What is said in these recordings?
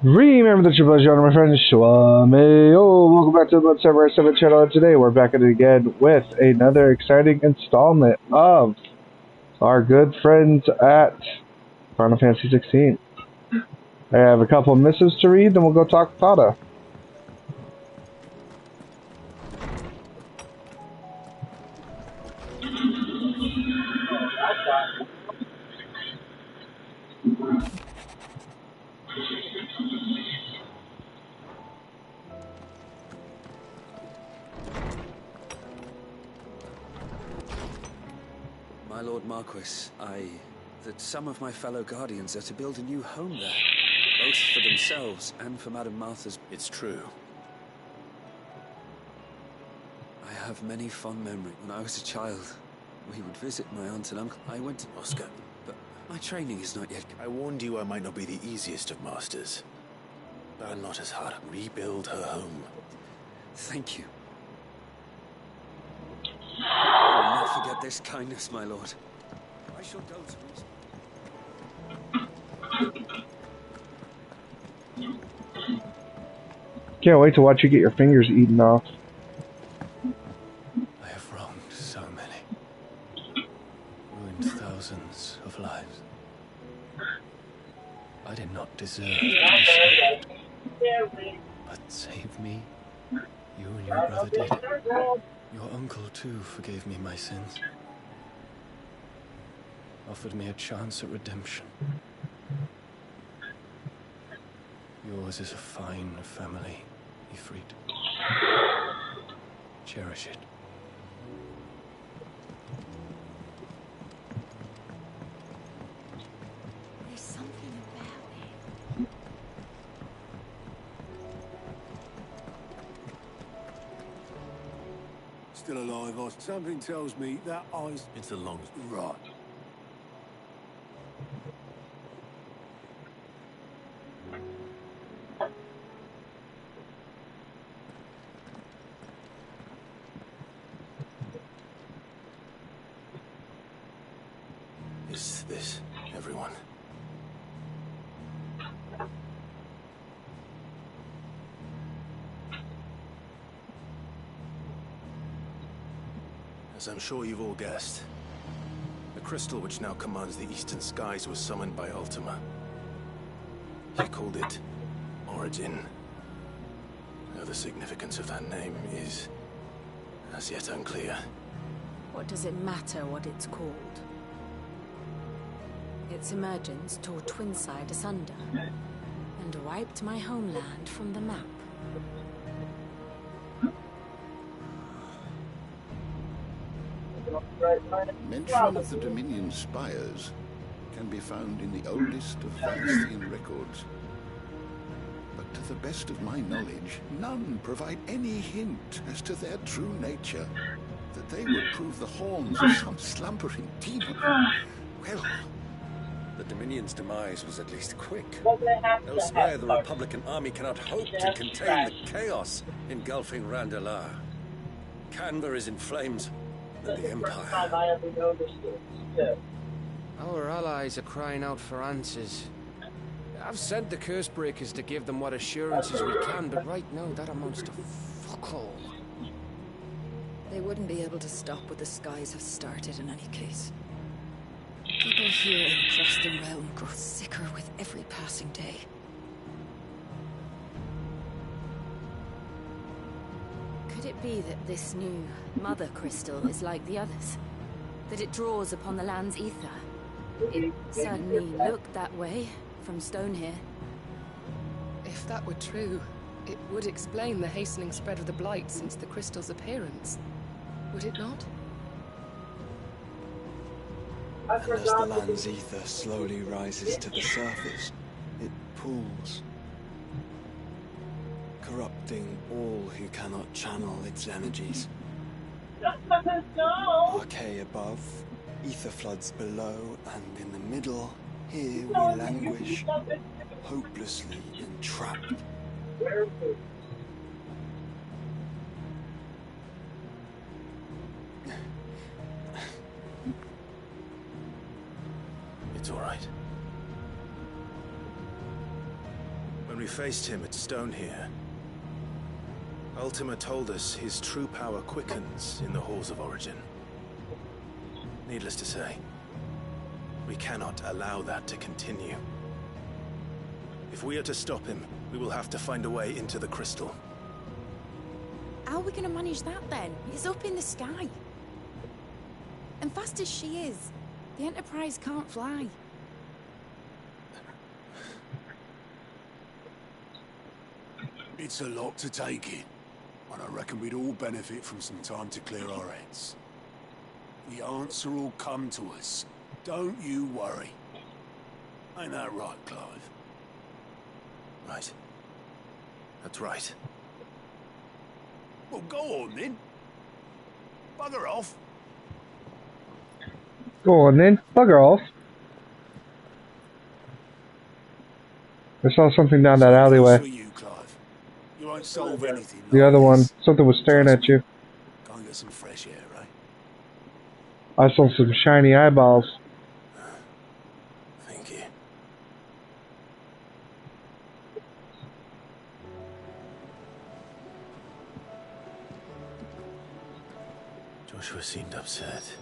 Remember that your pleasure, my friend Shwameo. Welcome back to the Blood Samurai 7 channel, and today we're back at it again with another exciting installment of our good friends at Final Fantasy XVI. I have a couple of missives to read, then we'll go talk Pada. My Lord Marquis, that some of my fellow guardians are to build a new home there, both for themselves and for Madame Martha's. It's true. I have many fond memories. When I was a child, we would visit my aunt and uncle. I went to Moscow, but my training is not yet. I warned you I might not be the easiest of masters. But I'm not as hard. Rebuild her home. Thank you. I will not forget this kindness, my lord. I shall go to... Can't wait to watch you get your fingers eaten off. I have wronged so many. Ruined thousands of lives. I did not deserve to be saved. But save me, you and your brother did. Your uncle, too, forgave me my sins. Offered me a chance at redemption. Yours is a fine family, Ifrit. Cherish it. There's something about it. Still alive, Oz. Something tells me that eyes... It's a long... Right. Is this everyone? As I'm sure you've all guessed, the crystal which now commands the eastern skies was summoned by Ultima. He called it Origin. Though the significance of that name is as yet unclear. What does it matter what it's called? Its emergence tore Twinside asunder and wiped my homeland from the map. Mention of the Dominion spires can be found in the oldest of Valestian records. But to the best of my knowledge, none provide any hint as to their true nature, that they would prove the horns of some slumbering demon. Well, the Dominion's demise was at least quick. Elsewhere, the Republican army cannot hope to contain the chaos engulfing Randalar. Canberra is in flames, and the Empire. Our allies are crying out for answers. I've sent the Cursebreakers to give them what assurances we can, but right now that amounts to fuck all. They wouldn't be able to stop what the skies have started in any case. People here in just the realm grow sicker with every passing day. Could it be that this new mother crystal is like the others? That it draws upon the land's ether? It certainly looked that way from stone here. If that were true, it would explain the hastening spread of the blight since the crystal's appearance. Would it not? And as the land's ether slowly rises to the surface, it pools, corrupting all who cannot channel its energies. Archay above, ether floods below, and in the middle, here we languish, hopelessly entrapped. It's all right. When we faced him at Stone here, Ultima told us his true power quickens in the halls of Origin. Needless to say, we cannot allow that to continue. If we are to stop him, we will have to find a way into the crystal. How are we going to manage that then? It's up in the sky. And fast as she is, the Enterprise can't fly. It's a lot to take in, and I reckon we'd all benefit from some time to clear our heads. The answer will come to us. Don't you worry. Ain't that right, Clive? Right. That's right. Well, go on then. Bugger off. Go on then, bugger off. I saw something down that alleyway. For you, Clive. You won't solve anything. The like other one, this. something was staring at you. Go and get some fresh air, eh? I saw some shiny eyeballs. Thank you. Joshua seemed upset.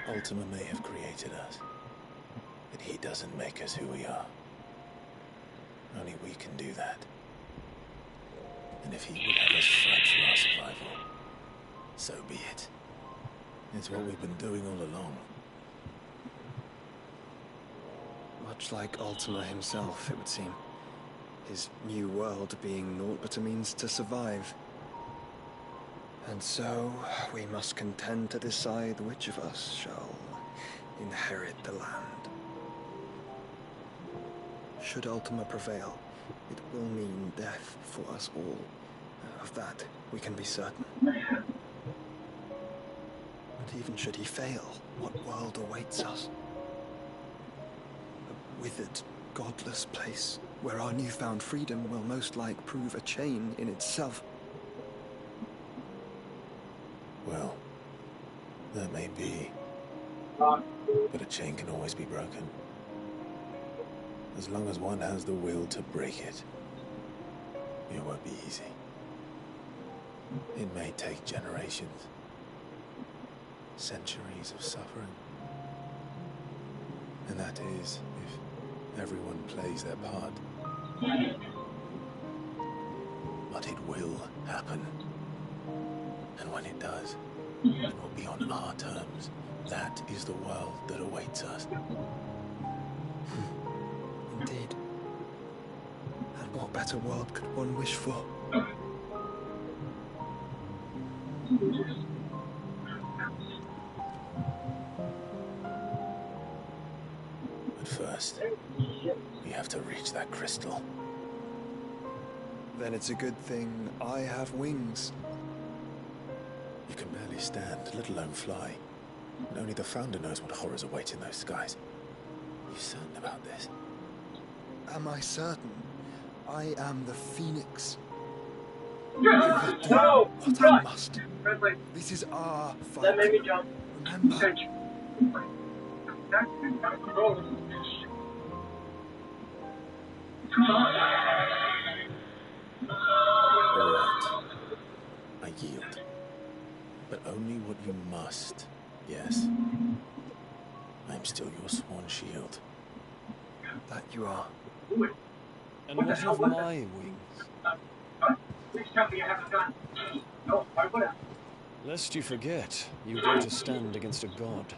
Ultima may have created us, but he doesn't make us who we are. Only we can do that. And if he would have us fight for our survival, so be it. It's what we've been doing all along. Much like Ultima himself, it would seem. His new world being naught but a means to survive. And so, we must contend to decide which of us shall inherit the land. Should Ultima prevail, it will mean death for us all. Of that, we can be certain. But even should he fail, what world awaits us? A withered, godless place, where our newfound freedom will most like prove a chain in itself. Well, that may be, but a chain can always be broken. As long as one has the will to break it, it won't be easy. It may take generations, centuries of suffering. And that is, if everyone plays their part. But it will happen. And when it does, it will be on our terms. That is the world that awaits us. Indeed. And what better world could one wish for? But first, we have to reach that crystal. Then it's a good thing I have wings. You can barely stand, let alone fly. And only the Founder knows what horrors await in those skies. Are you certain about this? Am I certain? I am the Phoenix. No! What I must. This is our fight. Remember. Alright. I yield. But only what you must. Yes. I'm still your sworn shield. That you are. And what of my wings? Lest you forget, you go to stand against a god.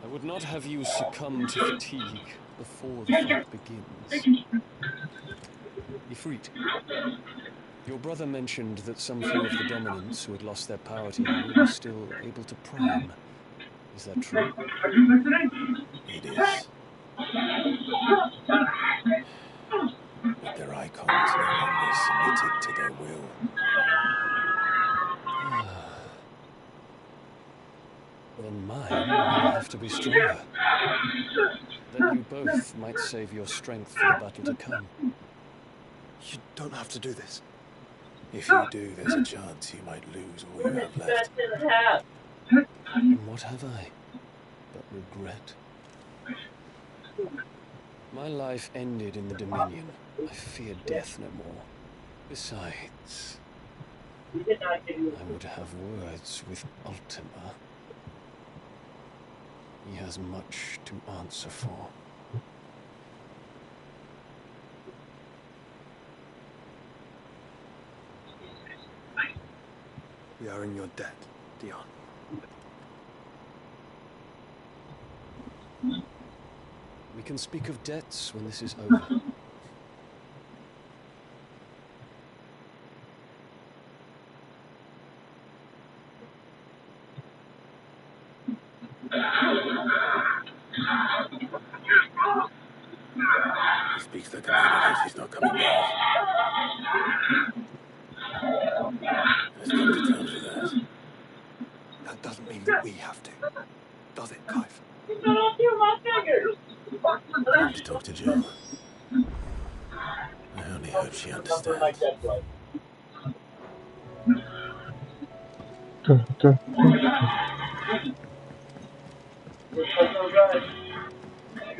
I would not have you succumb to fatigue before the fight begins. Ifrit, your brother mentioned that some few of the dominants who had lost their power to you were still able to prime. Is that true? It is. But their icons is no longer submitted to their will. Then mine will have to be stronger. Then you both might save your strength for the battle to come. You don't have to do this. If you do, there's a chance you might lose all you have left. And what have I but regret? My life ended in the Dominion. I fear death no more. Besides, I would have words with Ultima. He has much to answer for. We are in your debt, Dion. We can speak of debts when this is over. He speaks like a man who knows he's not coming back. Let's come to terms with that. That doesn't mean that we have to. Does it, Clive? I need to talk to Jill. I only hope she understands.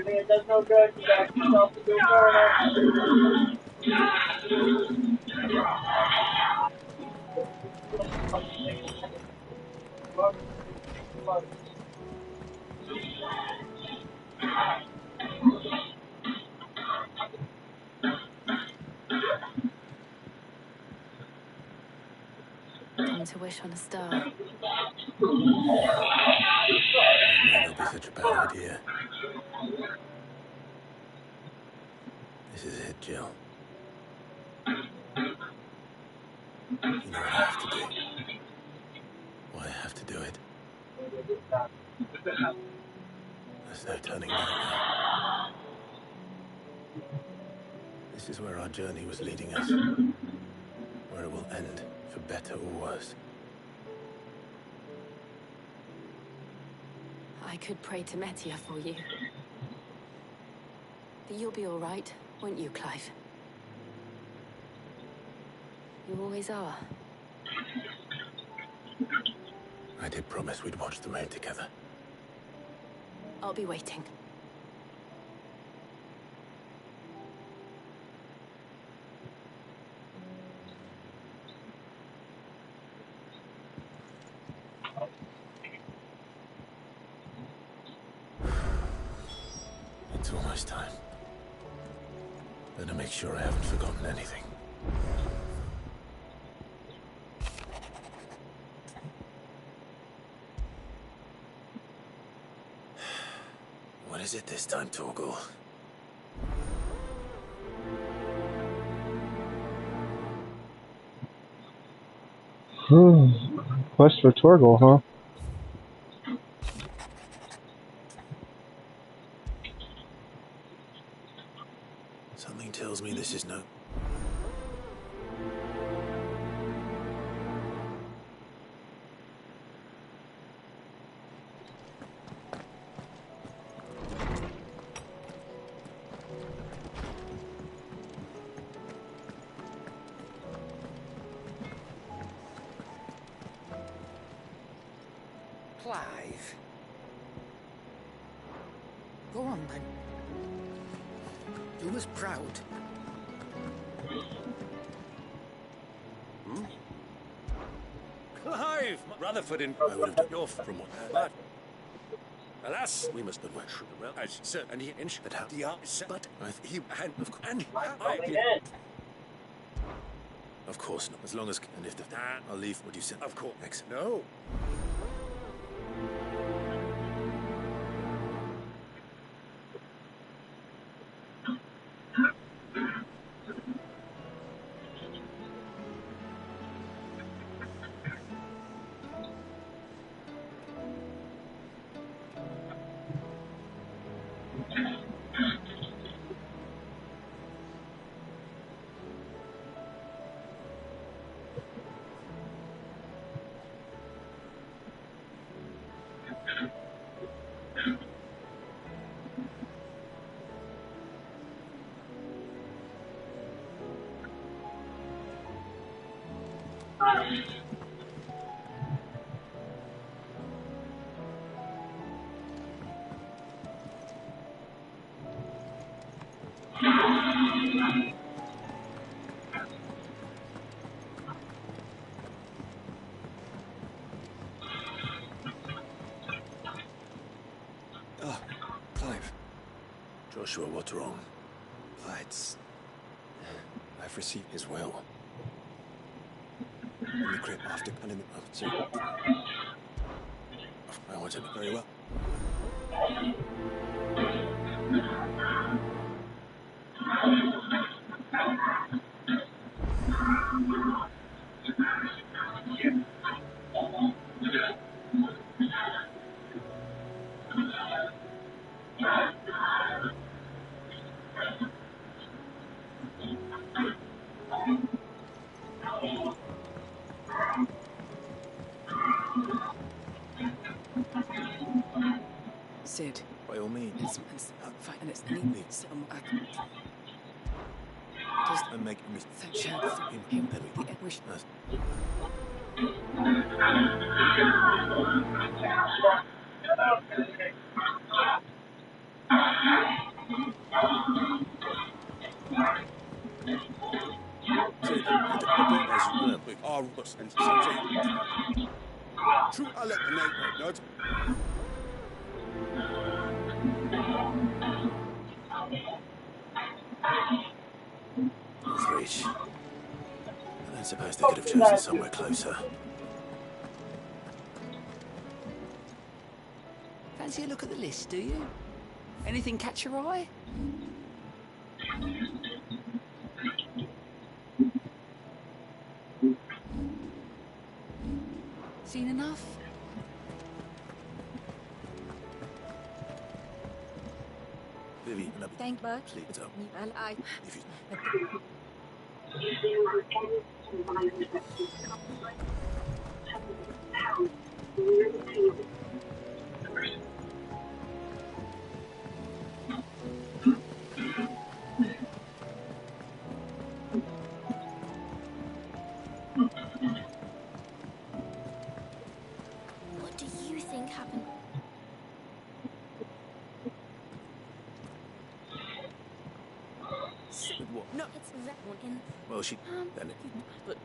It does no good. You got yourself to do Time to wish on a star. It may not be such a bad idea. This is it, Jill. You know what I have to do. Why I have to do it. There's no turning back now. This is where our journey was leading us. Where it will end, for better or worse. I could pray to Metia for you. But you'll be all right, won't you, Clive? You always are. I did promise we'd watch the rain together. I'll be waiting. It's almost time. Better make sure I haven't forgotten anything. What is it this time, Torgal? Quest for Torgal, huh? Something tells me this is no... Clive. Go on, then. You was proud. Clive! Rutherford in... I would have done your from what... But... Alas, we must but work through the well. As sir, and he inch that how the art is but he and of course and I Of course not. As long as... And if the... I'll leave what you said. of course. Excellent. No. Ah, Clive. Joshua, what's wrong? I've received his will. In the crypt after cutting the sir. I want it very well. Sid. By all means. It's fine, and it's neatly some. Just I'm making me such him the wish. True, I'll let the neighbor know. Northreach. I don't suppose they could have chosen somewhere closer. Fancy a look at the list, do you? Anything catch your eye? Seen enough? Vivi, Thank you. please, it's up. I If you... What do you think happened? With what? No, it's that one. Well, she... then it... But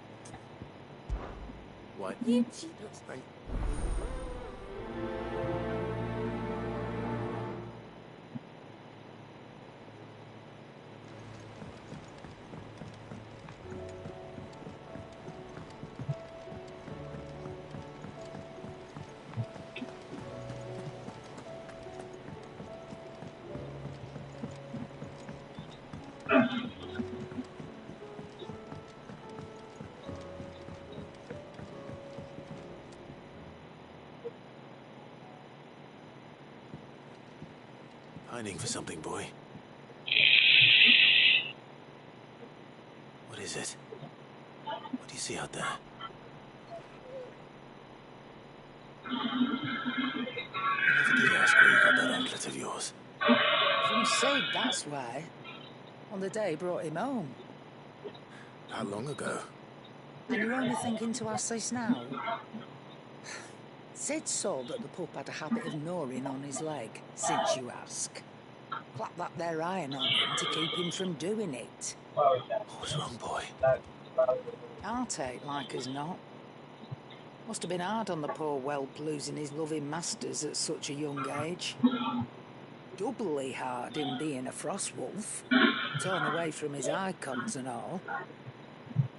Why? you. Thank... Hiding for something, boy. What is it? What do you see out there? I never did ask where you got that anklet of yours. From Sid, that's why. On the day he brought him home. How long ago? And you're only thinking to ask this now? Sid saw that the pup had a habit of gnawing on his leg, since you ask. Clap that there iron on him to keep him from doing it. What was wrong, boy? Heartache, like as not. Must have been hard on the poor whelp losing his loving masters at such a young age. Doubly hard him being a frost wolf, torn away from his icons and all.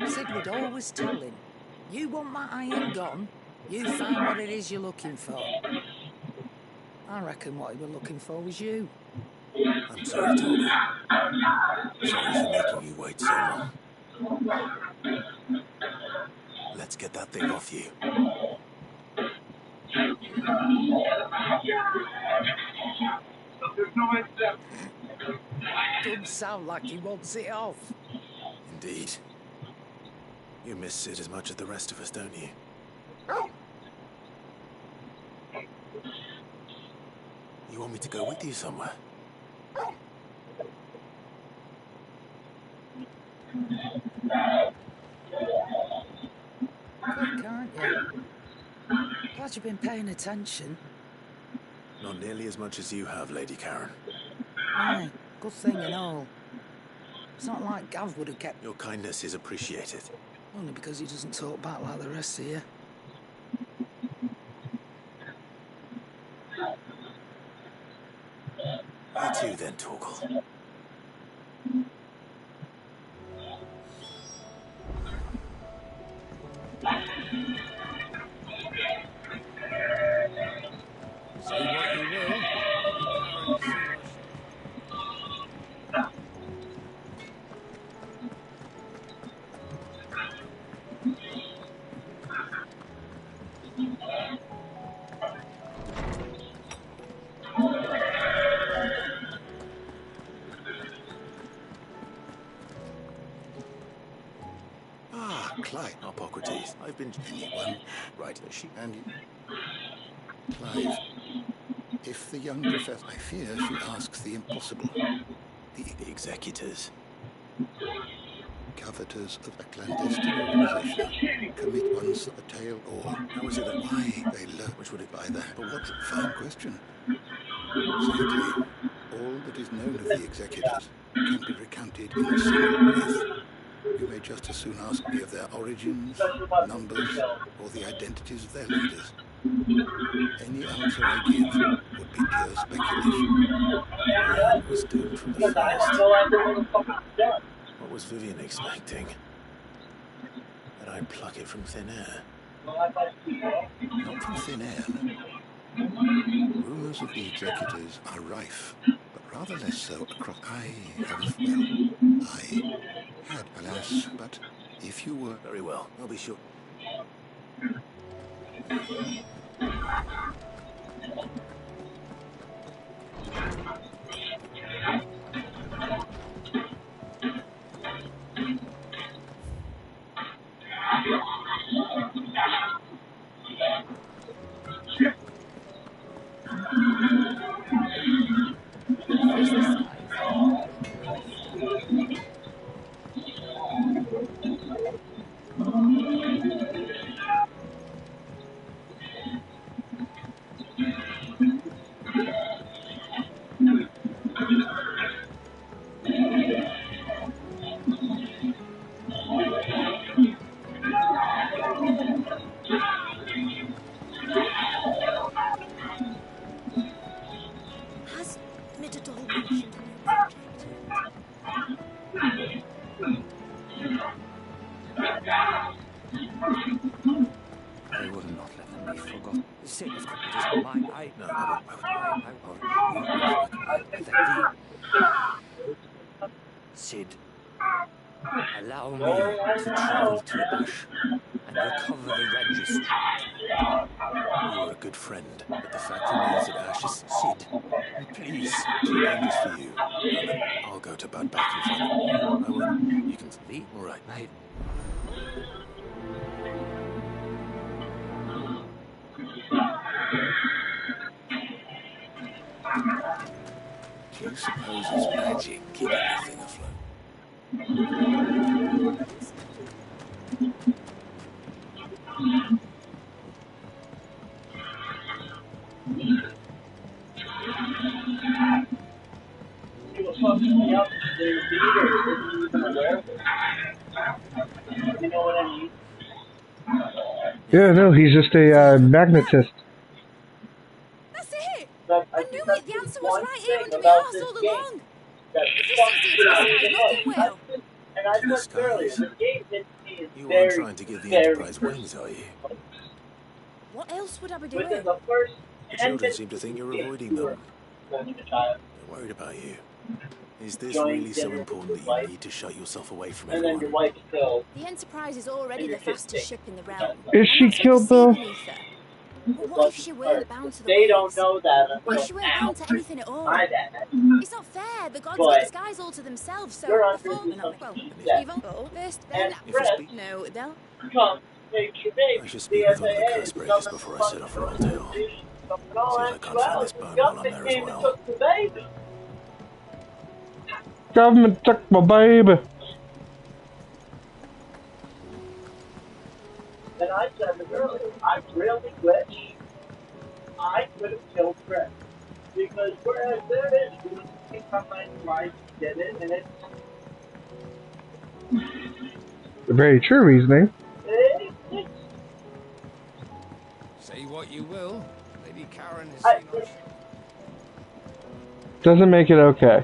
Sid would always tell him, you want that iron gone, you find what it is you're looking for. I reckon what he were looking for was you. I'm sorry, Tony. Sorry for making you wait so long. Let's get that thing off you. Doesn't sound like he wants it off. Indeed. You miss Sid as much as the rest of us, don't you? You want me to go with you somewhere? glad you've been paying attention. Not nearly as much as you have, Lady Karen. Aye, good thing and all. It's not like Gav would have kept... Your kindness is appreciated. Only because he doesn't talk back like the rest of you. You too, then, Torgal. Say what you will. Ah, Clive. Hippocrates. I've been... Anyone? Right, she... And you... Clive, if the young professor... I fear she asks the impossible. The executors. Coveters of a clandestine organization commit once a tale or... How is it that... Why they learn... Which would it by that? But what a fine question. Sadly, all that is known of the executors can be recounted in a single breath. You may just as soon ask me of their origins, numbers, or the identities of their leaders. Any answer I give would be pure speculation. I was doomed from the first. What was Vivian expecting? That I'd pluck it from thin air? Not from thin air. Rumors of the executors are rife, but rather less so across... I had, alas, but if you were... Very well, I'll be sure. Sid, allow me to travel to Ash and recover the registry. You are a good friend, but the fact remains that Ash is... Sid, please, keep this for you. I'll go to Bad Back and find him. I will. You can leave. All right. Mate. Do you suppose his magic keep anything afloat? Yeah, no, he's just a magnetist. That's it! I knew it! The answer was right here under my arse all along! If this nothing will! To the skies. You aren't trying to give the Enterprise wings, are you? What else would I be doing? The children seem to think you're avoiding them. They're worried about you. Is this really so important that you need to shut yourself away from everyone? The Enterprise is already the fastest ship in the realm. Is she killed though? But what if she weren't bound to the They don't know that. What if she weren't bound to anything at all? My dad. It's not fair. The gods get the skies all to themselves, so before... Well, even first, then... No, they'll... I should speak with one of the curse breakers before I set off for Altdale. See if I can't find this bone while I'm there as well. Government took my baby. And I said earlier, I'm really rich. Very true reasoning. Say what you will, Lady Karen has seen our... Doesn't make it okay.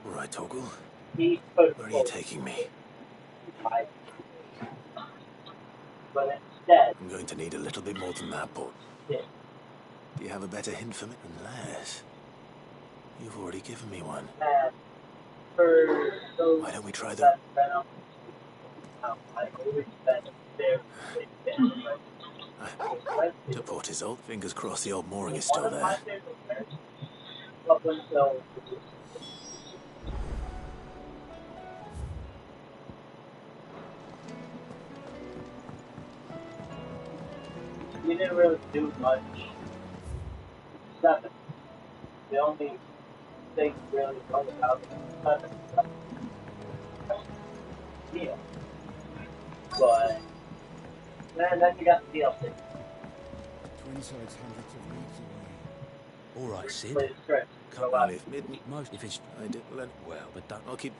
All right, Toggle. Where are you taking me? I'm going to need a little bit more than that, but... Do you have a better hint for me? Unless... You've already given me one. Why don't we try the... To port his old. Fingers crossed the old mooring is still there. You didn't really do much. 7. The only thing you really know about 7 deal. But then you got the DLC. Twin sides hundreds of leagues away. All right, Sid. Play the script. Can't only if mid... Most if it's I did... Let... well, but don't. I'll keep...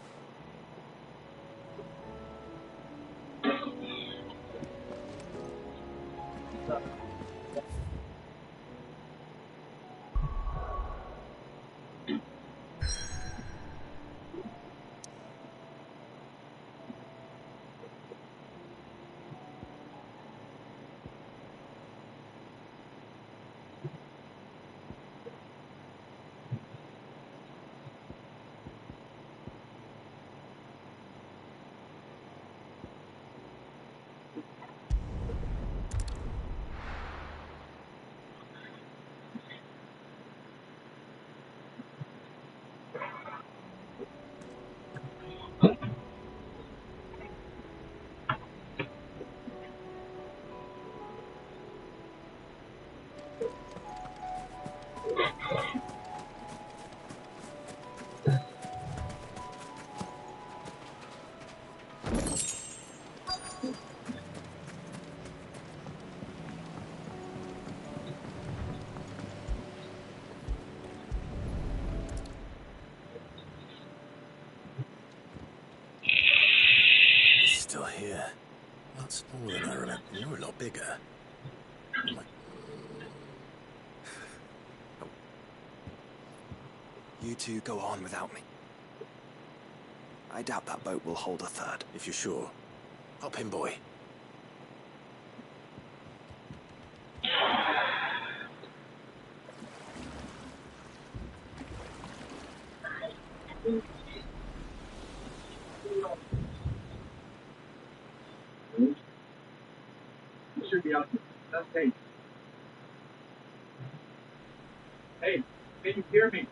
Still here. Not smaller than I remember. You're a lot bigger. Oh my... Oh. You two go on without me. I doubt that boat will hold a third. If you're sure. Hop in, boy. Should be out. That's hey. Hey, can you hear me?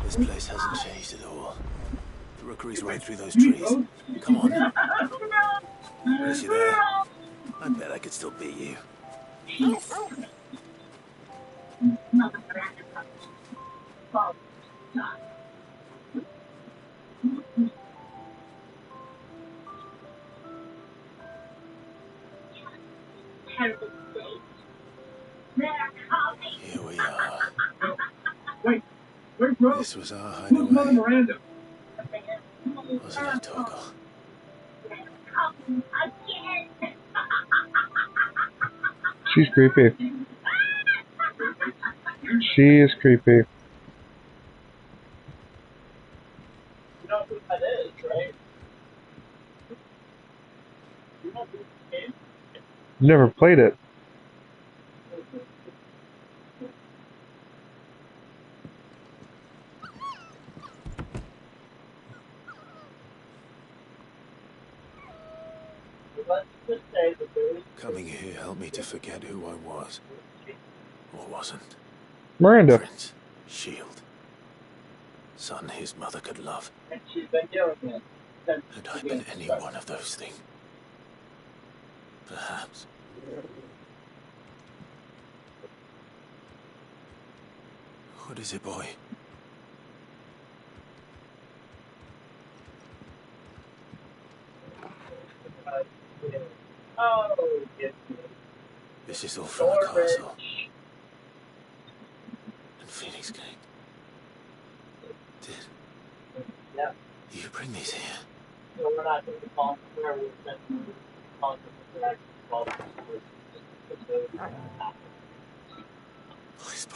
This place hasn't changed at all. The rookery's right through those trees. Come on. Is you there? I bet I could still beat you. Here we are. Wait, where's Rose? This was our Who's Mother hideaway. Miranda? Wasn't it, Toggle? She's creepy. She is creepy. You know who that is, right? You know who this is? Never played it. Let's just say that there is Coming here helped me to forget who I was. Or wasn't. Miranda. Prince. Shield. Son his mother could love. and she's been yelling at since Had I been any one of those things? Perhaps. What is it, boy? Oh, yes. This This is all from the castle. And Phoenix Gate. Did you bring these here? So we're not going to call them where we're sent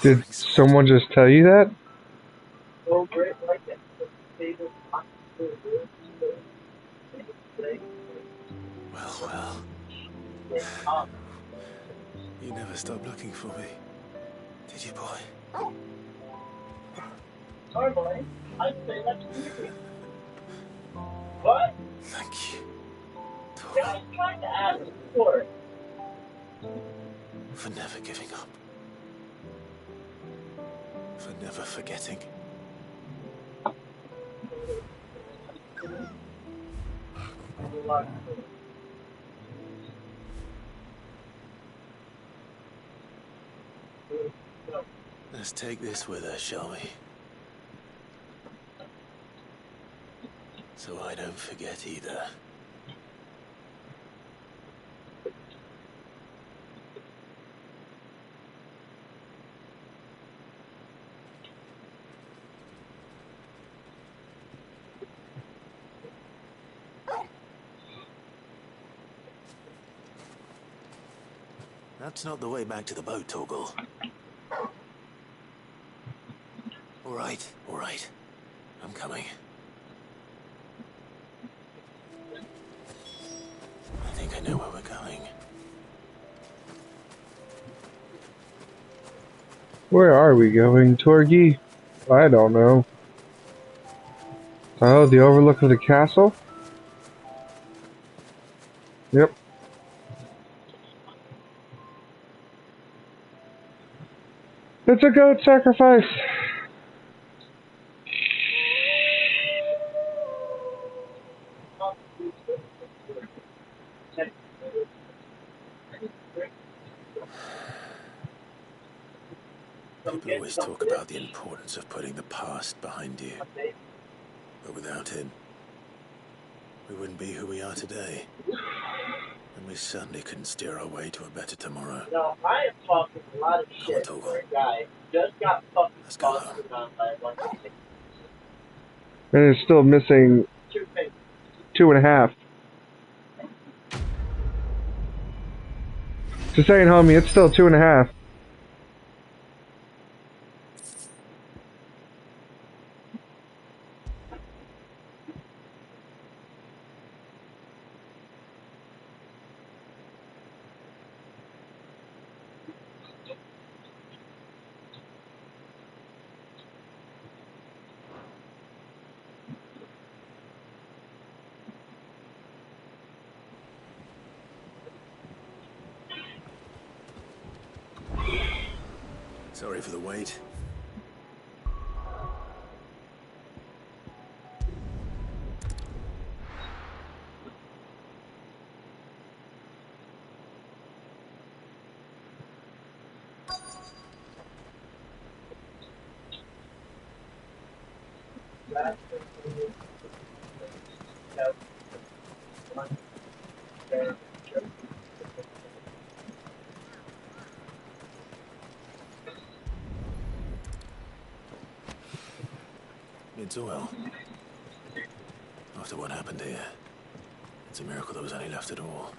Did someone just tell you that? Oh, great, like that. Well. You never stopped looking for me. Did you, boy? Normally, I'd say that's weird. What? Thank you. Yeah, I was trying to ask for it. For never giving up. For never forgetting. Let's take this with us, shall we? So I don't forget either. That's not the way back to the boat, Torgal. All right. I'm coming. I think I know where we're going. Where are we going, Torgi? I don't know. Oh, the overlook of the castle? Yep. It's a goat sacrifice! People always talk about the importance of putting the past behind you. But without it, we wouldn't be who we are today. And we certainly couldn't steer our way to a better tomorrow. No, I am talking a lot of shit for a guy who just got fucking busted on by one thing. And it's still missing 2.5. Just saying, homie, it's still 2.5. Sorry for the wait. It's well. After what happened here, it's a miracle there was any left at all.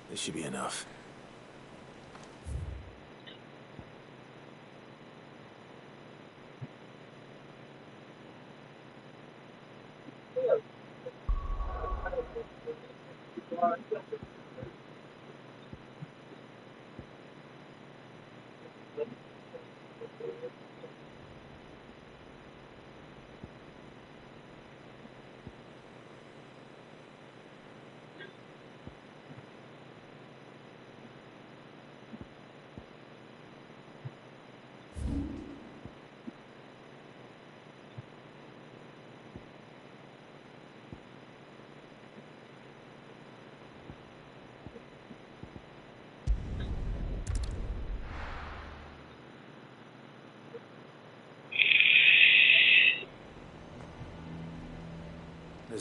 This should be enough.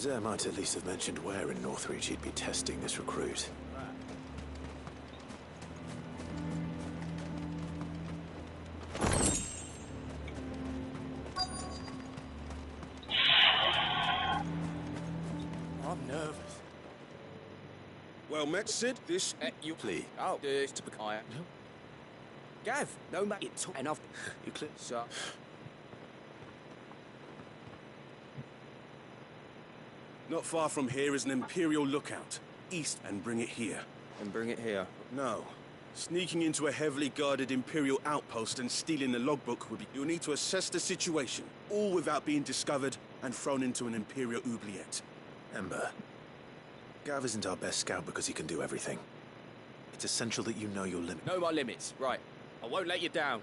Nazaire might at least have mentioned where in Northreach he'd be testing this recruit. I'm nervous. Well met, Sid. This at you. Please. Oh, it's to be quiet. Gav, no mate, it took enough. You clear? So. Not far from here is an Imperial lookout. East and bring it here. And bring it here. No. Sneaking into a heavily guarded Imperial outpost and stealing the logbook would be... You'll need to assess the situation, all without being discovered and thrown into an Imperial oubliette. Ember, Gav isn't our best scout because he can do everything. It's essential that you know your limit. Know my limits, right. I won't let you down.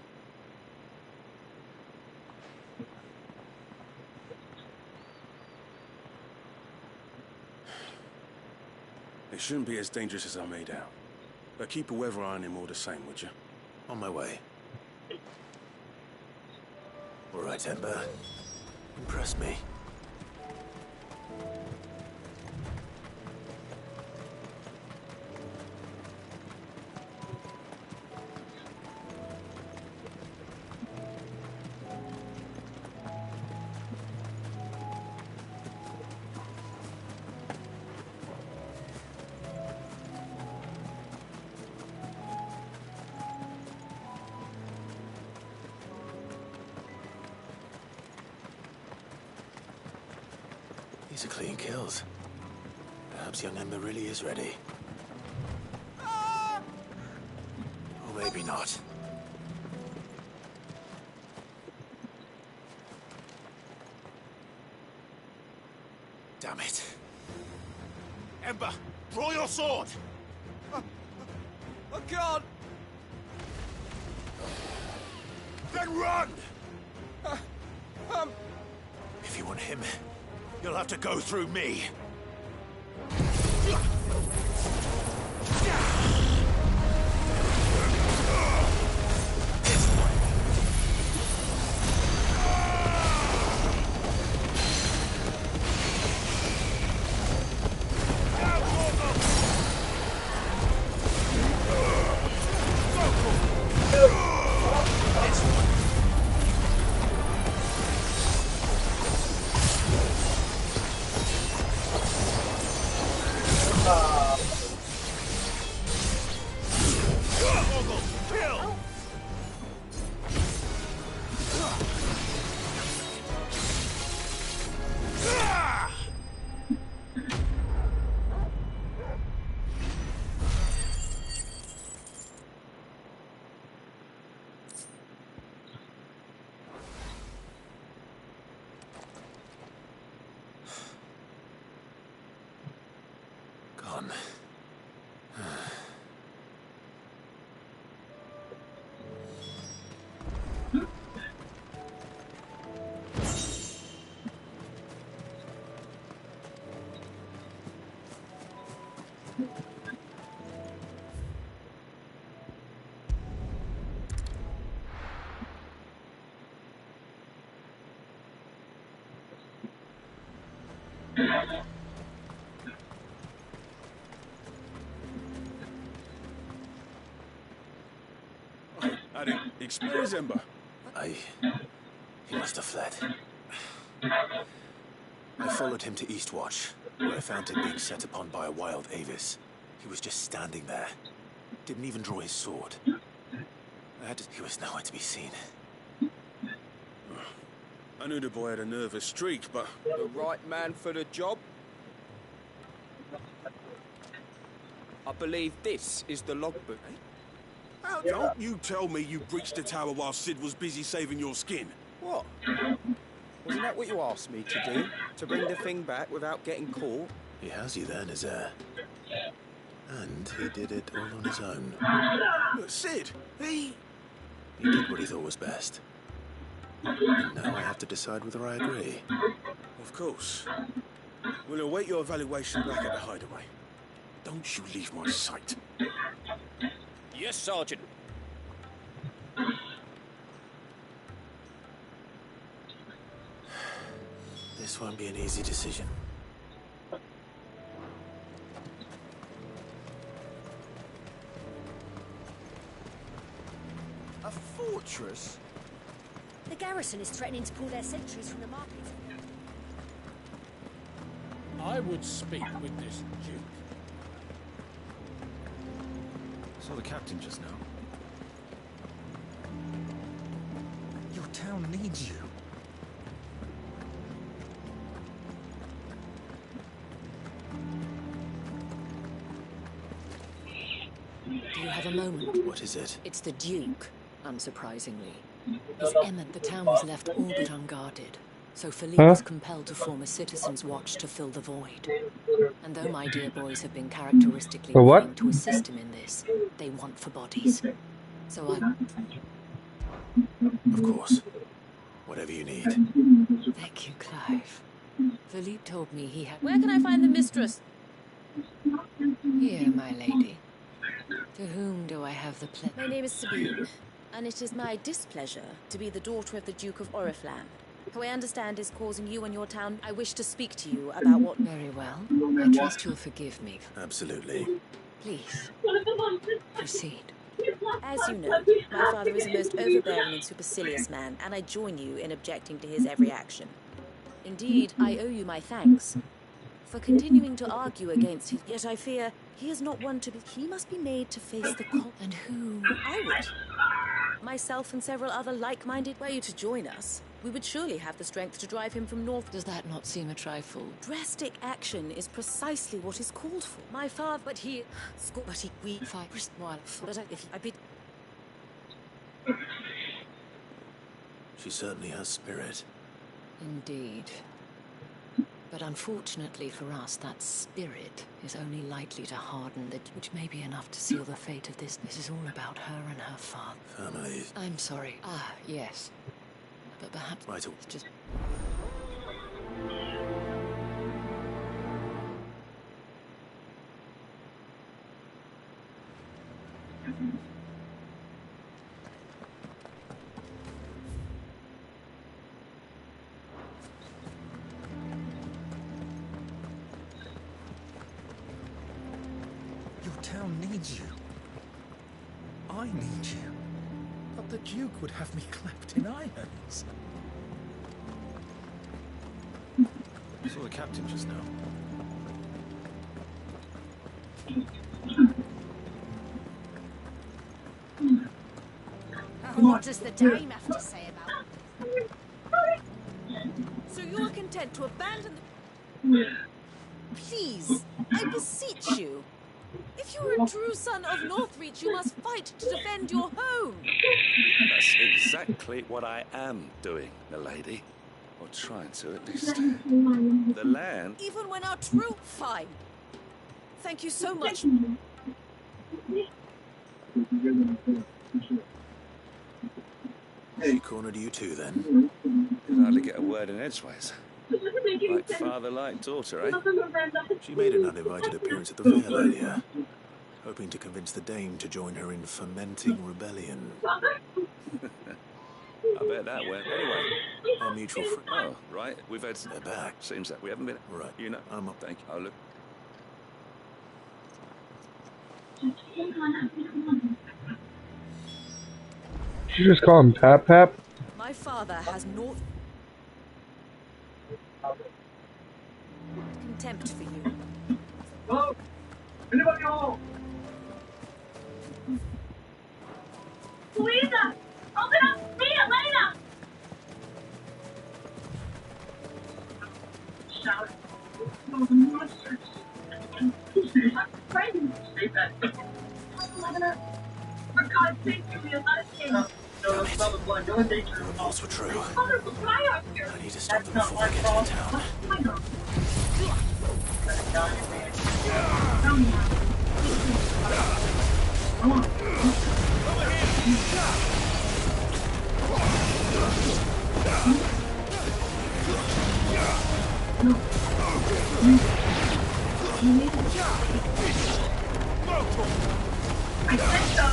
It shouldn't be as dangerous as I made out. But keep a weather eye on him all the same, would you? On my way. All right, Ember. Impress me. These are clean kills. Perhaps young Ember really is ready. Or maybe not. Damn it. Ember, draw your sword! I can't! Then run! If you want him, you'll have to go through me. Gone. How did he experience Ember? He must have fled. I followed him to Eastwatch, where I found him being set upon by a wild Avis. He was just standing there. Didn't even draw his sword. He was nowhere to be seen. I knew the boy had a nervous streak, but... The right man for the job? I believe this is the logbook. How don't you tell me you breached the tower while Sid was busy saving your skin? What? Wasn't that what you asked me to do? To bring the thing back without getting caught? He has you there, Nazaire. And he did it all on his own. But Sid, he did what he thought was best. And now I have to decide whether I agree. Of course. We'll await your evaluation back at the hideaway. Don't you leave my sight. Yes, Sergeant. This won't be an easy decision. fortress? The garrison is threatening to pull their sentries from the market. I would speak with this duke. Saw the captain just now. Your town needs you. Do you have a moment? What is it? It's the Duke, unsurprisingly. His Emmett, the town was left all but unguarded, so Philippe was compelled to form a citizen's watch to fill the void. And though my dear boys have been characteristically willing to assist him in this, they want for bodies. So Of course. Whatever you need. Thank you, Clive. Philippe told me he had... Where can I find the mistress? Here, my lady. To whom do I have the pleasure? My name is Sabine, and it is my displeasure to be the daughter of the Duke of Oriflamme, who I understand is causing you and your town. I wish to speak to you about what... Very well. I trust you'll forgive me. Absolutely. Please, proceed. As you know, my father is a most overbearing and supercilious man, and I join you in objecting to his every action. Indeed, I owe you my thanks for continuing to argue against his... Yet I fear he is not one to be... He must be made to face the call. And who? I would. Myself and several other like-minded. Were you to join us, we would surely have the strength to drive him from north. Does that not seem a trifle? Drastic action is precisely what is called for. My father... But he... we fight... But I bid... She certainly has spirit. Indeed. But unfortunately for us, that spirit is only likely to harden, which may be enough to seal the fate of this. This is all about her and her father. Families. I'm sorry. Ah, yes. But perhaps... Right. Just... Your town needs you. I need you. But the Duke would have me clapped in irons. Saw the captain just now. What does the dame have to say about it? So you are content to abandon the... Please, I beseech you. If you are a true son of Northreach, you must fight to defend your home. That's exactly what I am doing, milady. Or trying to, at least. The land... Even when our true... Fine. Thank you so much. She cornered you too, then? Can hardly get a word in edgeways. Like father, like daughter, eh? She made an uninvited appearance at the Vale earlier, hoping to convince the dame to join her in fomenting rebellion. I bet that went. Anyway. Our mutual friend. Oh, right. We've had... They're back. Seems that we haven't been... Right. You know. I'm up. Thank you. Oh, look. Did you just call him Pap Pap? My father has no contempt for you. Hello? Anybody home? Louisa! Open up! Me, Elena! Shout. No, the monsters. I'm frightened. Stay back. Elena, for God's sake, Julia, let us in. No, smell the blood. No danger. The reports were true. Father, why are you here? I need to stop them before they get to town. I said so.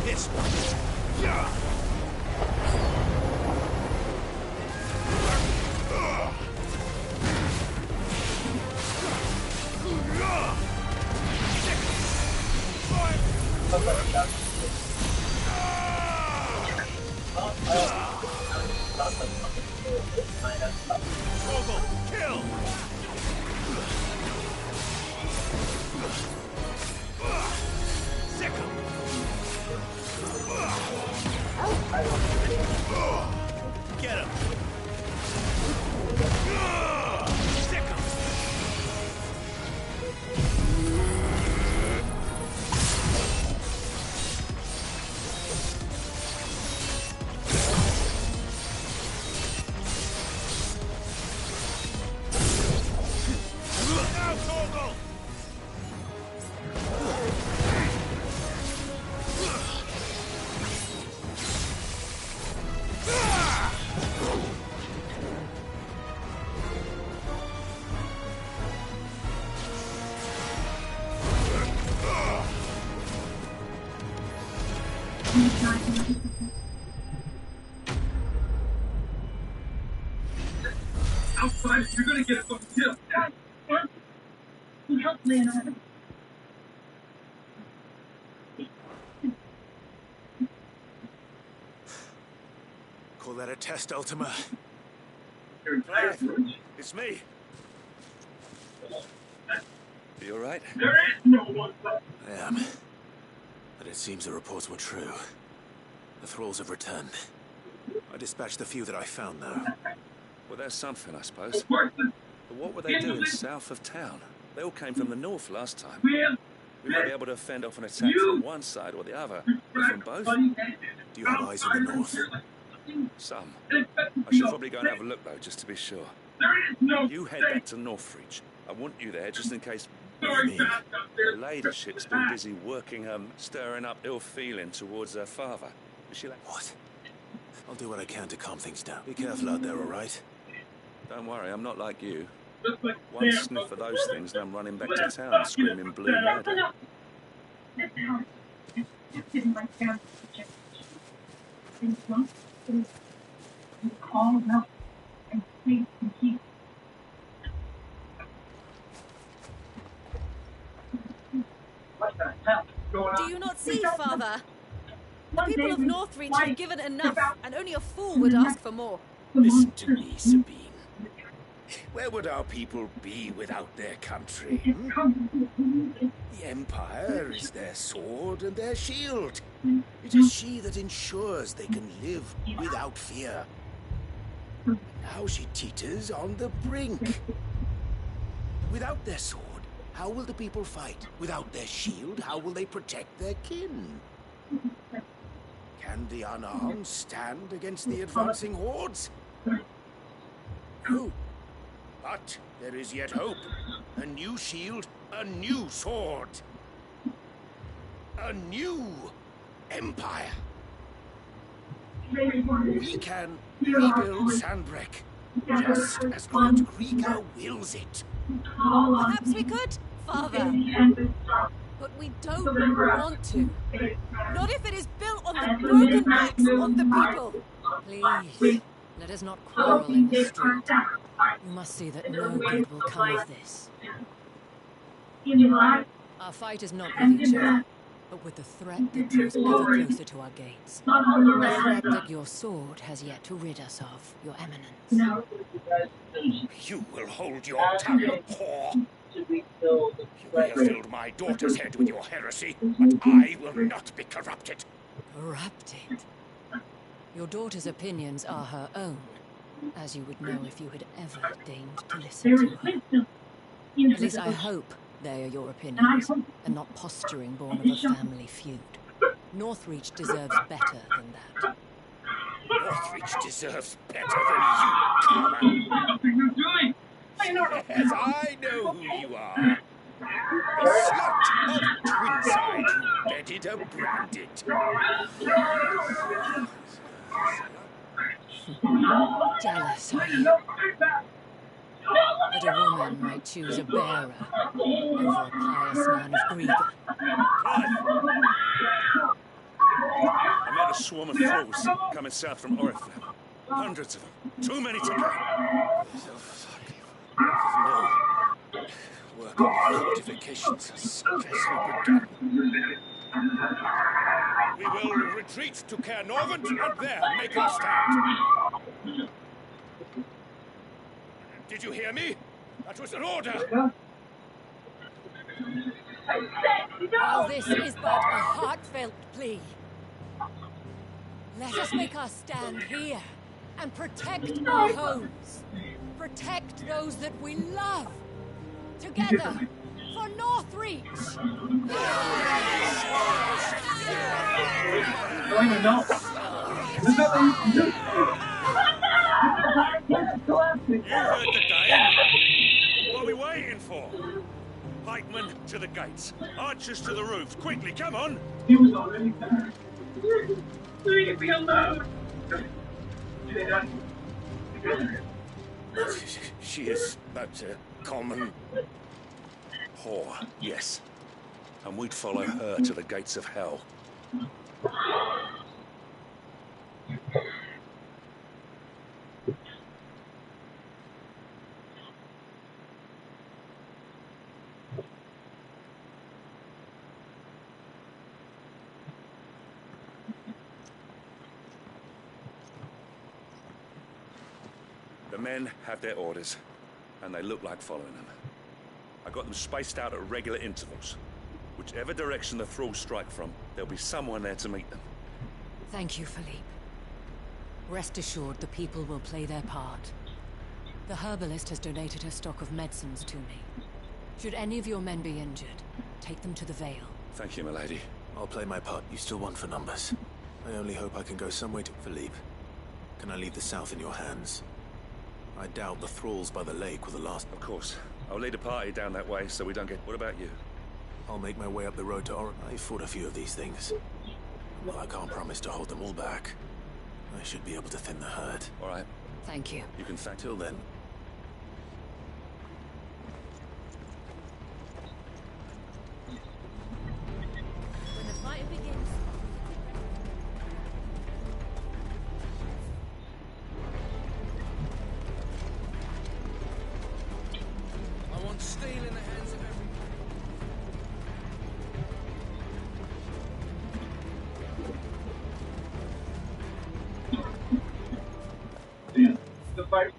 This one. Vogel, kill! Sick him! Get him! Sick him! Now, Vogel! Outside, you're gonna get some too. He helped Leonardo. Call that a test, Ultima? Clive, it's me. You alright? There is no one. I am. But it seems the reports were true. The thralls have returned. I dispatched the few that I found, though. Well, there's something, I suppose. But what were they doing south of town? They all came from the north last time. We might be able to fend off an attack from one side or the other, but from both? Do you have eyes in the north? Some. I should probably go and have a look, though, just to be sure. You head back to Northreach. I want you there just in case... What do you mean? The ladyship's been busy working, stirring up ill feeling towards her father. Is she like... What? I'll do what I can to calm things down. Be careful out there, all right? Don't worry, I'm not like you. One sniff of those things and I'm running back to town screaming blue murder. Do you not see, Father? The people of Northreach have given enough, and only a fool would ask for more. Listen to me, Sabine. Where would our people be without their country? The Empire is their sword and their shield. It is she that ensures they can live without fear. Now she teeters on the brink. Without their sword, how will the people fight? Without their shield, how will they protect their kin? Can the unarmed stand against the advancing hordes? No. But there is yet hope. A new shield, a new sword. A new empire. We can rebuild Sandbreck, just as Lord Riga wills it. Perhaps we could, Father. But we don't want to. Not if it is built on the broken backs of the people. Please, let us not quarrel in the street. You must see that no good will come of this. Our fight is not with each other, but with the threat that draws ever closer to our gates. The threat that your sword has yet to rid us of, Your Eminence. You will hold your tongue, whore. You may have filled my daughter's head with your heresy, but I will not be corrupted. Corrupted? Your daughter's opinions are her own, as you would know if you had ever deigned to listen to her. At least I hope they are your opinions, and not posturing born of a family feud. Northreach deserves better than that. Northreach deserves better than you, Karma. Yes, I know who you are. The slut of Twinside who bedded a branded. Jealous, are you? That a woman might choose a bearer over a pious man of Griega. I met a swarm of thralls coming south from Oriflame. Hundreds of them. Too many to count. No. Work on the fortifications has scarcely begun. We will retreat to Caer Norvent and there make our stand. Did you hear me? That was an order. While this is but a heartfelt plea, let us make our stand here and protect our homes. Protect those that we love. Together, for Northreach! Going to know. There's nothing you can do. You heard the Dane. What are we waiting for? Pikemen to the gates. Archers to the roofs. Quickly, come on! He was already there. Leave me alone. She is but a common whore, Yes. And we'd follow her to the gates of hell. The men have their orders, and they look like following them. I got them spaced out at regular intervals. Whichever direction the thralls strike from, there'll be someone there to meet them. Thank you, Philippe. Rest assured the people will play their part. The herbalist has donated her stock of medicines to me. Should any of your men be injured, take them to the Vale. Thank you, milady. I'll play my part. You still won for numbers. I only hope I can go some way to... Philippe, can I leave the south in your hands? I doubt the thralls by the lake were the last... Of course. I'll lead a party down that way so we don't get... What about you? I'll make my way up the road to Oran. I fought a few of these things. Well, I can't promise to hold them all back. I should be able to thin the herd. All right. Thank you. You can thank... Till then. When the fight begins... I want steel in the hands of every... The fight.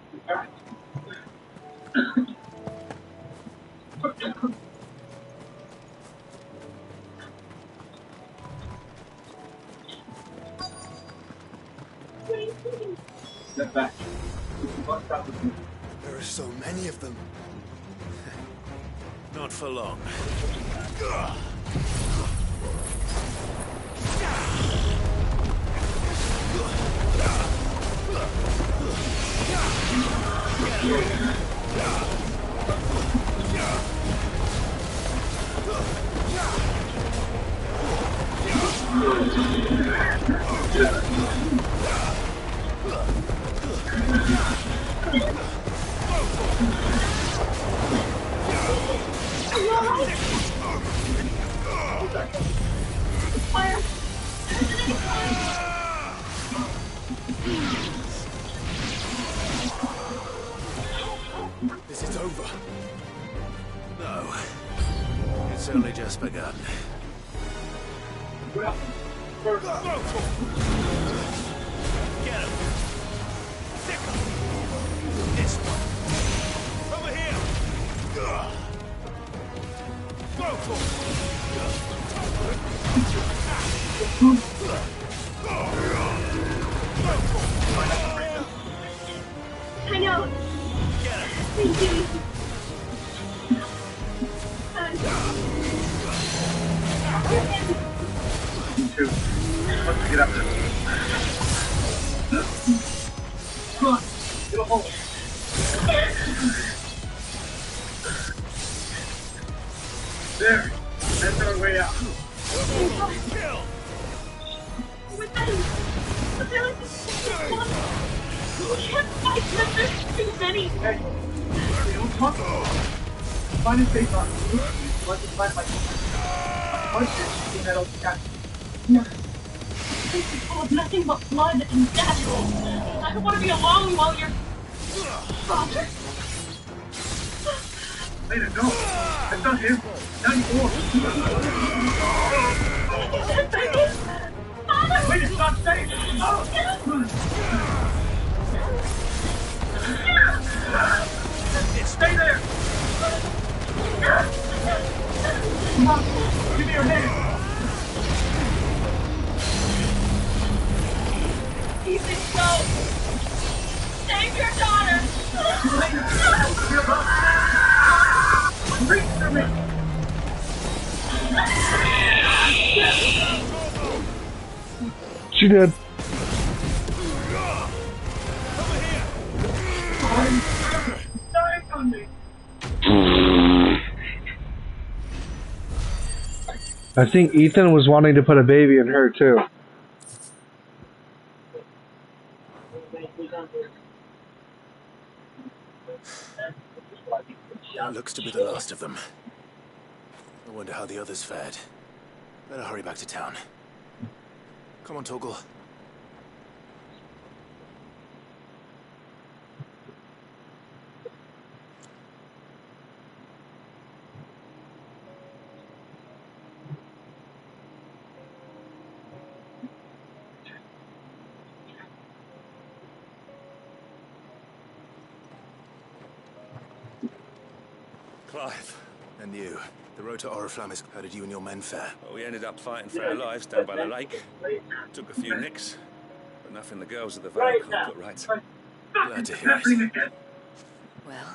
Step back. There are so many of them. Not for long. This is over. No. It's only just begun. Well, first, Get him! Stick him! This one! Over here! Go for I know. Get him! Thank you. Let's get up there. Come on, get a hold. There, that's our way out. Kill! With them, but there was just one. We can't fight them, there's too many. Hey, don't talk about it. Find a safe on. Let's find my punches in that old cat. No. This is full of nothing but blood and death. I don't want to be alone while you're... Father? Later, no. That's not him. Not anymore. We just got saved! Stay there! Come on, give me your hand! Ethan, go! Save your daughter! Reach for me! She did. I think Ethan was wanting to put a baby in her too. That looks to be the last of them. I wonder how the others fared. Better hurry back to town. Come on, Torgal. Clive. And you. The road to Oriflamme is... How did you and your men fare? Well, we ended up fighting for our lives down by the lake. Took a few nicks, but nothing the girls at the Vale couldn't put right. Glad to hear it. Well,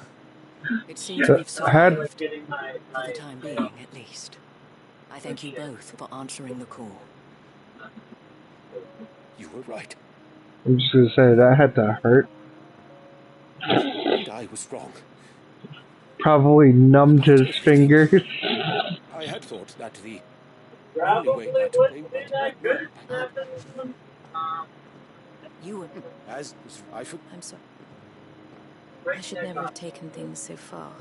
it seems we've survived, for the time being, at least. I thank you both for answering the call. You were right. I'm just gonna say that had to hurt. And I was wrong. Probably numbed his fingers. I had thought that the only way out of it You were... as I should... I'm sorry. I should never have taken things so far.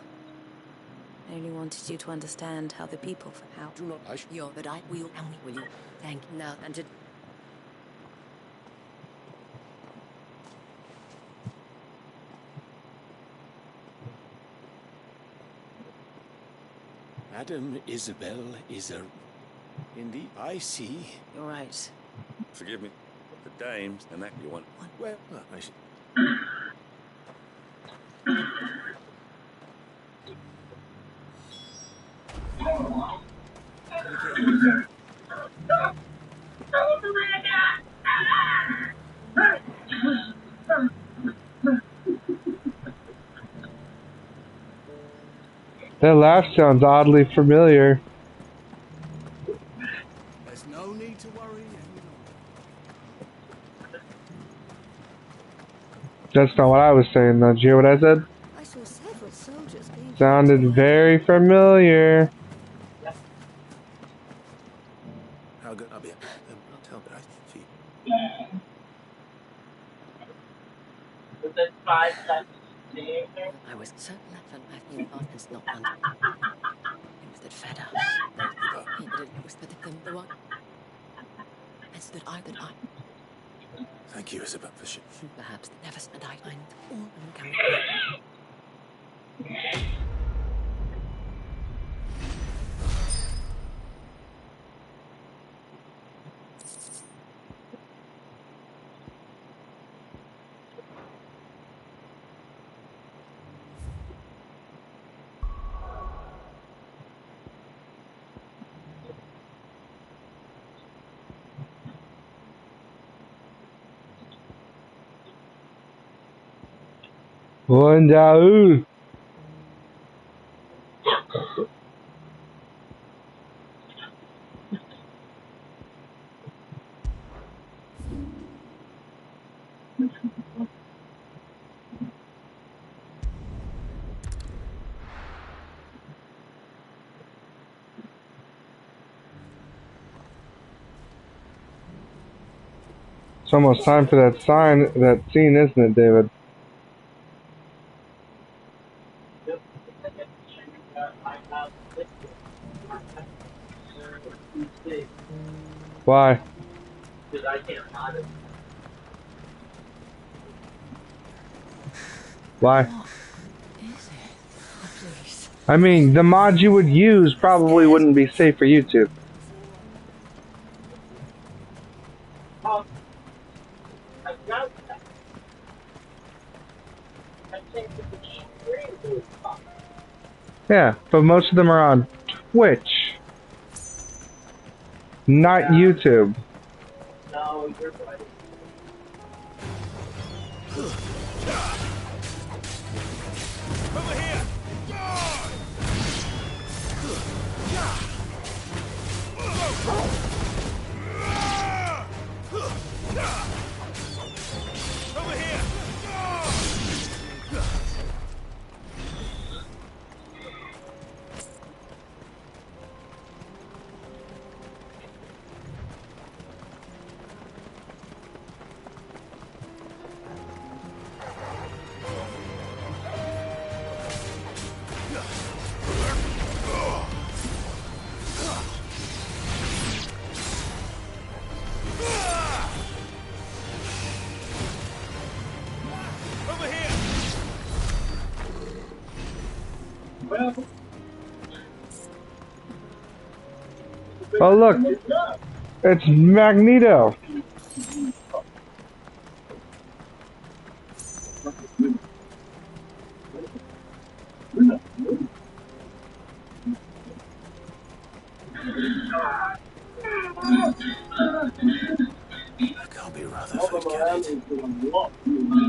I only wanted you to understand how the people... How... Do not... I should... You're... But I will, and we will you. Thank you now, and to... Madam Isabel is a... Indeed, I see. You're right. Forgive me. The dames, and that you want. Well, I should... That laugh sounds oddly familiar. There's no need to worry anymore. That's not what I was saying though. Did you hear what I said? I saw several soldiers being... Sounded very familiar. How good... I'll be... I'll tell, but I see. Was it 5 seconds? I was so left I knew it's not under. It was that fed us. It was the one. It's that I... Thank you, Isabel, for shit. Perhaps never... And I find all uncoming. One down. It's almost time for that scene, isn't it, David? Why? Because I can't mod it. Why? I mean, the mod you would use probably wouldn't be safe for YouTube. I got that. I think the stream is up. Yeah, but most of them are on Twitch, not YouTube. No, you're right. Over here! Over here! Over here! Well, Oh look, it's Magneto. I can't be Rutherford, can it?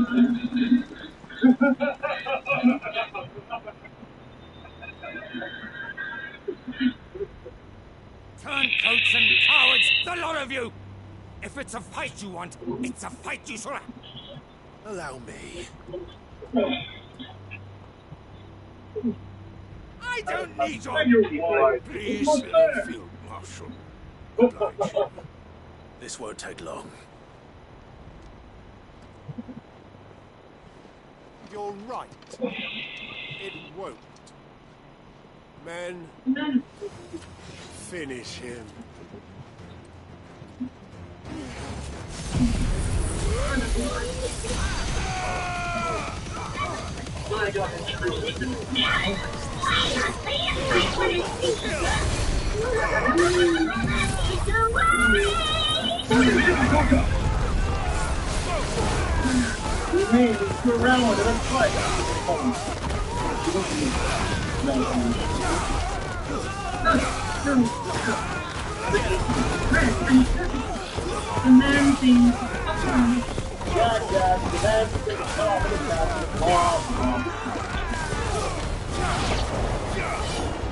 Turncoats and cowards, the lot of you! If it's a fight you want, it's a fight you shall have. Allow me. I don't need your... Please, Field Marshal. Oblige. This won't take long. You're right. It won't. Men, finish him.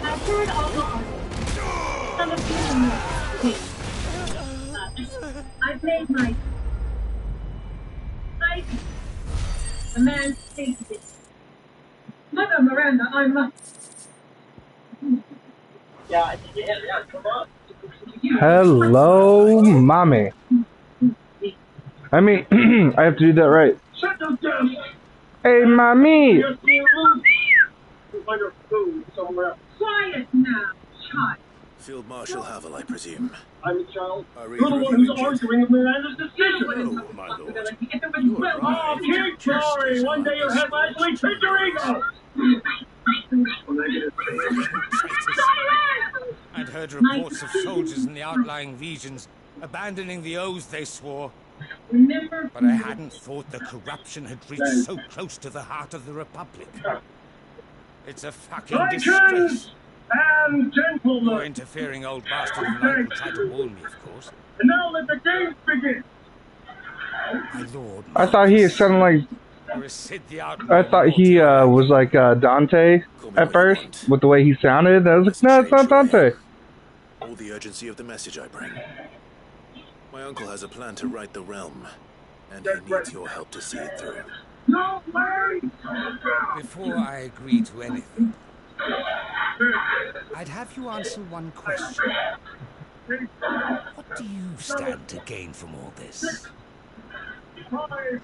I've heard all the I've made my a man stated it. Mother Miranda, I must. yeah, come on. Hello, mommy. I mean, I have to do that right. Shut those down. Hey, mommy. Quiet now, child. Field Marshal Havel, I presume. I'm a child. Are You're the one who's arguing with Miranda's decision. Oh, my lord. Oh, keep sorry. One day you'll have actually treat your ego. I'd heard reports of soldiers in the outlying regions abandoning the oaths they swore. But I hadn't thought the corruption had reached so close to the heart of the Republic. It's a fucking disgrace. And gentlemen. More interfering old bastard than Uncle tried to warn me, of course. And now let the games begin. My lord. I thought he sounded like. Sid the I thought he was like Dante at first, with the way he sounded. I was like, no, it's not Dante. All the urgency of the message I bring. My uncle has a plan to right the realm, and he needs your help to see it through. No way! Before I agree to anything, I'd have you answer one question. What do you stand to gain from all this? I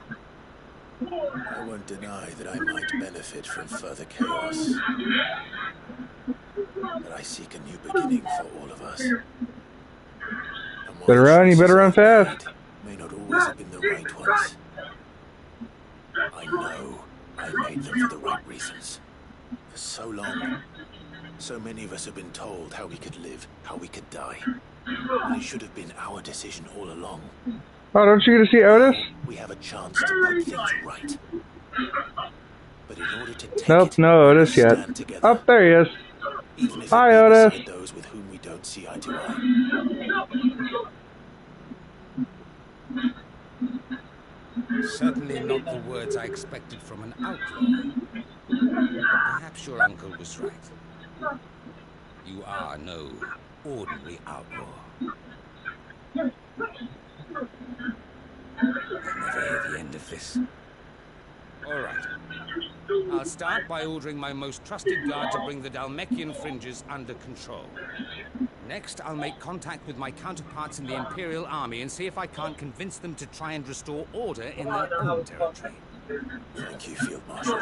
won't deny that I might benefit from further chaos. But I seek a new beginning for all of us. Better run, you better run fast. May not always have been the right ones. I know I made them for the right reasons. For so long, so many of us have been told how we could live, how we could die. And it should have been our decision all along. Oh, don't you get to see Otis? We have a chance to put things right. But in order to take Nope, it, no we Otis must yet. stand together. Oh, there he is. Even if Hi, it be Otis. beside those with whom we don't see eye to eye. Certainly not the words I expected from an outlaw. But perhaps your uncle was right. You are no ordinary outlaw. I'll never hear the end of this. All right. I'll start by ordering my most trusted guard to bring the Dalmekian fringes under control. Next, I'll make contact with my counterparts in the Imperial Army and see if I can't convince them to try and restore order in their own territory. Thank you, Field Marshal.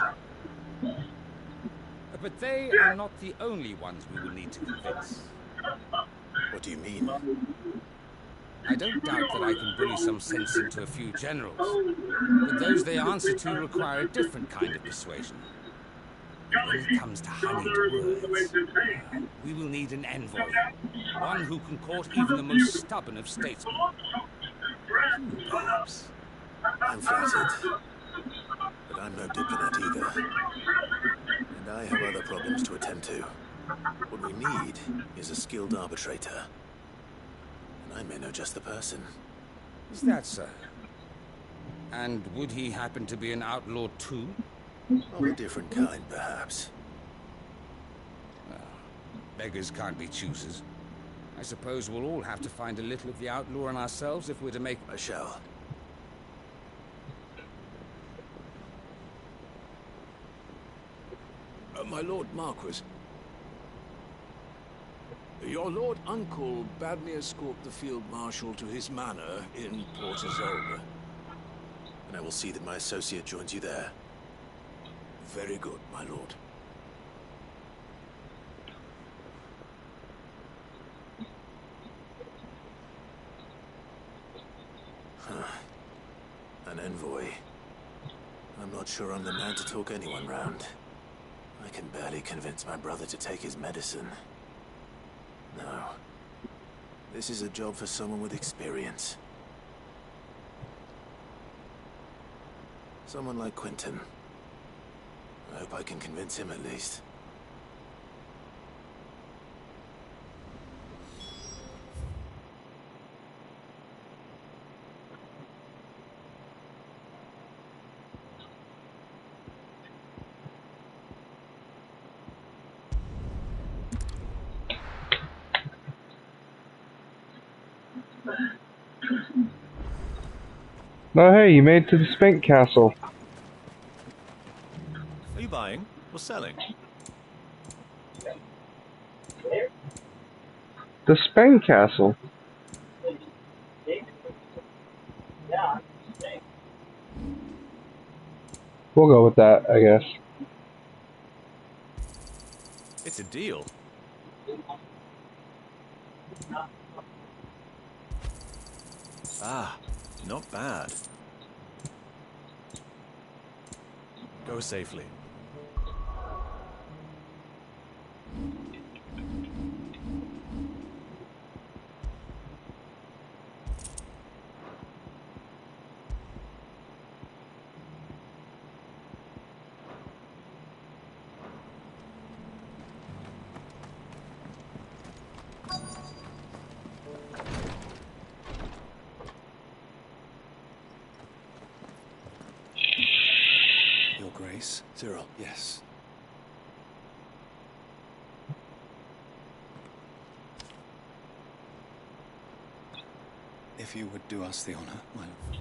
But they are not the only ones we will need to convince. What do you mean? I don't doubt that I can bully some sense into a few generals, but those they answer to require a different kind of persuasion. When it comes to honeyed words, we will need an envoy, one who can court even the most stubborn of statesmen. Perhaps. I'm flattered, but I'm no diplomat either. And I have other problems to attend to. What we need is a skilled arbitrator. I may know just the person. Is that so? And would he happen to be an outlaw too? Of a different kind, perhaps. Well, beggars can't be choosers. I suppose we'll all have to find a little of the outlaw in ourselves if we're to make... I shall. My Lord Marquis. Your Lord Uncle bade me escort the Field Marshal to his manor in Port Isolde. And I will see that my associate joins you there. Very good, my lord. An envoy. I'm not sure I'm the man to talk anyone round. I can barely convince my brother to take his medicine. No. This is a job for someone with experience. Someone like Quentin. I hope I can convince him at least. Oh, hey, you made it to the Spank Castle. Are you buying or selling? The Spank Castle? We'll go with that, I guess. It's a deal. Ah, not bad. Go safely. Your Grace? Cyril. Yes. If you would do us the honor, my lord.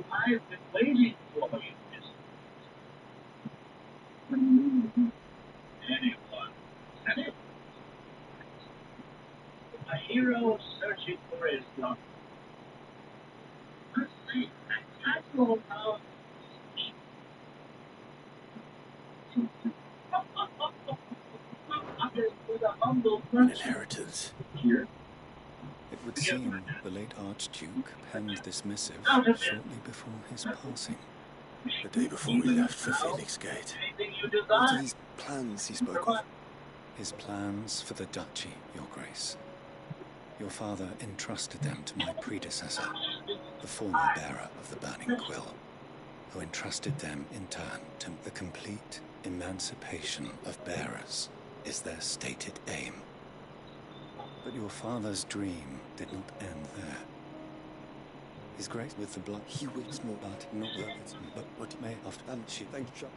I have been waiting for you. Anyone. A hero searching for his love. Let's see. A castle of An inheritance. Here. It would seem the late Archduke penned this missive shortly before his passing. The day before we left for Phoenix Gate. Anything What are these plans he spoke of? His plans for the duchy, Your Grace. Your father entrusted them to my predecessor, the former bearer of the Burning Quill, who entrusted them in turn to the complete emancipation of bearers is their stated aim. But your father's dream did not end there. His Grace with the blood, he waits more, but not that, but what may have done, she thank you.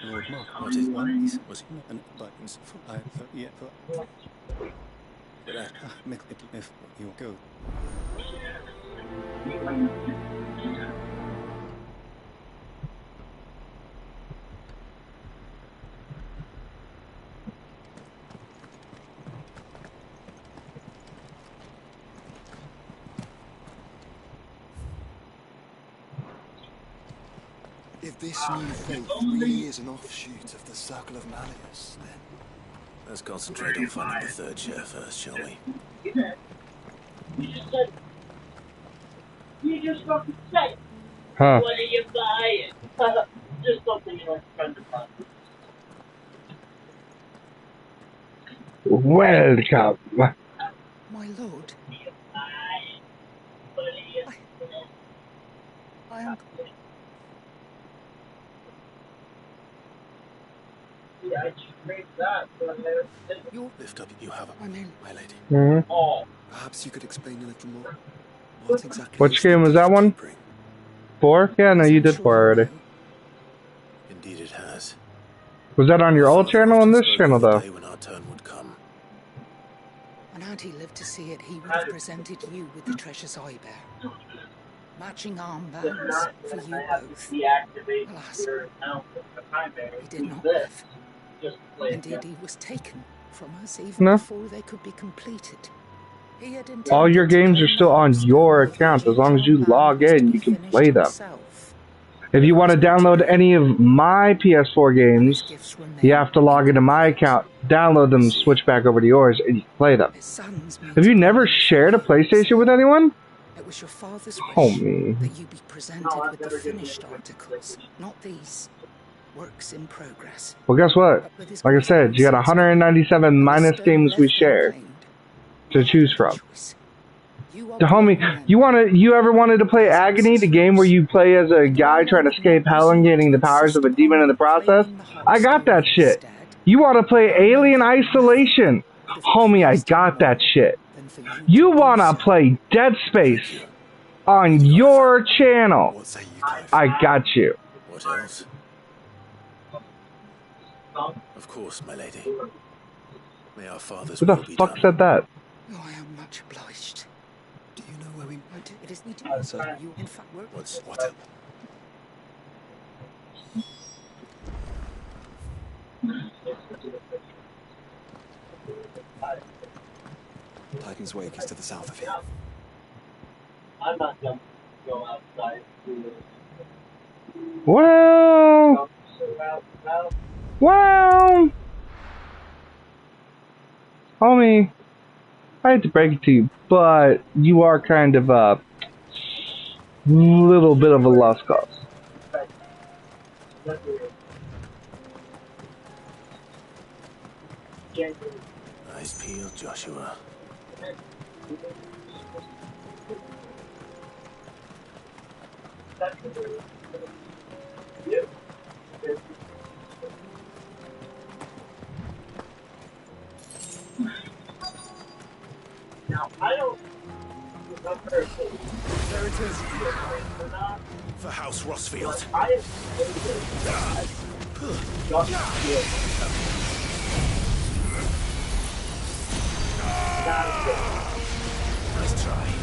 Lord Mark, what is one? Was he not an buttons for I for yeah for but make it if you go. If this new faith really is an offshoot of the Circle of Malleus, then... Let's concentrate on finding the third chair first, shall we? You just fucking said. Huh. What are you buying? Just something you like to spend the time. Welcome. My lord. I am... Yeah, I just read that. You lift up, you have it, my lady. Mm-hmm. Oh. Perhaps you could explain a little more. What exactly Which game was that one? 4? Yeah, no, you did 4 already. Indeed it has. Was that on your old channel or on this channel, though? When our turn would come. And had he lived to see it, he would have presented you with the treasures I bear. Matching armbands for you both. Alas, he did not live. Indeed, he was taken from us even before they could be completed. He had All your games are still on your account. As long as you log in, you can play them. If you want to download any of my PS4 games, you have to log into my account, download them, switch back over to yours, and you can play them. Have you never shared a PlayStation with anyone? It was your father's wish Homie. that you be presented with the finished articles, not these works in progress. Well, guess what? Like I said, you got 197 minus games we share to choose from. The homie, you ever wanted to play Agony, the game where you play as a guy trying to escape hell and getting the powers of a demon in the process? I got that shit. You want to play Alien Isolation? Homie, I got that shit. You want to play Dead Space on your channel? I got you. What else? Of course, my lady. May our father's Who the will be fuck done. said that? Oh, I am much obliged. Do you know where we... It is we do. Sir? You, in fact, work... What up? Titan's Wake is to the south of here. I'm not going to go outside. Well, homie, I hate to break it to you, but you are kind of a little bit of a lost cause. Eyes peeled, Joshua. Now, I don't remember. There it is. For House Rossfield. Nice try.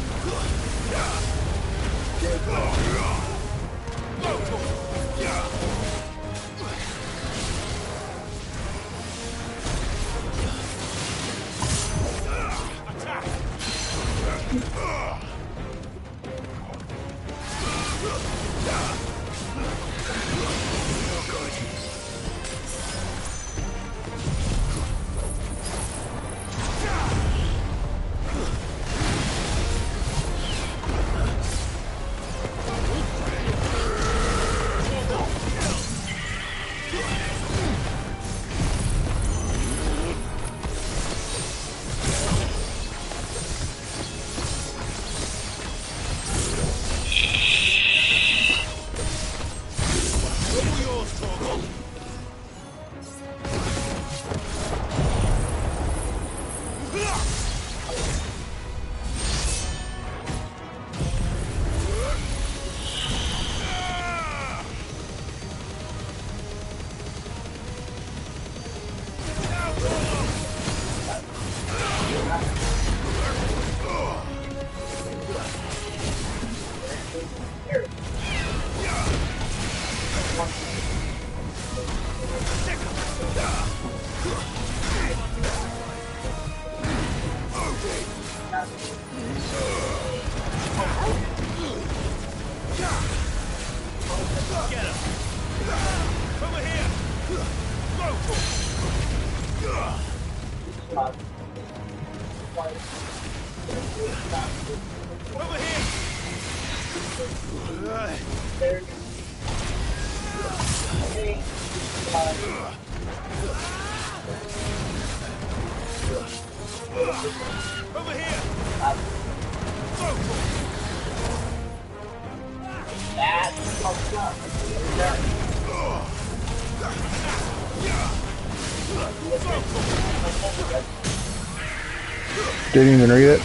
Didn't even read it.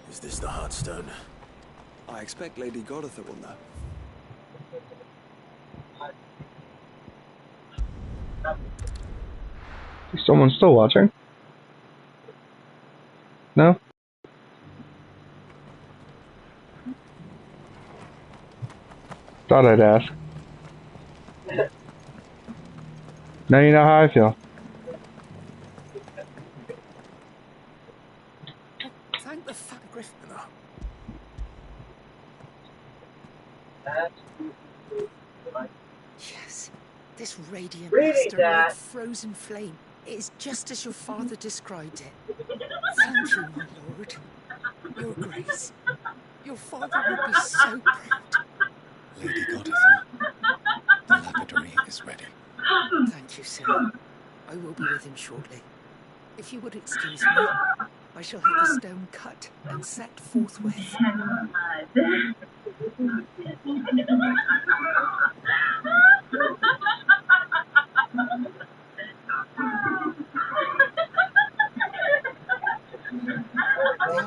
Is this the Heartstone? I expect Lady Goditha will know. Is someone still watching? No? Thought I'd ask. Now you know how I feel. Thank the fuck Griffin. Yes, this radiant master like frozen flame is just as your father described it. Thank you, my lord. Your grace. Your father would be so proud. Lady Goditha, the lapidary is ready. Thank you, sir. I will be with him shortly. If you would excuse me, I shall have the stone cut and set forthwith.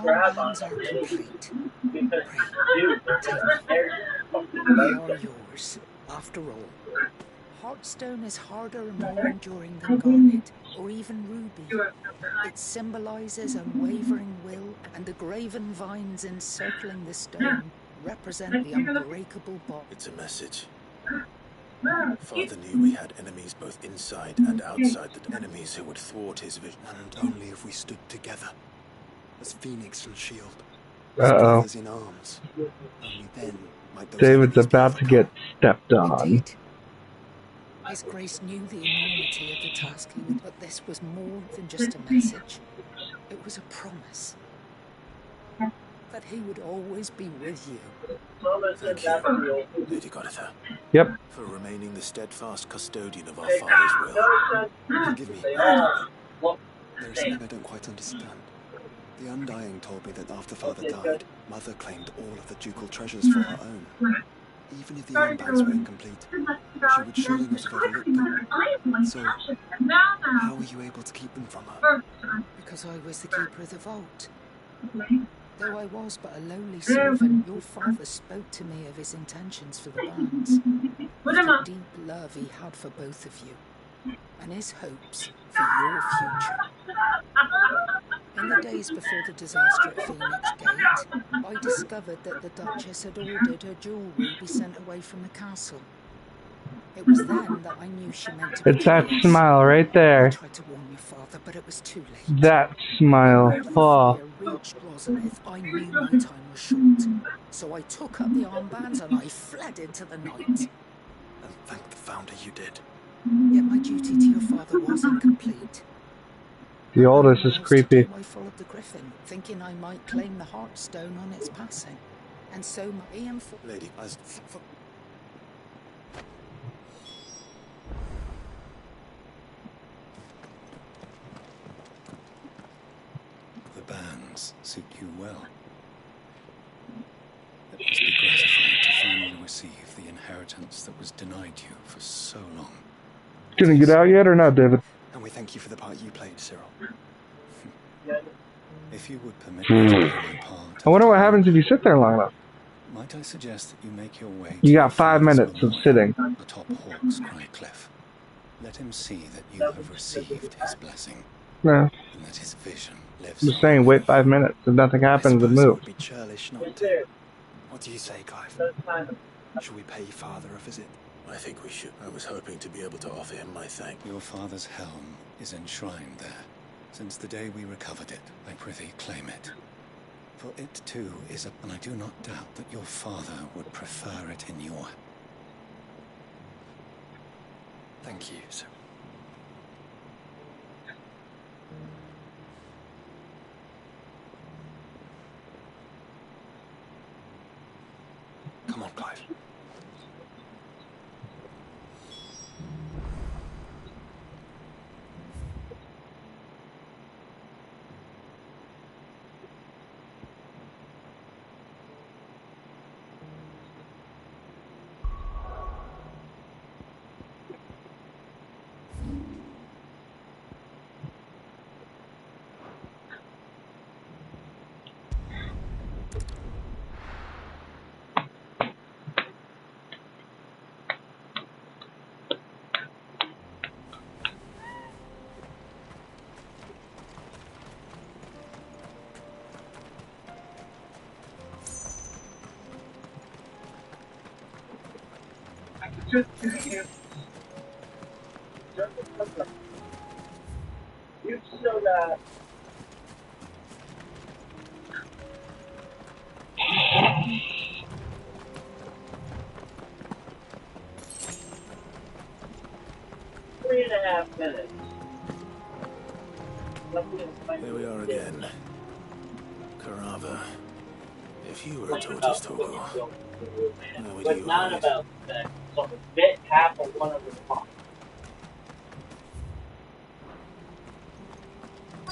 The armbands are complete. Pray, take them. They are yours, after all. Heartstone is harder and more enduring than garnet, or even ruby. It symbolizes unwavering will, and the graven vines encircling the stone represent the unbreakable bond. It's a message. Father knew we had enemies both inside and outside, the enemies who would thwart his vision. And only if we stood together, as Phoenix and Shield, as Uh-oh. brothers in arms. Only then might those David's enemies be about to get stepped on. Indeed. His Grace knew the enormity of the task he would, but this was more than just a message. It was a promise that he would always be with you. Thank you, Lady Goditha. Yep. For remaining the steadfast custodian of our father's will. Forgive me. There is something I don't quite understand. The Undying told me that after Father died, Mother claimed all of the ducal treasures for her own. Even if the armbands were incomplete, she would surely not have overlooked them. So, how were you able to keep them from her? Because I was the keeper of the vault. Though I was but a lowly servant, your father spoke to me of his intentions for the bands, of the deep love he had for both of you, and his hopes for your future. In the days before the disaster at Phoenix Gate, I discovered that the Duchess had ordered her jewellery be sent away from the castle. It was then that I knew she meant to It's betray that us. smile right I there. tried to warn your father, but it was too late. That smile. When word of the Oh. fire reached Rosalith, I knew my time was short. So I took up the armbands and I fled into the night. And thank the Founder you did. Yet my duty to your father was incomplete. The oldest is creepy. I followed the griffin, thinking I might claim the Heartstone on its passing. And so my Ian... Lady, The bands suit you well. It must be gratifying to finally receive the inheritance that was denied you for so long. Gonna get out yet or not, David? And we thank you for the part you played, Cyril. If you would permit me to play my part... I wonder what happens if you sit there long enough. Might I suggest that you make your way You to got 5 minutes of sitting. atop Hawk's Cry Cliff. Let him see that you have received his blessing. No. And that his vision lives I'm just saying, wait 5 minutes. If nothing happens, then move. It would be churlish not to. What do you say, Clive? Shall we pay Father a visit? I think we should. I was hoping to be able to offer him my thanks. Your father's helm is enshrined there. Since the day we recovered it, I prithee claim it. For it too is and I do not doubt that your father would prefer it in your... Thank you, sir. Come on, Clive. Just you. You so that. Three and a half minutes. Here we are again. Carava, if you were a tortoise talker, where would you not hide? about sex. So bit half of one of the pots.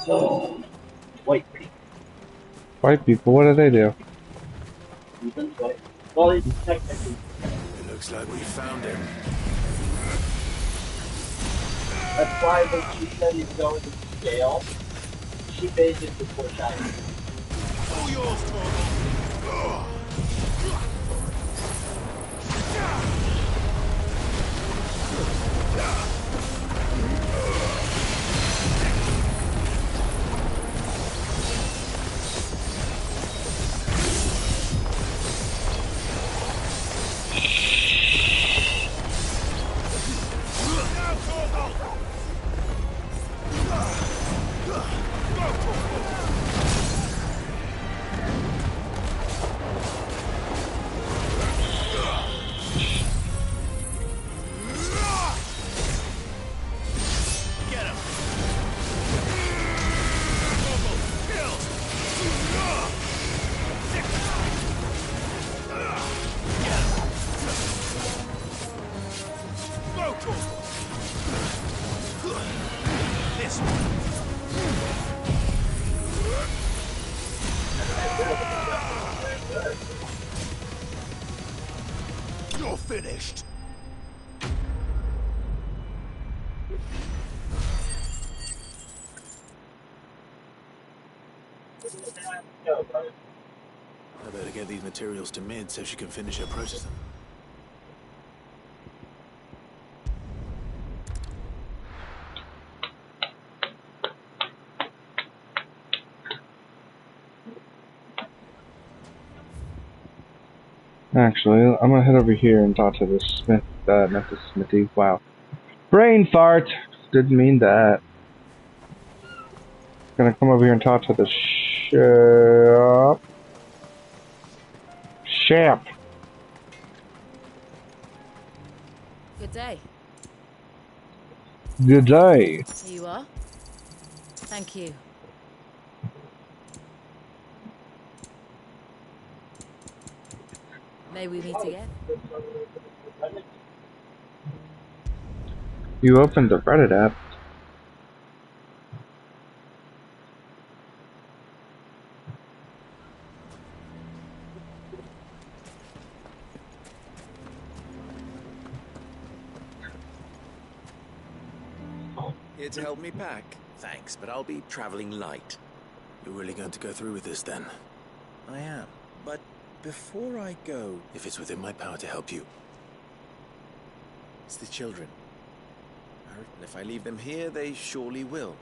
So, white people. White people, what do they do? Well, he's technically. It looks like we found him. That's why when she said he's going to jail, she basically foreshadowed. All yours, Torgo. You're finished. No, brother. get these materials to Mid so she can finish her prototype. Actually, I'm gonna head over here and talk to the Smith, not the Smithy. Wow. Brain fart! Didn't mean that. Gonna come over here and talk to the Shap. Good day. Good day. Here you are. Thank you. May we meet again? You opened the Reddit app. Here to help me pack? Thanks, but I'll be traveling light. You're really going to go through with this then? I am. But before I go... If it's within my power to help you. It's the children. And if I leave them here, they surely will.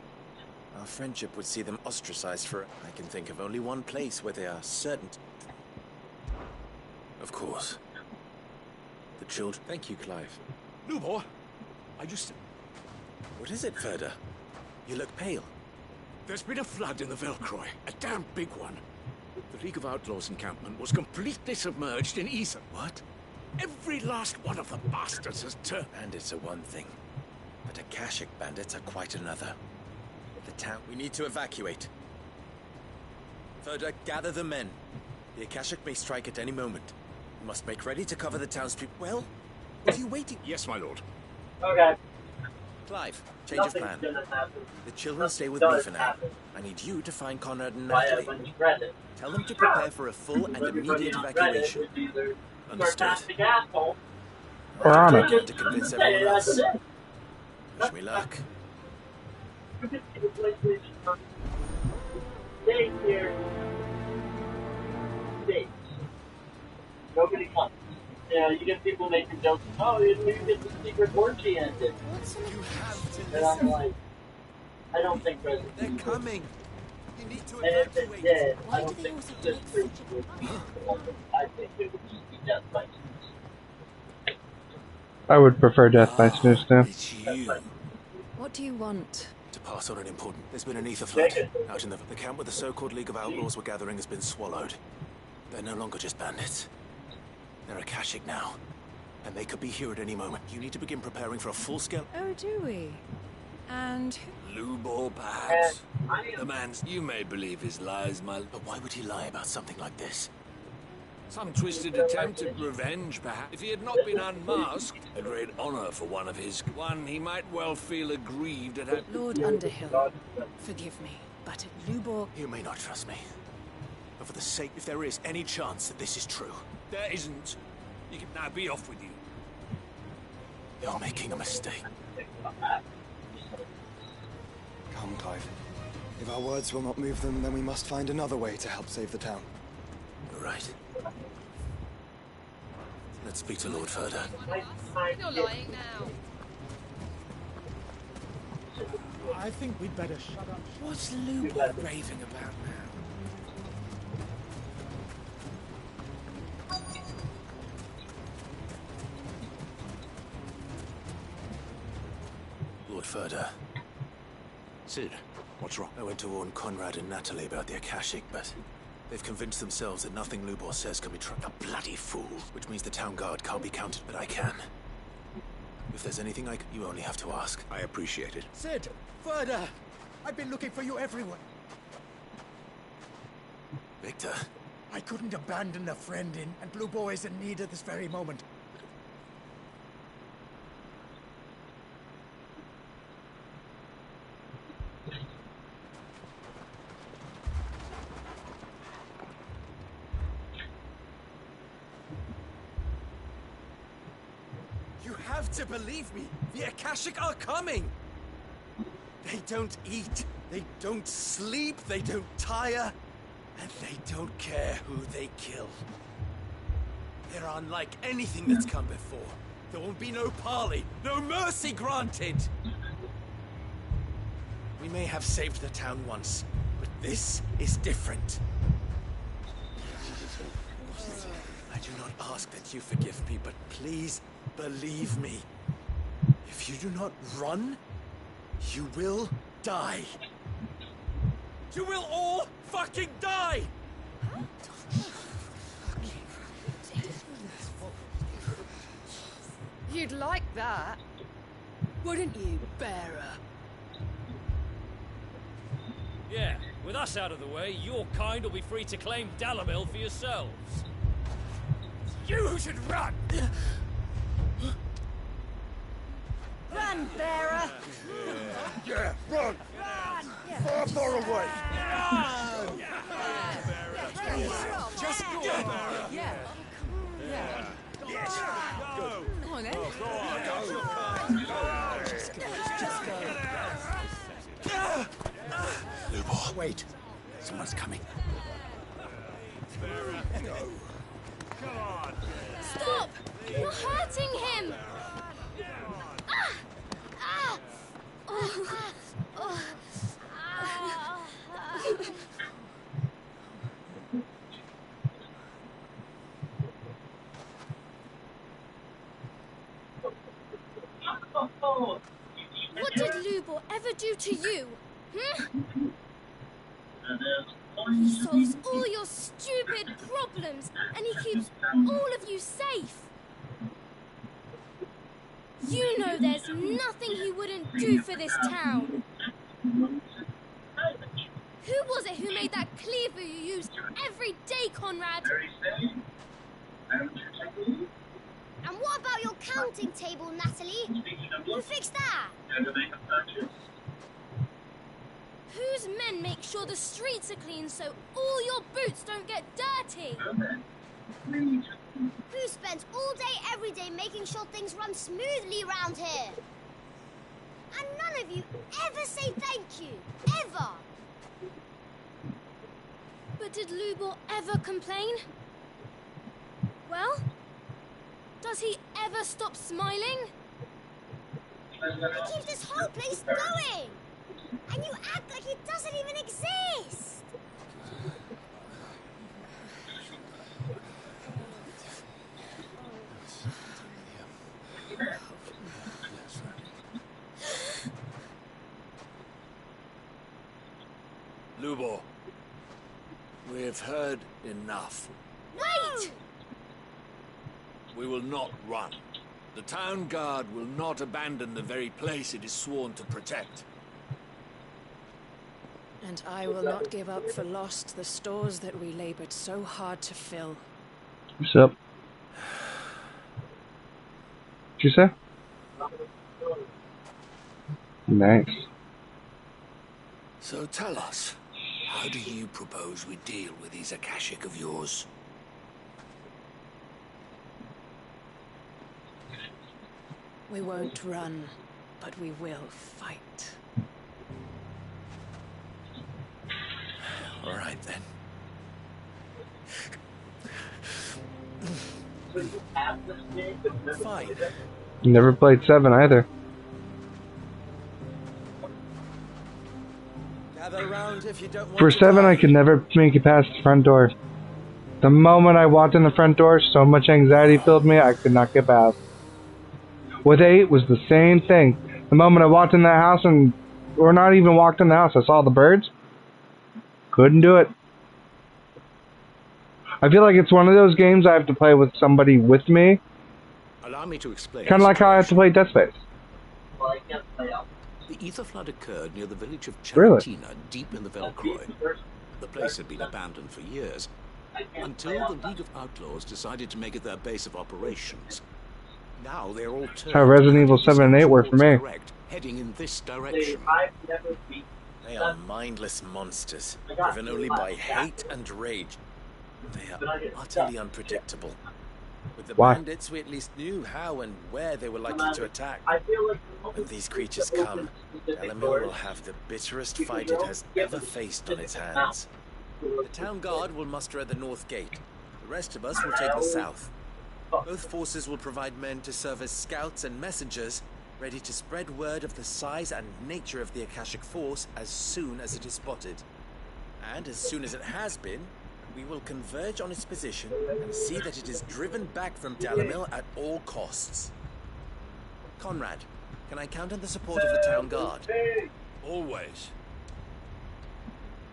Our friendship would see them ostracized for... I can think of only one place where they are certain... Of course. The children... Thank you, Clive. Lubor, I just... What is it, Ferda? You look pale. There's been a flood in the Velcroy, a damn big one. The League of Outlaws encampment was completely submerged in ether. What? Every last one of the bastards has turned. Bandits are one thing, but Akashic bandits are quite another. The town... We need to evacuate. Ferda, gather the men. The Akashic may strike at any moment. We must make ready to cover the townspeople. Well, what are you waiting? Yes, my lord. Okay. Clive, change of plan. The children stay with me for now. I need you to find Conrad and Natalie. Tell them to prepare for a full and immediate evacuation. Understood. We're on it. To convince everyone else. Wish me luck. Stay here. Stay. Nobody comes. Yeah, you get people making jokes. Oh, you get the secret orgy ended. You have to And I'm like, I don't think President. They're coming. You need to And if it evacuate. did, I don't think this group would be the one. I think it would just be death by snooze. I would prefer death by snooze now. It's you. What do you want? To pass on an important... There's been an ether flood. Out in the camp where the so-called League of Outlaws were gathering has been swallowed. They're no longer just bandits. They're Akashic now. And they could be here at any moment. You need to begin preparing for a full-scale... Oh, do we? And... Lubor, perhaps. The man's... You may believe his lies, my... But why would he lie about something like this? Some twisted attempt at revenge, perhaps. If he had not been unmasked, a great honor for one of his... One he might well feel aggrieved at... Lord Underhill, forgive me, but Lubor... You may not trust me. But for the sake... If there is any chance that this is true... There isn't. You can now be off with you. You're making a mistake. Come, Clive. If our words will not move them, then we must find another way to help save the town. You're right. Let's speak to Lord Ferda. You're lying now. I think we'd better shut up. What's Lubor raving about now? Lord Ferda. Sid, what's wrong? I went to warn Conrad and Natalie about the Akashic, but they've convinced themselves that nothing Lubor says can be trusted. A bloody fool. Which means the town guard can't be counted, but I can. If there's anything you only have to ask. I appreciate it. Sid! Ferda! I've been looking for you everywhere. Victor. I couldn't abandon a friend and Lubor is in need at this very moment. You have to believe me. The Akashic are coming. They don't eat. They don't sleep. They don't tire. And they don't care who they kill. They're unlike anything that's come before. There will be no parley, no mercy granted! We may have saved the town once, but this is different. I do not ask that you forgive me, but please believe me. If you do not run, you will die. You will all fucking die! You'd like that, wouldn't you, bearer? Yeah, with us out of the way, your kind will be free to claim Dalamil for yourselves. You should run! Run, bearer! Yeah, run! Far, far away! Run! Just go, bearer! Yeah. Yeah. Yes! Go! Come on, then. Just go. Lubor, wait. Someone's coming. Come on. Stop! You're hurting him! Ah! Ah! Oh. Oh. What did Lubor ever do to you? He solves all your stupid problems, and he keeps all of you safe. You know there's nothing he wouldn't do for this town. Who was it who made that cleaver you use every day, Conrad? And what about your counting table, Natalie? Who fixed that? Whose men make sure the streets are clean so all your boots don't get dirty? Who spends all day, every day making sure things run smoothly around here? And none of you ever say thank you. Ever. But did Lubor ever complain? Well, does he ever stop smiling? He keeps this whole place going. And you act like it doesn't even exist. Lubor, we've heard enough. Wait! We will not run. The town guard will not abandon the very place it is sworn to protect. And I will not give up for lost the stores that we labored so hard to fill. What's up? What'd you say? Nice. So tell us, how do you propose we deal with these Akashic of yours? We won't run, but we will fight. All right, then. Fine. Never played 7 either. Gather round if you don't want For to 7, die. I could never make it past the front door. The moment I walked in the front door, so much anxiety filled me, I could not get past. With 8 was the same thing. The moment I walked in that house, or not even walked in the house, I saw the birds. Couldn't do it. I feel like it's one of those games I have to play with somebody with me. Allow me to explain. Kind of like how I have to play Dead Space. The ether flood occurred near the village of Really? Cheratina, deep in the Velcroy. The place had been abandoned for years, until the League of Outlaws decided to make it their base of operations. Now they're all turned How Resident Evil 7 and 8 were for me. direct, heading in this direction. They are mindless monsters, driven only by hate and rage. They are utterly unpredictable. With the Why? bandits, we at least knew how and where they were likely to attack. When these creatures come, Dalamil will have the bitterest fight it has ever faced on its hands. The town guard will muster at the north gate. The rest of us will take the south. Both forces will provide men to serve as scouts and messengers, ready to spread word of the size and nature of the Akashic Force as soon as it is spotted. And as soon as it has been, we will converge on its position and see that it is driven back from Dalimil at all costs. Conrad, can I count on the support of the town guard? Always.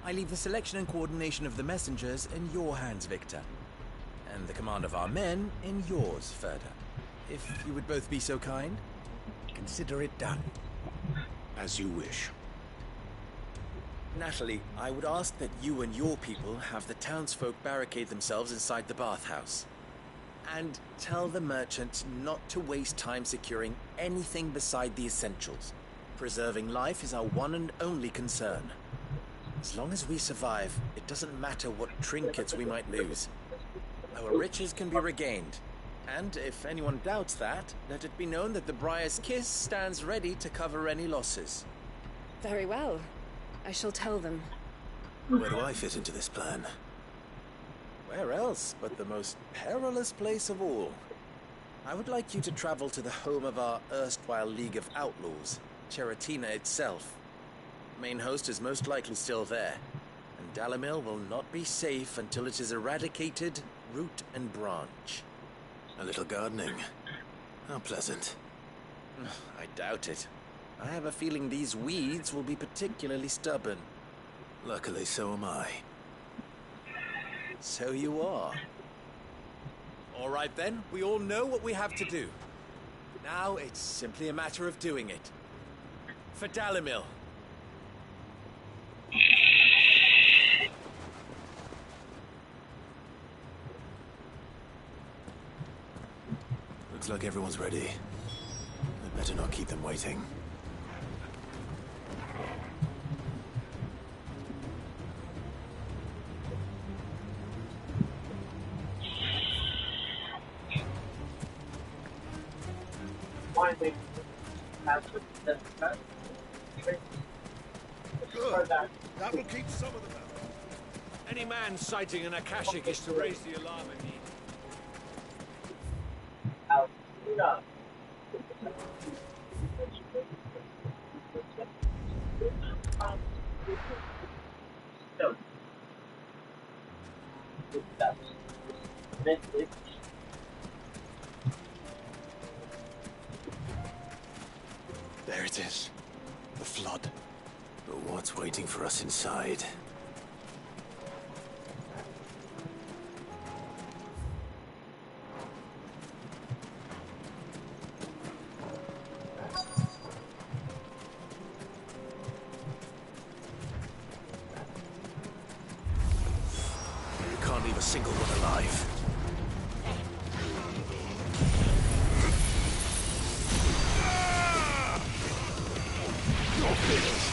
I leave the selection and coordination of the messengers in your hands, Victor. And the command of our men in yours, Ferda. If you would both be so kind. Consider it done. As you wish. Natalie, I would ask that you and your people have the townsfolk barricade themselves inside the bathhouse. And tell the merchants not to waste time securing anything beside the essentials. Preserving life is our one and only concern. As long as we survive, it doesn't matter what trinkets we might lose. Our riches can be regained. And if anyone doubts that, let it be known that the Briar's Kiss stands ready to cover any losses. Very well. I shall tell them. Where do I fit into this plan? Where else but the most perilous place of all? I would like you to travel to the home of our erstwhile League of Outlaws, Cheratina itself. The main host is most likely still there, and Dalimil will not be safe until it is eradicated, root and branch. A little gardening. How pleasant. I doubt it. I have a feeling these weeds will be particularly stubborn. Luckily, so am I. So you are. All right then, we all know what we have to do. Now it's simply a matter of doing it. For Dalimil. Looks like everyone's ready. I better not keep them waiting. Good. That will keep some of them out. Any man sighting an Akashic is to raise the alarm immediately. There it is. The flood. But what's waiting for us inside? We can't leave a single one alive. You're finished.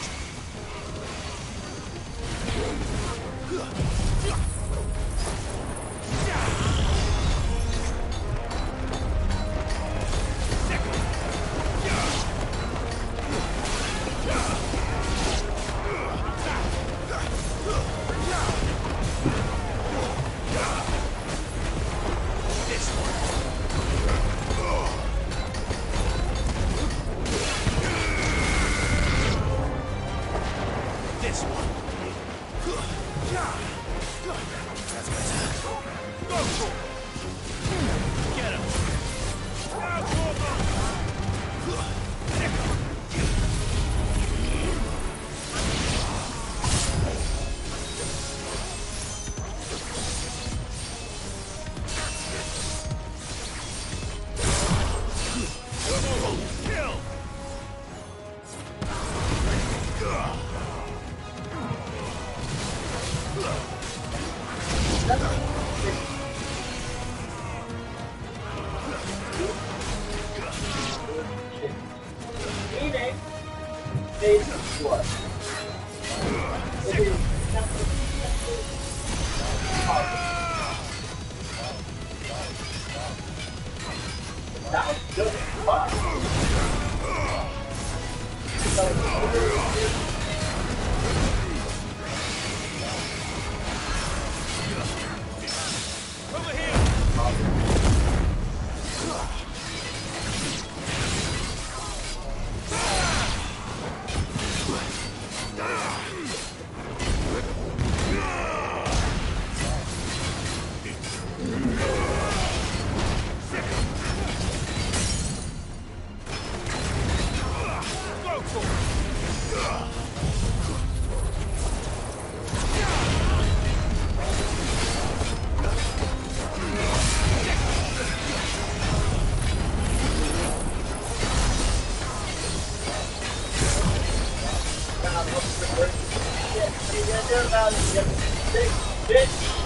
care about it. Get sick, bitch.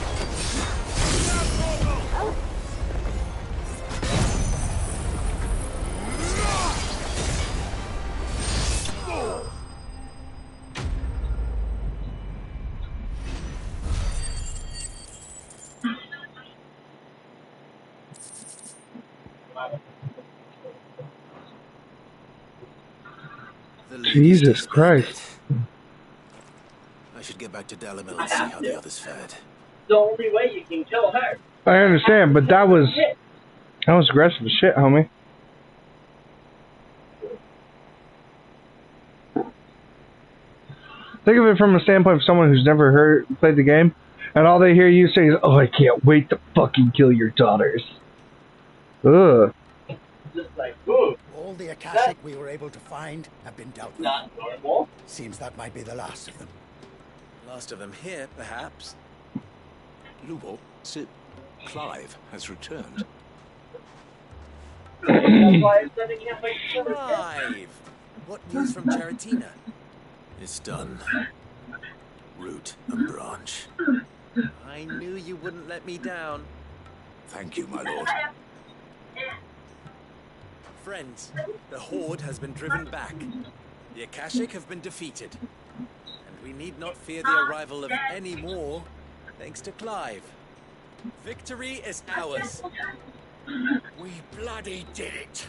Jesus Christ. I should get back to Dalimil and see how the others fared. The only way you can kill her. I understand, but that was aggressive as shit, homie. Think of it from a standpoint of someone who's never played the game, and all they hear you say is, "Oh, I can't wait to fucking kill your daughters." Ugh. Just like, ooh. All the Akashic we were able to find have been dealt with. Not normal. Seems that might be the last of them. Last of them here, perhaps. Lubo, Sid, Clive has returned. That's why I said I can't wait to kill her. Clive! What news from Charatina? It's done. Root and branch. I knew you wouldn't let me down. Thank you, my lord. Friends, the Horde has been driven back. The Akashic have been defeated. And we need not fear the arrival of any more, thanks to Clive. Victory is ours. We bloody did it.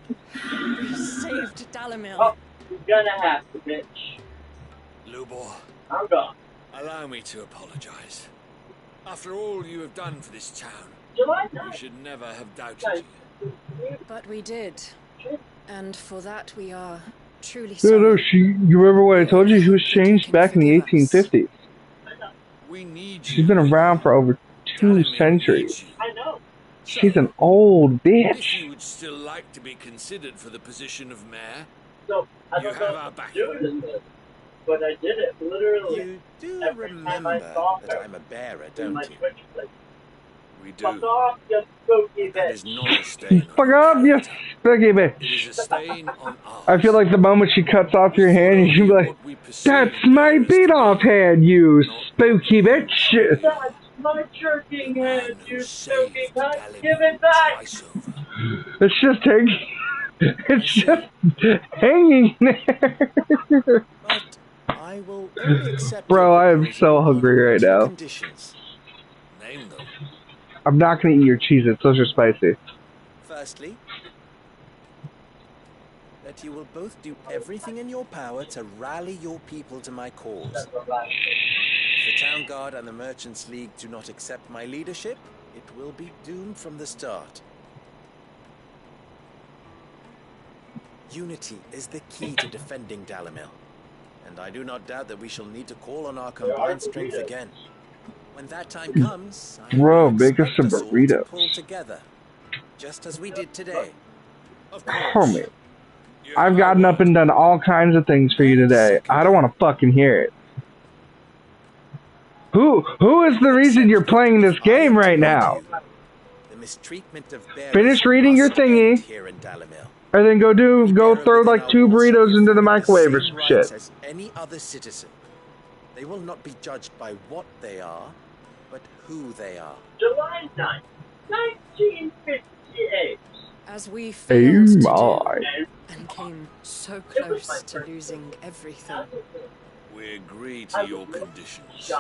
We saved Dalimil. Oh, you're gonna have to, bitch. Lubor, I'm gone. allow me to apologize. After all you have done for this town, we should never have doubted you. But we did. And for that we are truly No, sorry. no, you remember what I told you? She was changed back in the 1850s. She's been around for over 2 centuries. I know. She's an old If bitch. you would still like to be considered for the position of mayor, So, I you don't have know our if back. I'm doing this, but I did it literally. You do every time remember I saw that her I'm a bearer, in my don't you? Twitch clip. We Fuck do. off, you spooky That bitch. is not a stain on Fuck your off, you character. spooky It bitch. is a stain on ours. I feel like the moment she cuts off your hand, you should be like, "That's my beat off hand, you spooky bitch." That's my jerking hand, you spooky cunt. Give it back. It's just hanging. It's just hanging there. But I will only accept Bro, your I am proposal so on hungry right 2 now. conditions. Name them. I'm not gonna eat your Cheez-Its. Those are spicy. Firstly, that you will both do everything in your power to rally your people to my cause. If the Town Guard and the Merchants League do not accept my leadership, it will be doomed from the start. Unity is the key to defending Dalimil, and I do not doubt that we shall need to call on our combined strength again. When that time comes, I Bro, will make us expect some us all to burritos. pull together, just as we did today. Homie, I've gotten up and done all kinds of things for you today. I don't want to fucking hear it. Who is the reason you're playing this game right now? The mistreatment of bearers Finish reading your must end thingy, here in Dalimil. and then go throw like 2 burritos into the microwave or Same some rights shit. as any other citizen. They will not be judged by what they are, but who they are. July 9th, 1958. As we failed Oh to my. do, and came so close to losing everything. We agree to your conditions.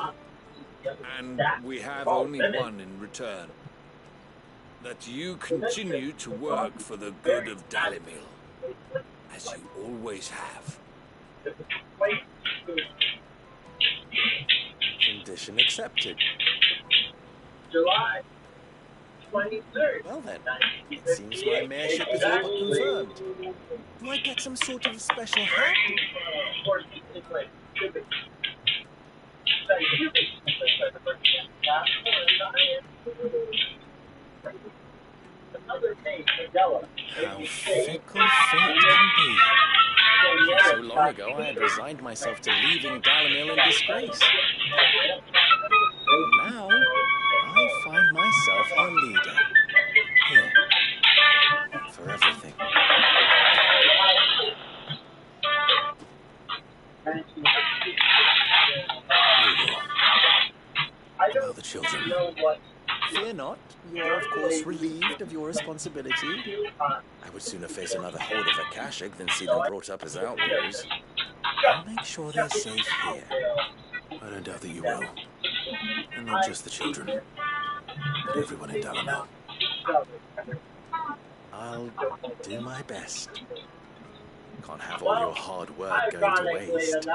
And we have only one in return. That you continue to work for the good of Dalimil, as you always have. Condition accepted. July 23rd. Well then, it seems my mayorship is all but confirmed. Do I get some sort of special hat? How fickle fate can be. So long ago, I had resigned myself to leaving Dalimil in disgrace. And now, I find myself her leader. Here. For everything. Fear not, you are of course relieved of your responsibility. I would sooner face another horde of Akashic than see them brought up as outlaws. I'll make sure they're safe here. I don't doubt that you will. And not just the children, but everyone in Dalamel. I'll do my best. Can't have all your hard work going to waste.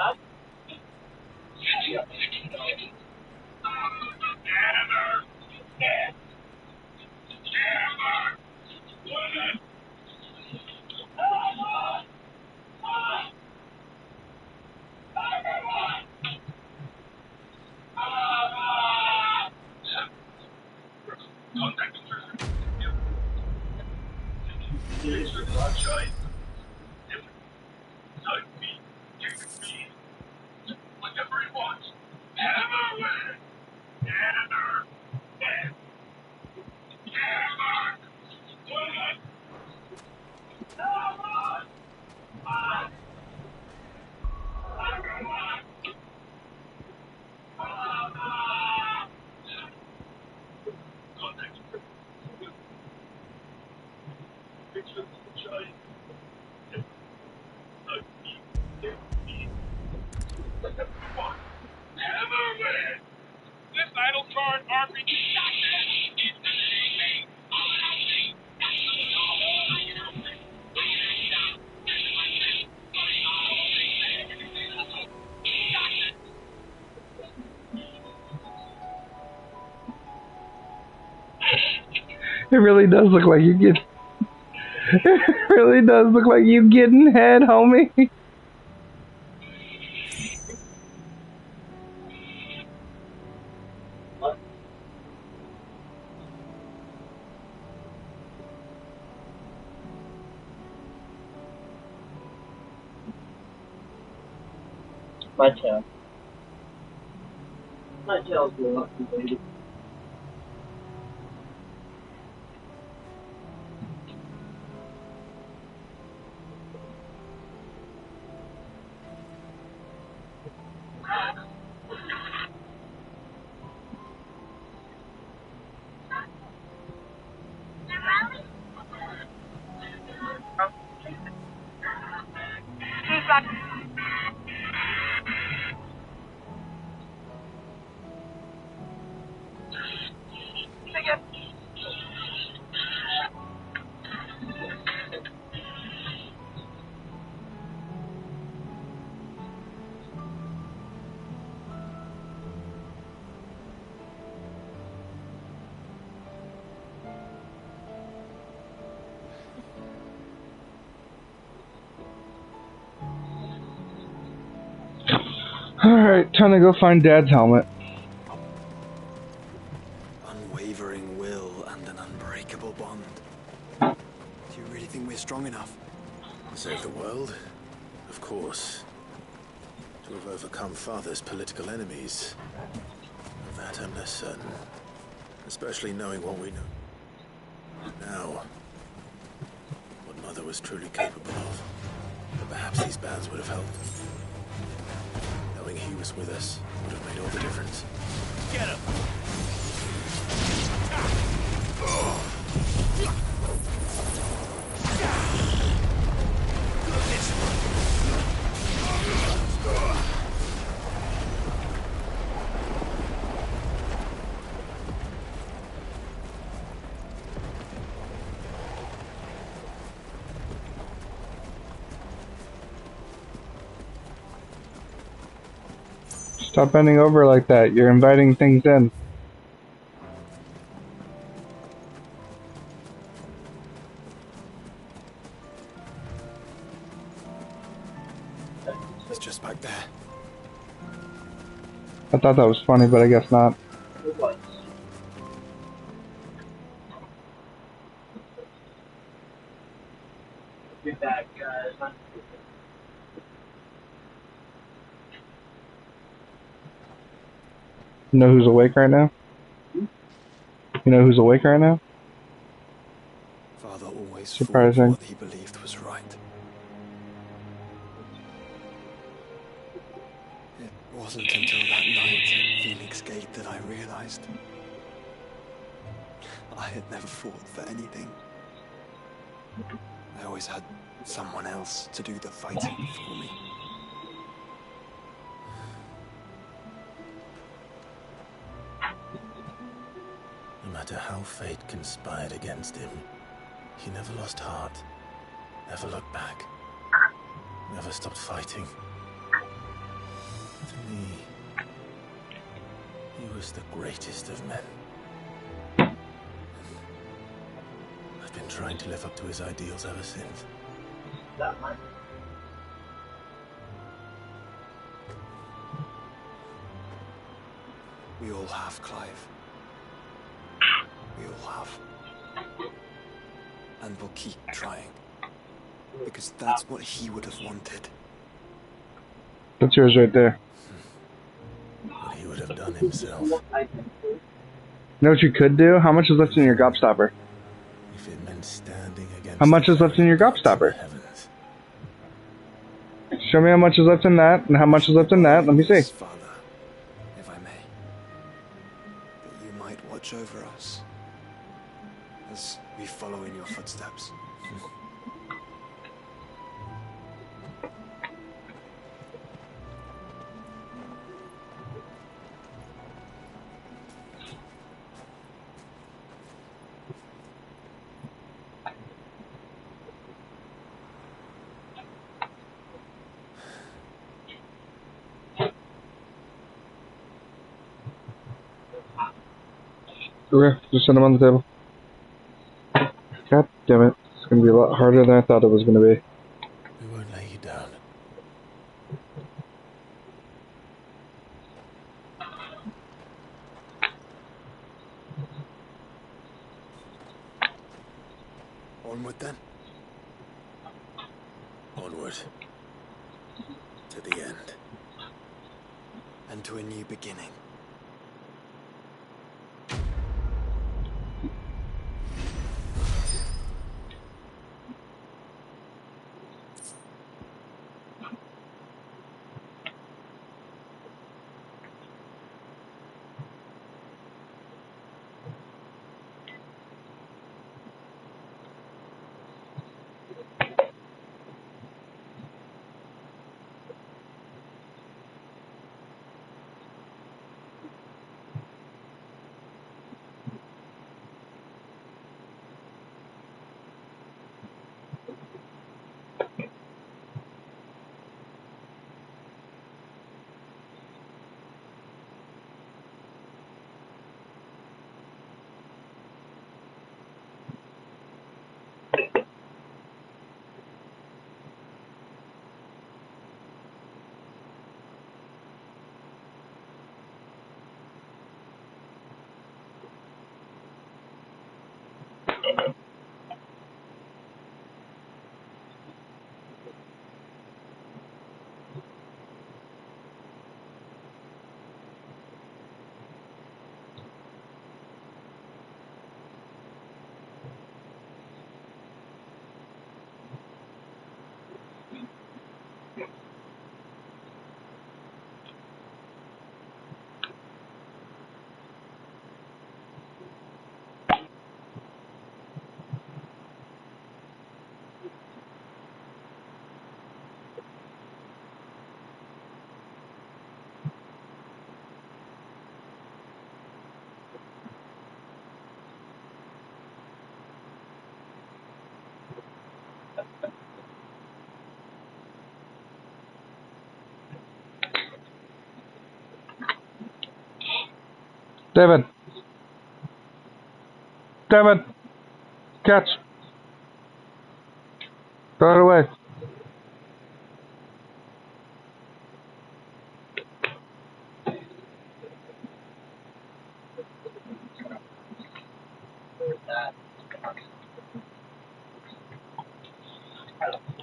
It really does look like you get. It really does look like you getting head, homie. My tail. My tail's going up, baby. Alright, time to go find Dad's helmet. Unwavering will and an unbreakable bond. Do you really think we're strong enough? To save the world? Of course. To have overcome Father's political enemies. Of that I'm less certain. Especially knowing what we know now. What Mother was truly capable of. But perhaps these bands would have helped. Knowing he was with us would have made all the difference. Get him! Stop bending over like that. You're inviting things in. It's just back there. I thought that was funny, but I guess not. Be back, guys. You know who's awake right now? You know who's awake right now? Father always Surprising. fought for what he believed was right. It wasn't until that night at Phoenix Gate that I realized I had never fought for anything. I always had someone else to do the fighting for me. No matter how fate conspired against him, he never lost heart, never looked back, never stopped fighting. To me, he was the greatest of men. I've been trying to live up to his ideals ever since. We all have, Clive. We all have. And we'll keep trying. Because that's what he would have wanted. That's yours right there. What he would have done himself. You know what you could do? How much is left in your gobstopper? If it meant standing against How much is left in your gobstopper? Show me how much is left in that, and how much is left in that. Let me see. Father, if I may, that you might watch over us as we follow in your footsteps. Okay, just set them on the table. God damn it. It's gonna be a lot harder than I thought it was gonna be. We won't lay you down. Onward then. Onward. To the end. And to a new beginning. David! David! Catch! Throw it away.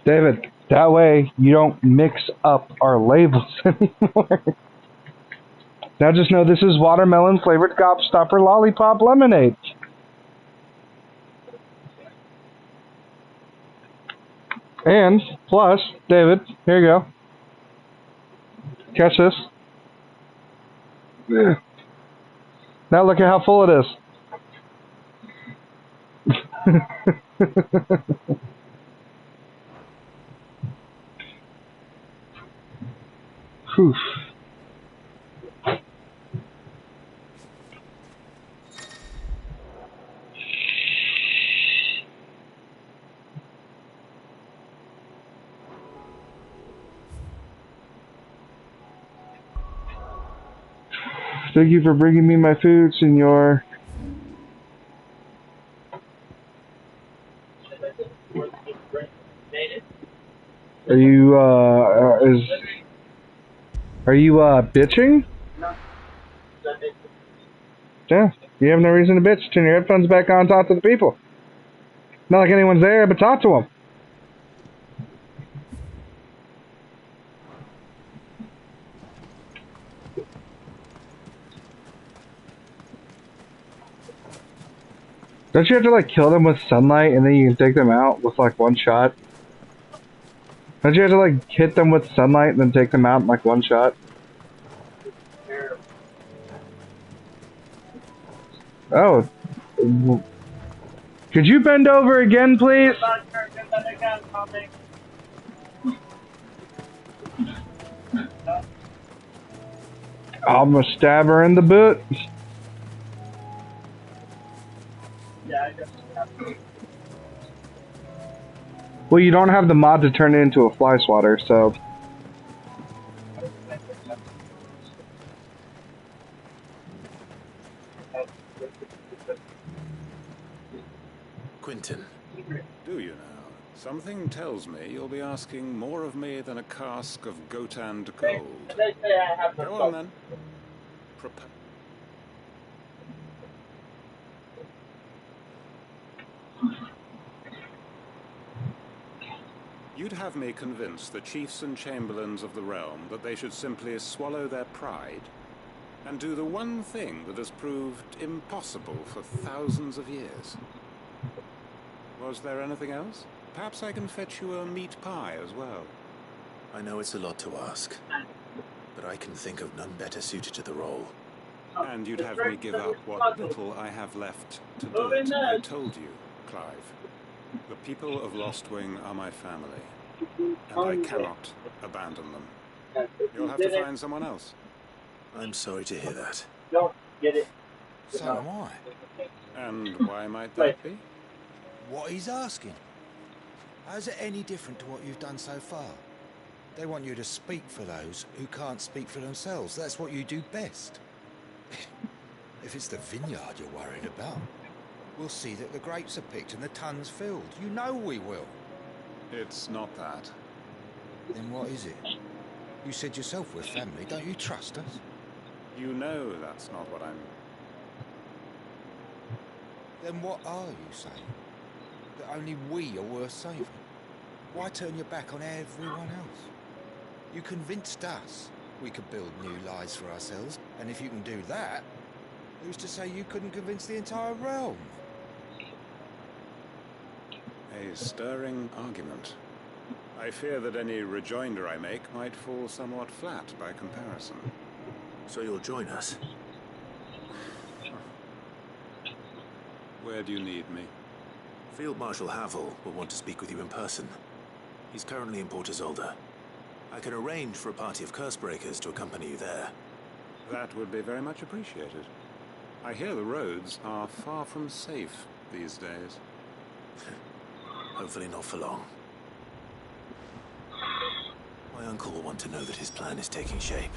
David, that way you don't mix up our labels anymore. Now just know this is watermelon flavored gobstopper lollipop lemonade. And, plus, David, here you go. Catch this. Now look at how full it is. Whew. Thank you for bringing me my food, senor. Are you bitching? Yeah, you have no reason to bitch. Turn your headphones back on, talk to the people. Not like anyone's there, but talk to them. Don't you have to like kill them with sunlight and then you can take them out with like one shot? Don't you have to like hit them with sunlight and then take them out in like one shot? Oh. Could you bend over again, please? I'm gonna stab her in the boot. Well, you don't have the mod to turn it into a fly swatter, so... Quentin. Do you now? Something tells me you'll be asking more of me than a cask of Gotand gold. Go on then. You'd have me convince the chiefs and chamberlains of the realm that they should simply swallow their pride and do the one thing that has proved impossible for thousands of years. Was there anything else? Perhaps I can fetch you a meat pie as well. I know it's a lot to ask, but I can think of none better suited to the role. And you'd have me give up what little I have left to do it. I told you, Clive. The people of Lost Wing are my family, and I cannot abandon them. You'll have to find someone else. I'm sorry to hear that. So am I. And why might that be? What he's asking. How's it any different to what you've done so far? They want you to speak for those who can't speak for themselves. That's what you do best. If it's the vineyard you're worried about, we'll see that the grapes are picked and the tons filled. You know we will. It's not that. Then what is it? You said yourself we're family. Don't you trust us? You know that's not what I'm... Then what are you saying? That only we are worth saving? Why turn your back on everyone else? You convinced us we could build new lives for ourselves, and if you can do that, who's to say you couldn't convince the entire realm? A stirring argument. I fear that any rejoinder I make might fall somewhat flat by comparison. So you'll join us? Where do you need me? Field Marshal Havel will want to speak with you in person. He's currently in Port Isolde. I can arrange for a party of Cursebreakers to accompany you there. That would be very much appreciated. I hear the roads are far from safe these days. Hopefully not for long. My uncle will want to know that his plan is taking shape.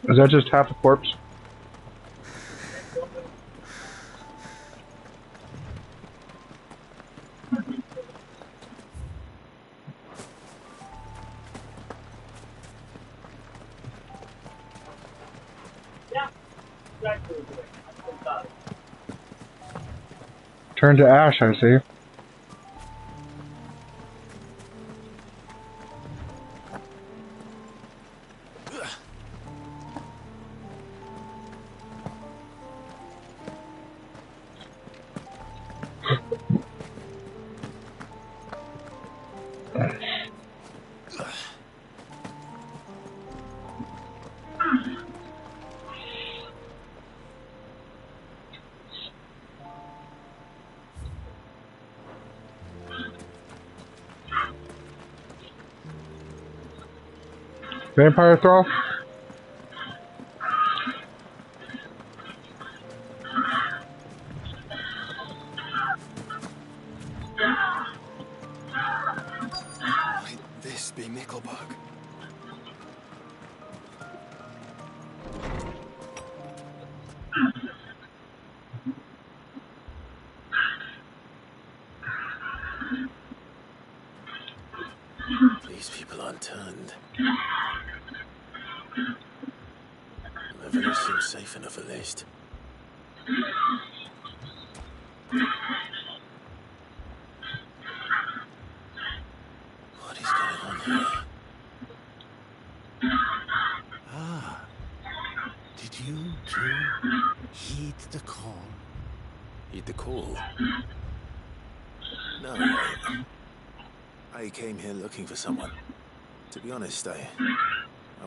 Is that just half a corpse? Turn to ash, I see. Vampire throw? Might this be Nickelbug? These people aren't turned. The village seems safe enough at least. What is going on here? Ah, did you too heed the call? Heed the call? No, I came here looking for someone. To be honest, I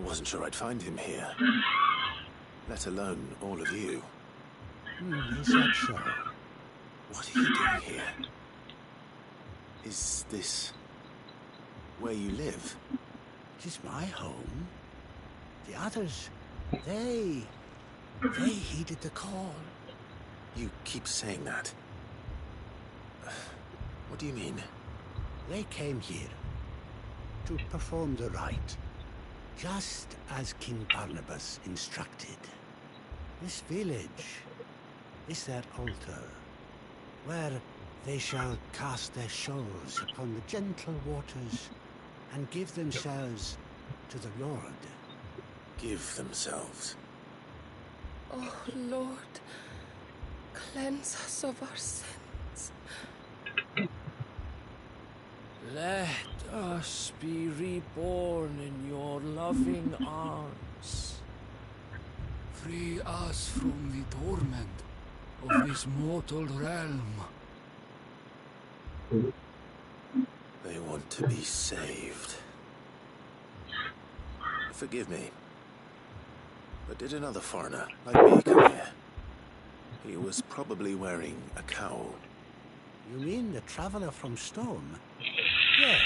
wasn't sure I'd find him here. Let alone all of you. Is that so? What are you doing here? Is this where you live? It is my home. The others, they heeded the call. You keep saying that. What do you mean? They came here to perform the rite, just as King Barnabas instructed. This village is their altar, where they shall cast their souls upon the gentle waters and give themselves to the Lord. Give themselves? Oh, Lord, cleanse us of our sins. Let us be reborn in your loving arms. Free us from the torment of this mortal realm. They want to be saved. Forgive me, but did another foreigner like me come here? He was probably wearing a cowl. You mean the traveler from Storm? Yes.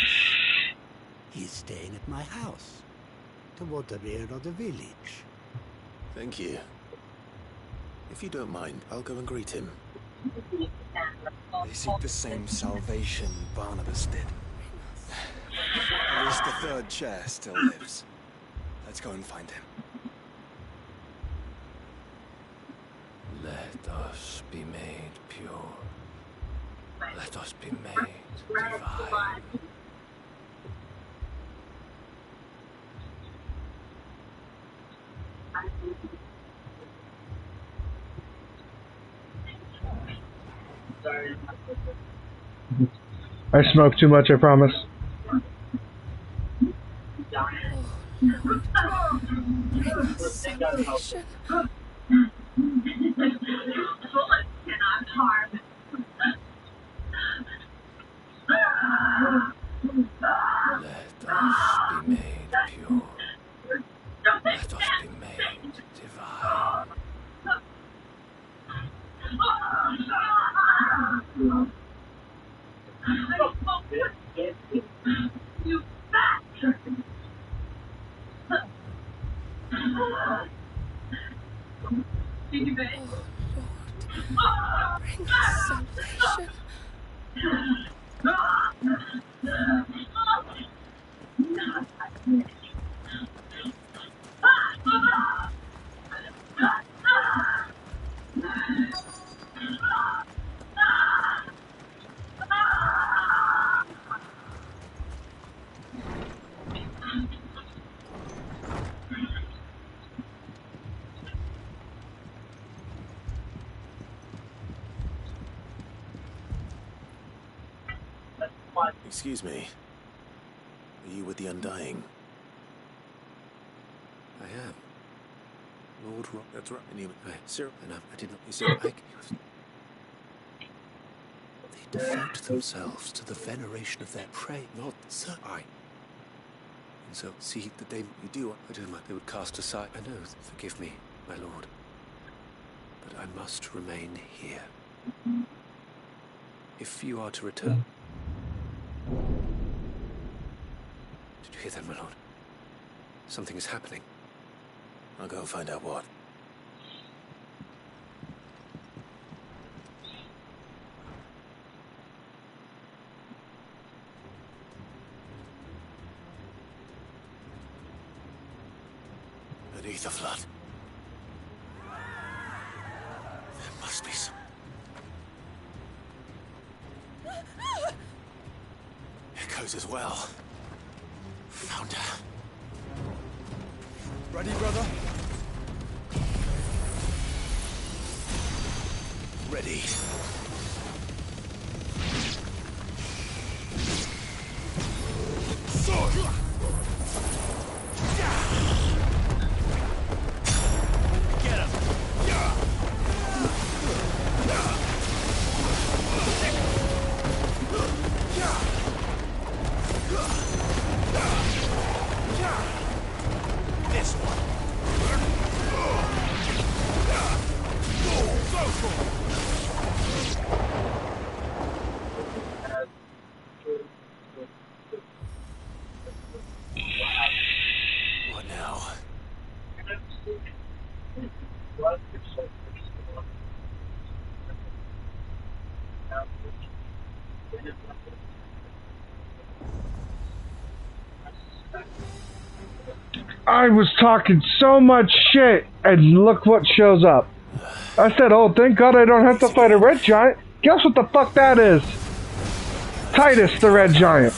He's staying at my house, toward the rear of the village. Thank you. If you don't mind, I'll go and greet him. They seek the same salvation Barnabas did. At least the third chair still lives. Let's go and find him. Let us be made pure. Let us be made divine. I smoke too much, I promise. Bring us salvation. Cannot harm. Let us be made pure. Let us be made divine. You bastard! Bring us salvation. Excuse me. Are you with the Undying? I am. Lord Rock. That's right. And you, sir, and I did not. You said they devote themselves to the veneration of their prey, not sir. And so, see that they do. I do. They would cast aside an oath. Forgive me, my lord. But I must remain here. If you are to return. Did you hear that, my lord? Something is happening. I'll go and find out what. Beneath the flood. There must be some. Echoes as well. Found her. Ready, brother? Ready. Get him! This one. What now? I was talking so much shit, and look what shows up. I said, oh, thank God I don't have to fight a red giant. Guess what the fuck that is? Titus the red giant.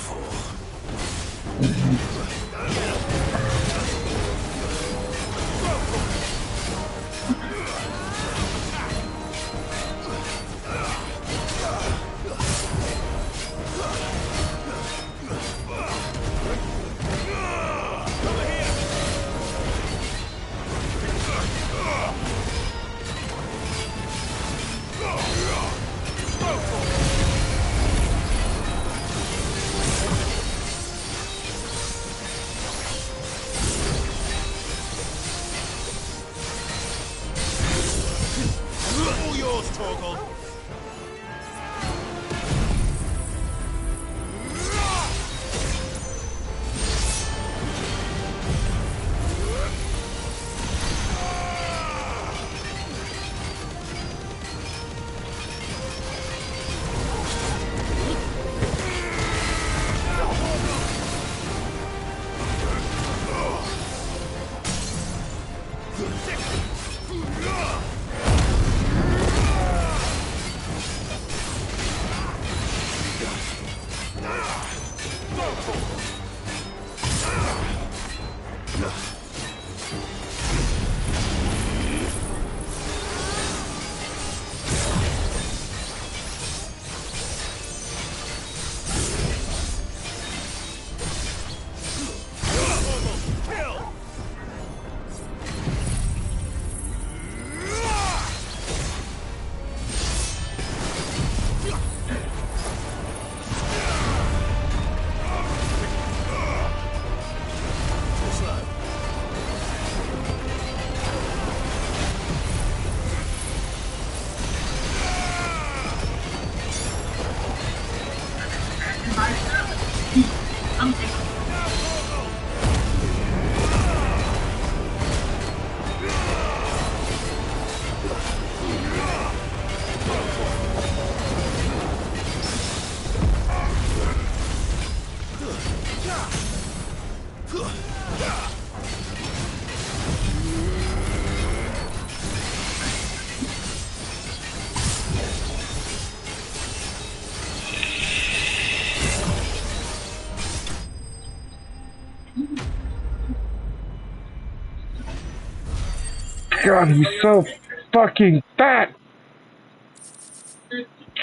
God, he's so fucking fat!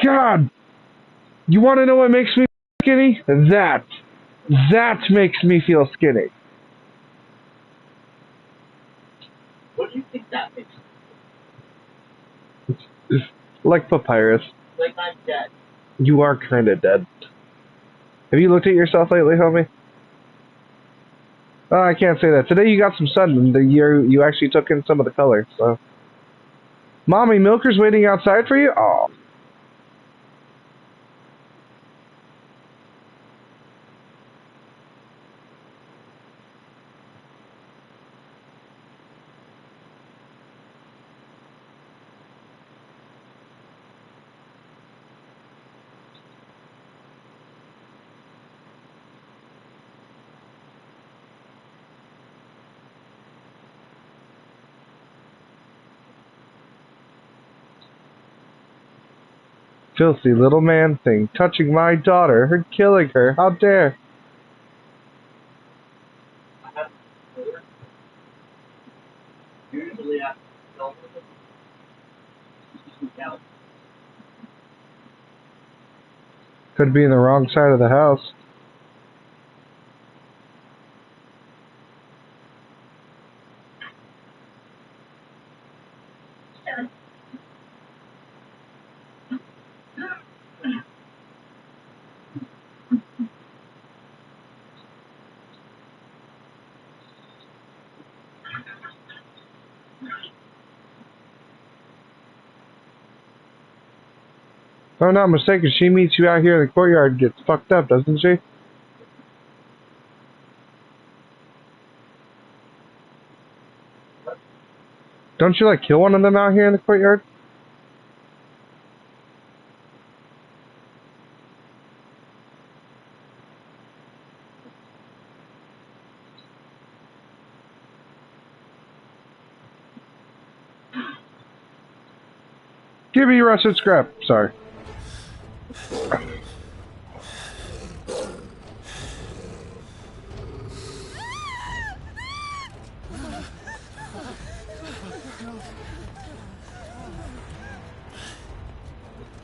God! You want to know what makes me skinny? That makes me feel skinny. What do you think that makes? It's like papyrus. Like I'm dead. You are kind of dead. Have you looked at yourself lately, homie? Oh, I can't say that. Today you got some sun, and you actually took in some of the color, so. Mommy, Milker's waiting outside for you? Aw. Filthy little man thing, touching my daughter, her killing her, how dare! Usually I don't. Could be in the wrong side of the house. If I'm not mistaken, she meets you out here in the courtyard and gets fucked up, doesn't she? Don't you, like, kill one of them out here in the courtyard? Give me rusted scrap. Sorry.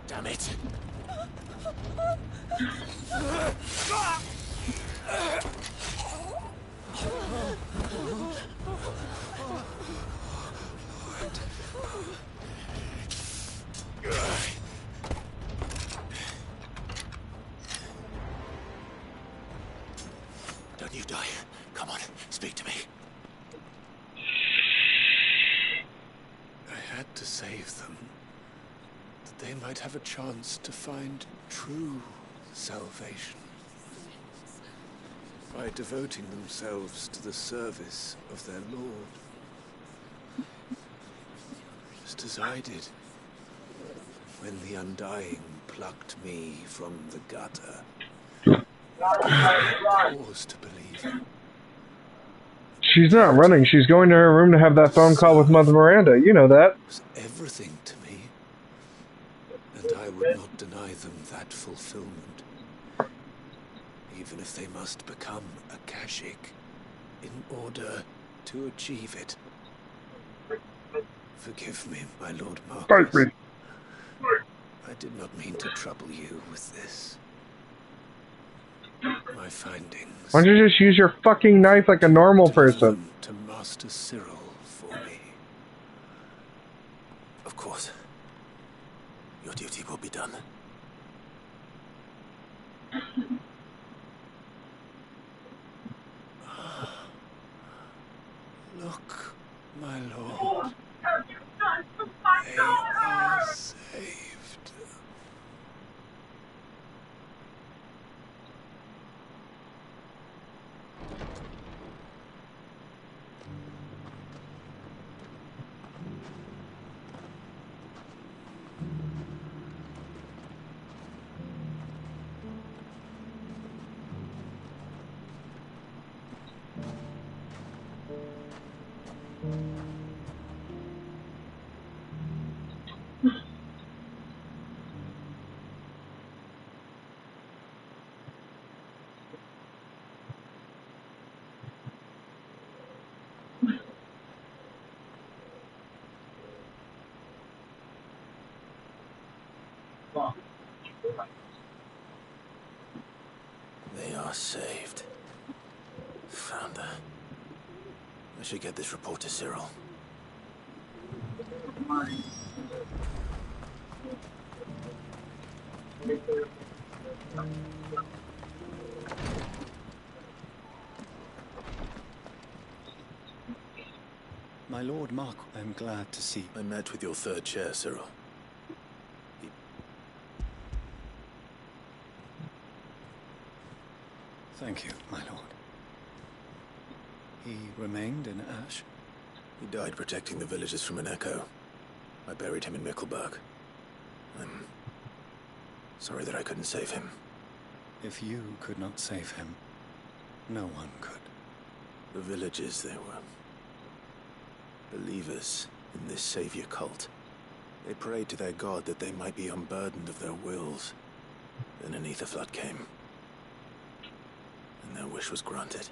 Damn it. Don't you die. Come on, speak to me. I had to save them, that they might have a chance to find true salvation. By devoting themselves to the service of their Lord. Just as I did when the Undying plucked me from the gutter. Cause to believe in. She's not running. She's going to her room to have that phone call with Mother Miranda. You know that. Was everything to me, and I would not deny them that fulfillment. even if they must become Akashic in order to achieve it. Forgive me, my Lord Marcus. I did not mean to trouble you with this. My findings. Why don't you just use your fucking knife like a normal person? To Master Cyril for me. Of course. Your duty will be done. Look, my lord. They are saved. They are saved. Found her. I should get this report to Cyril. My Lord Mark, I'm glad to see. I met with your third chair, Cyril. Thank you, my lord. He remained in Ash? He died protecting the villagers from an echo. I buried him in Mickelberg. I'm sorry that I couldn't save him. If you could not save him, no one could. The villagers, they were believers in this savior cult. They prayed to their god that they might be unburdened of their wills. Then an ether flood came. And their wish was granted.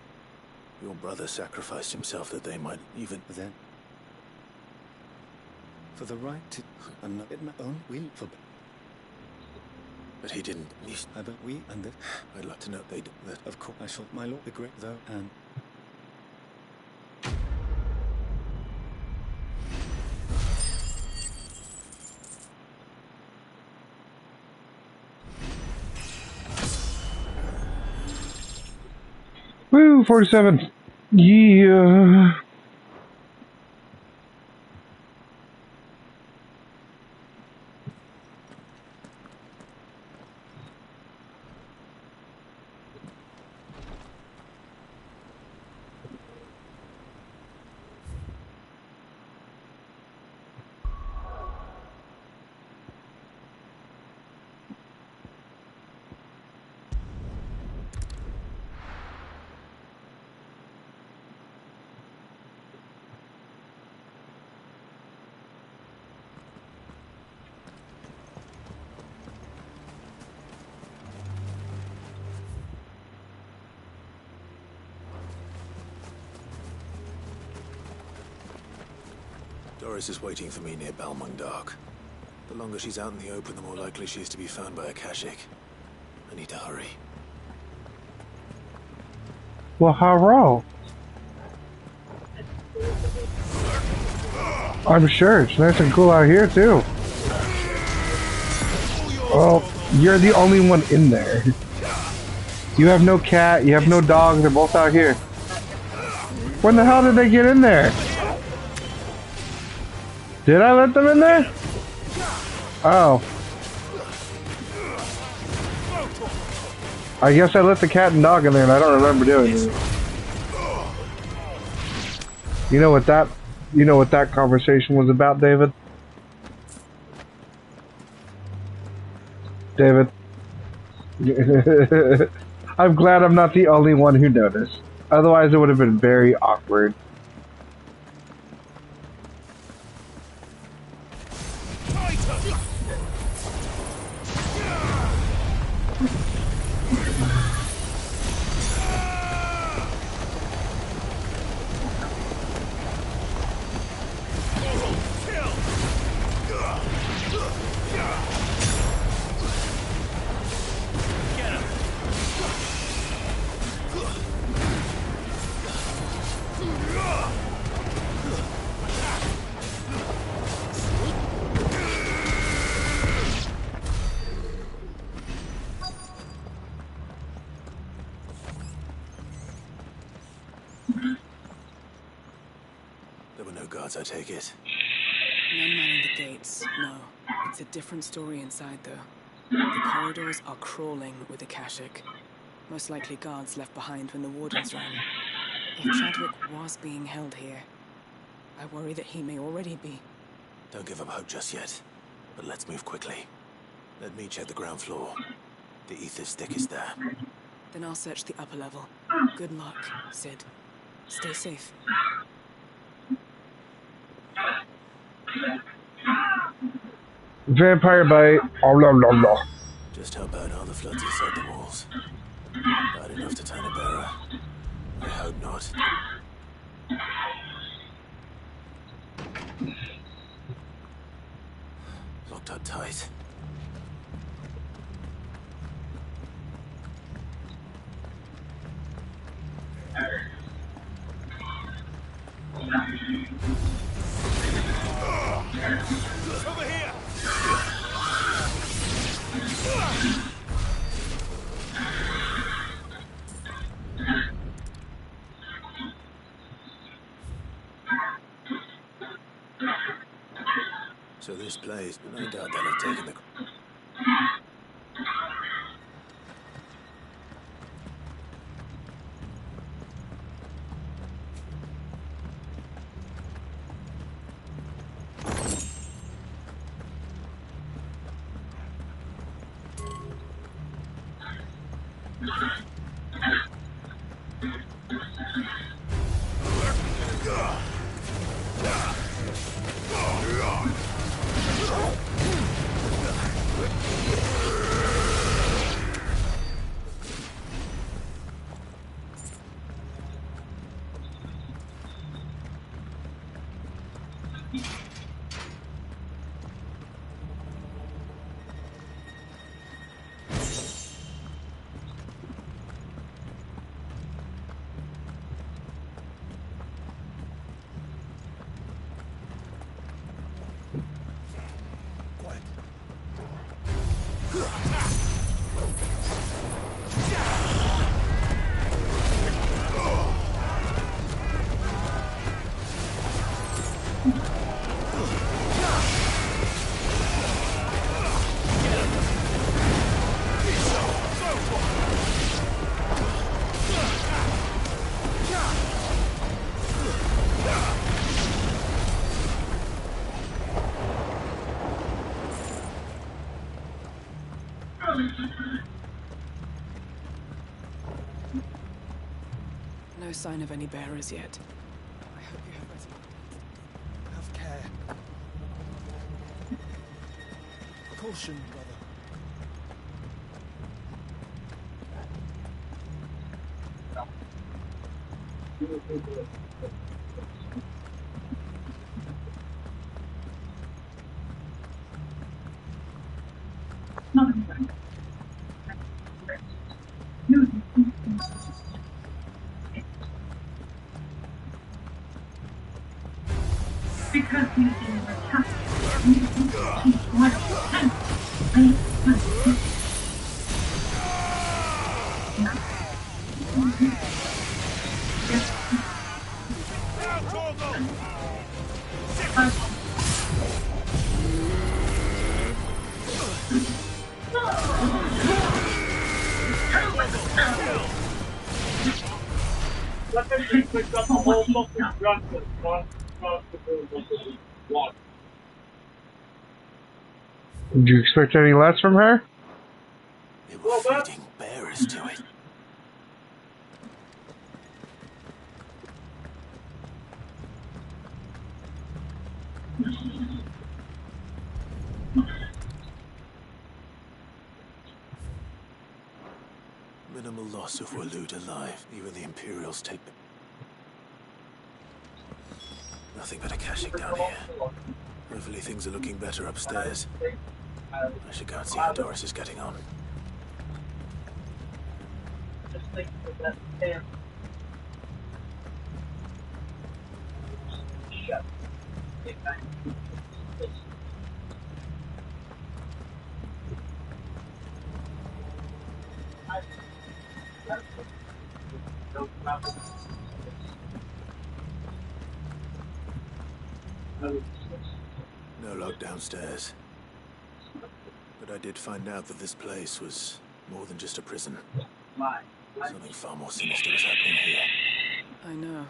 Your brother sacrificed himself that they might even... Then... For the right to... it my own will for... But he didn't... But we and that... I'd like to know they did that. Of course, I shall, my lord, the great though, and... Woo, 47. Yeah. Doris is waiting for me near Balmung Dark. The longer she's out in the open, the more likely she is to be found by Akashic. I need to hurry. Well, hello. I'm sure it's nice and cool out here too. Well, you're the only one in there. You have no cat, you have no dog, they're both out here. When the hell did they get in there? Did I let them in there? Oh. I guess I let the cat and dog in there and I don't remember doing it. You know what that conversation was about, David? David. I'm glad I'm not the only one who noticed. Otherwise it would have been very awkward. guards, I take it? None manning the gates, no. It's a different story inside, though. The corridors are crawling with Akashic. Most likely guards left behind when the wardens ran. If Chadwick was being held here, I worry that he may already be. Don't give up hope just yet, but let's move quickly. Let me check the ground floor. The ether's thickest there. Then I'll search the upper level. Good luck, Sid. Stay safe. Vampire bite. Oh, la, la, la. Just how bad are the floods inside the walls? Bad enough to turn a bearer? I hope not. Locked up tight. Over here! So this place, but I doubt they'll have taken the... No sign of any bearers yet. I hope you have better. Have care. Caution, brother. Because you didn't attack me, you keep what Did you expect any less from her? They were feeding bearers to it. Minimal loss if we're looted alive. Even the Imperials take them. Nothing but Akashic down here. Hopefully things are looking better upstairs. I should go and see how Doris is getting on. No log downstairs. But I did find out that this place was more than just a prison. Something far more sinister was happening here. I know.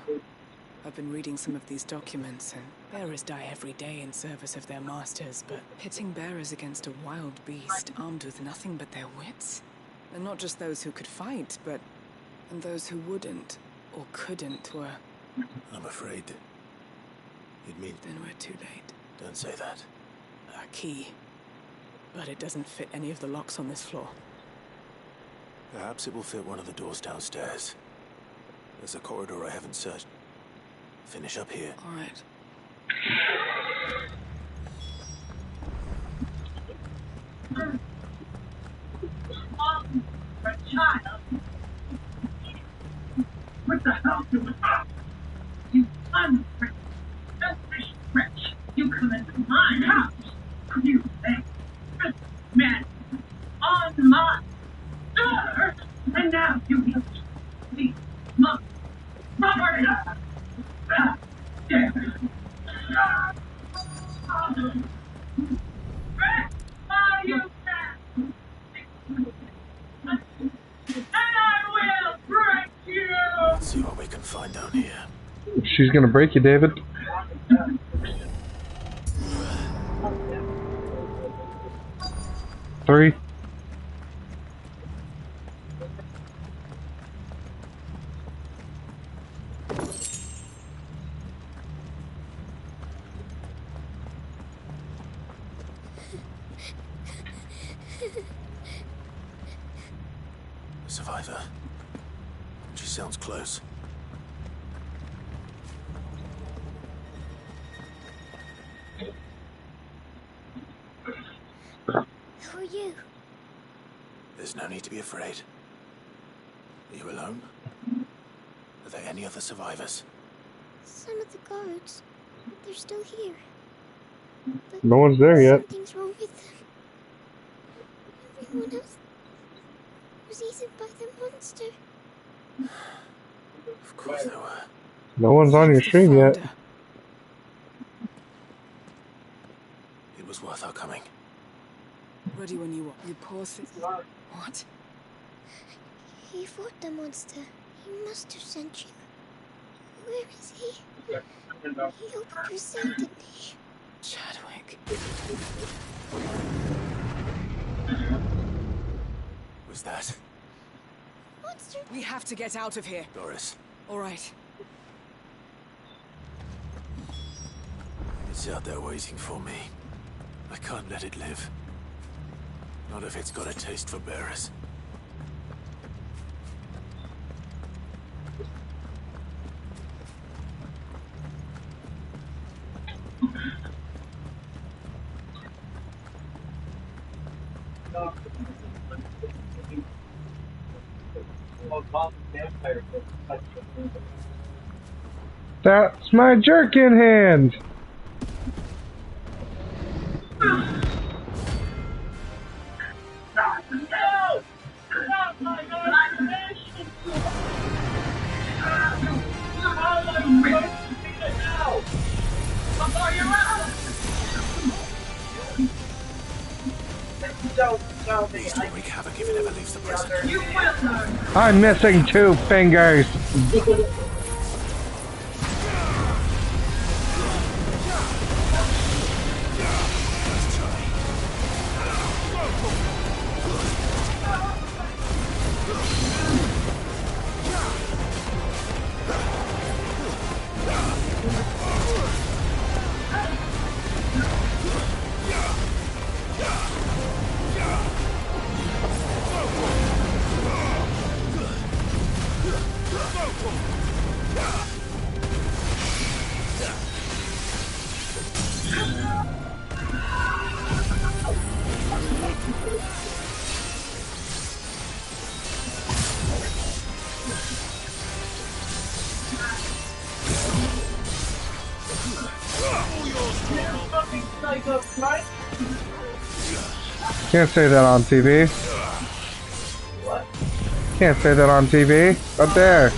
I've been reading some of these documents, and bearers die every day in service of their masters, but pitting bearers against a wild beast armed with nothing but their wits? And not just those who could fight, but and those who wouldn't or couldn't were... I'm afraid it means... Then we're too late. Don't say that. A key. But it doesn't fit any of the locks on this floor. Perhaps it will fit one of the doors downstairs. There's a corridor I haven't searched. Finish up here. All right. Child. What the hell do you want? You unfriendly, selfish wretch. You come into my house. You think this man on my daughter, and now you use me, my property. You Let's see what we can find down here. She's gonna break you, David. Three. Survivor. She sounds close. Who are you? There's no need to be afraid. Are you alone? Are there any other survivors? Some of the guards. They're still here. But No one's there yet. something's wrong with them. Everyone else was eaten by the monster. Of course there were. No one's on your stream yet. It was worth our coming. Ready when you are. You poor thing. What? He fought the monster. He must have sent you. Where is he? He opened your cell, didn't he? Chadwick. Was that? Monster. We have to get out of here. Doris. All right. It's out there waiting for me. I can't let it live. Not if it's got a taste for bearers. That's my jerkin hand! These will wreak havoc if it ever leaves the prison. I'm missing 2 fingers! Can't say that on TV. Can't say that on TV. Up there.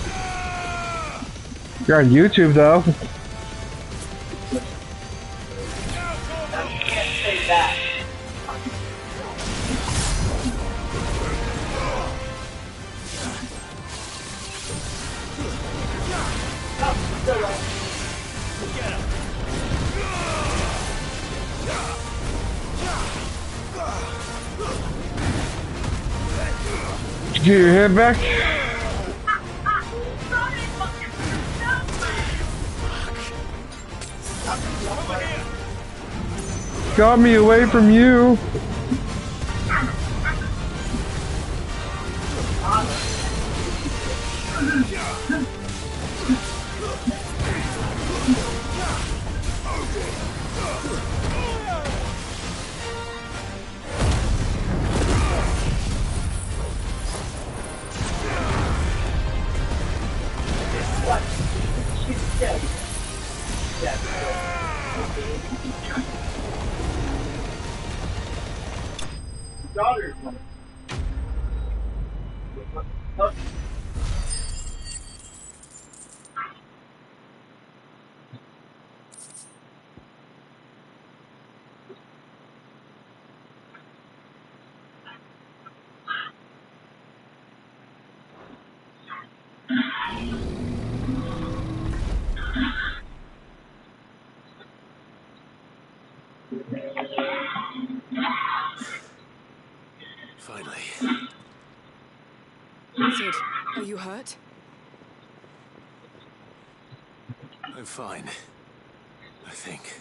You're on YouTube though. Did you get your head back? Got me away from you. Finally. Sid, are you hurt? I'm fine. I think.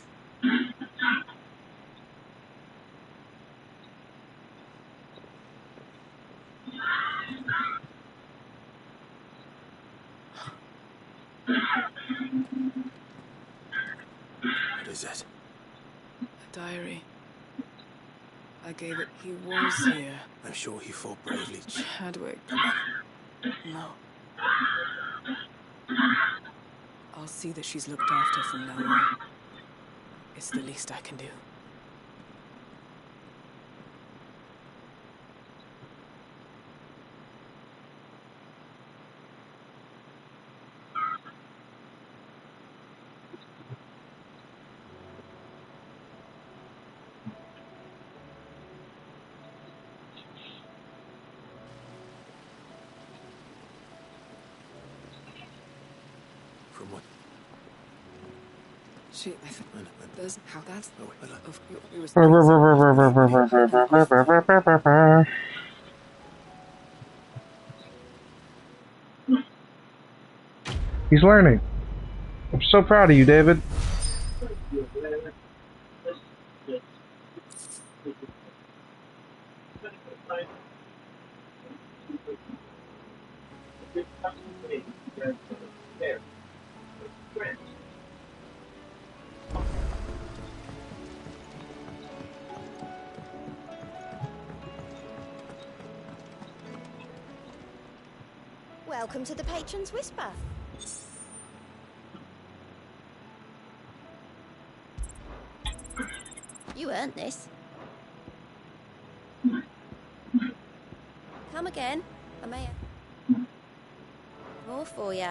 What is it? A diary. I gave it. He was here. I'm sure he fought bravely. Chadwick. No. I'll see that she's looked after from now on. It's the least I can do. From what? She, I think, there's how that's. Oh, wait, Of it was. He's learning. I'm so proud of you, David. Welcome to the Patron's Whisper. You earned this. Come again. I may have more for you.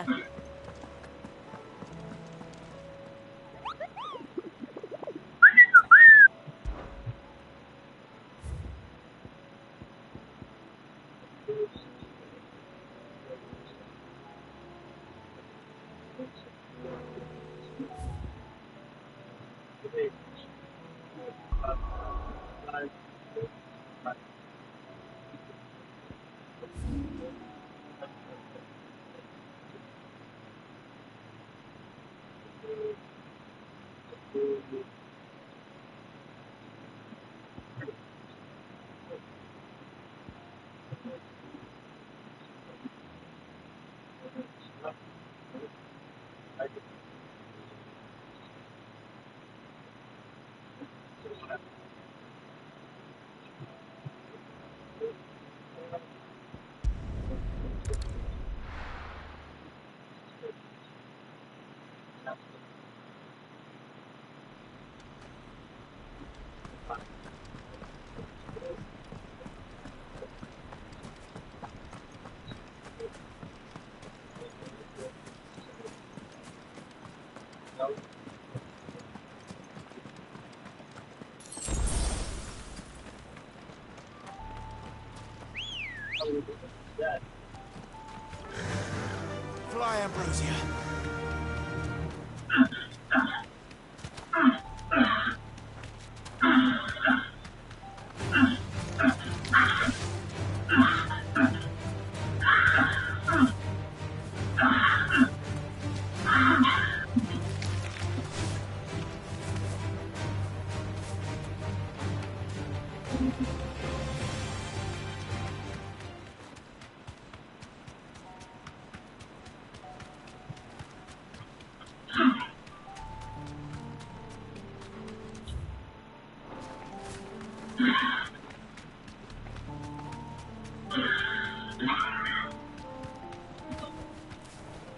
Fly Ambrosia.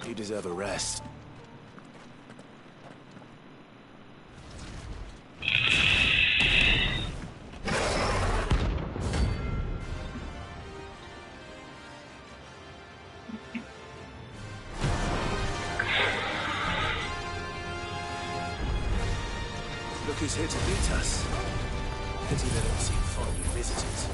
You deserve a rest. Look who's here to meet us. Pity they don't seem fond of visitors.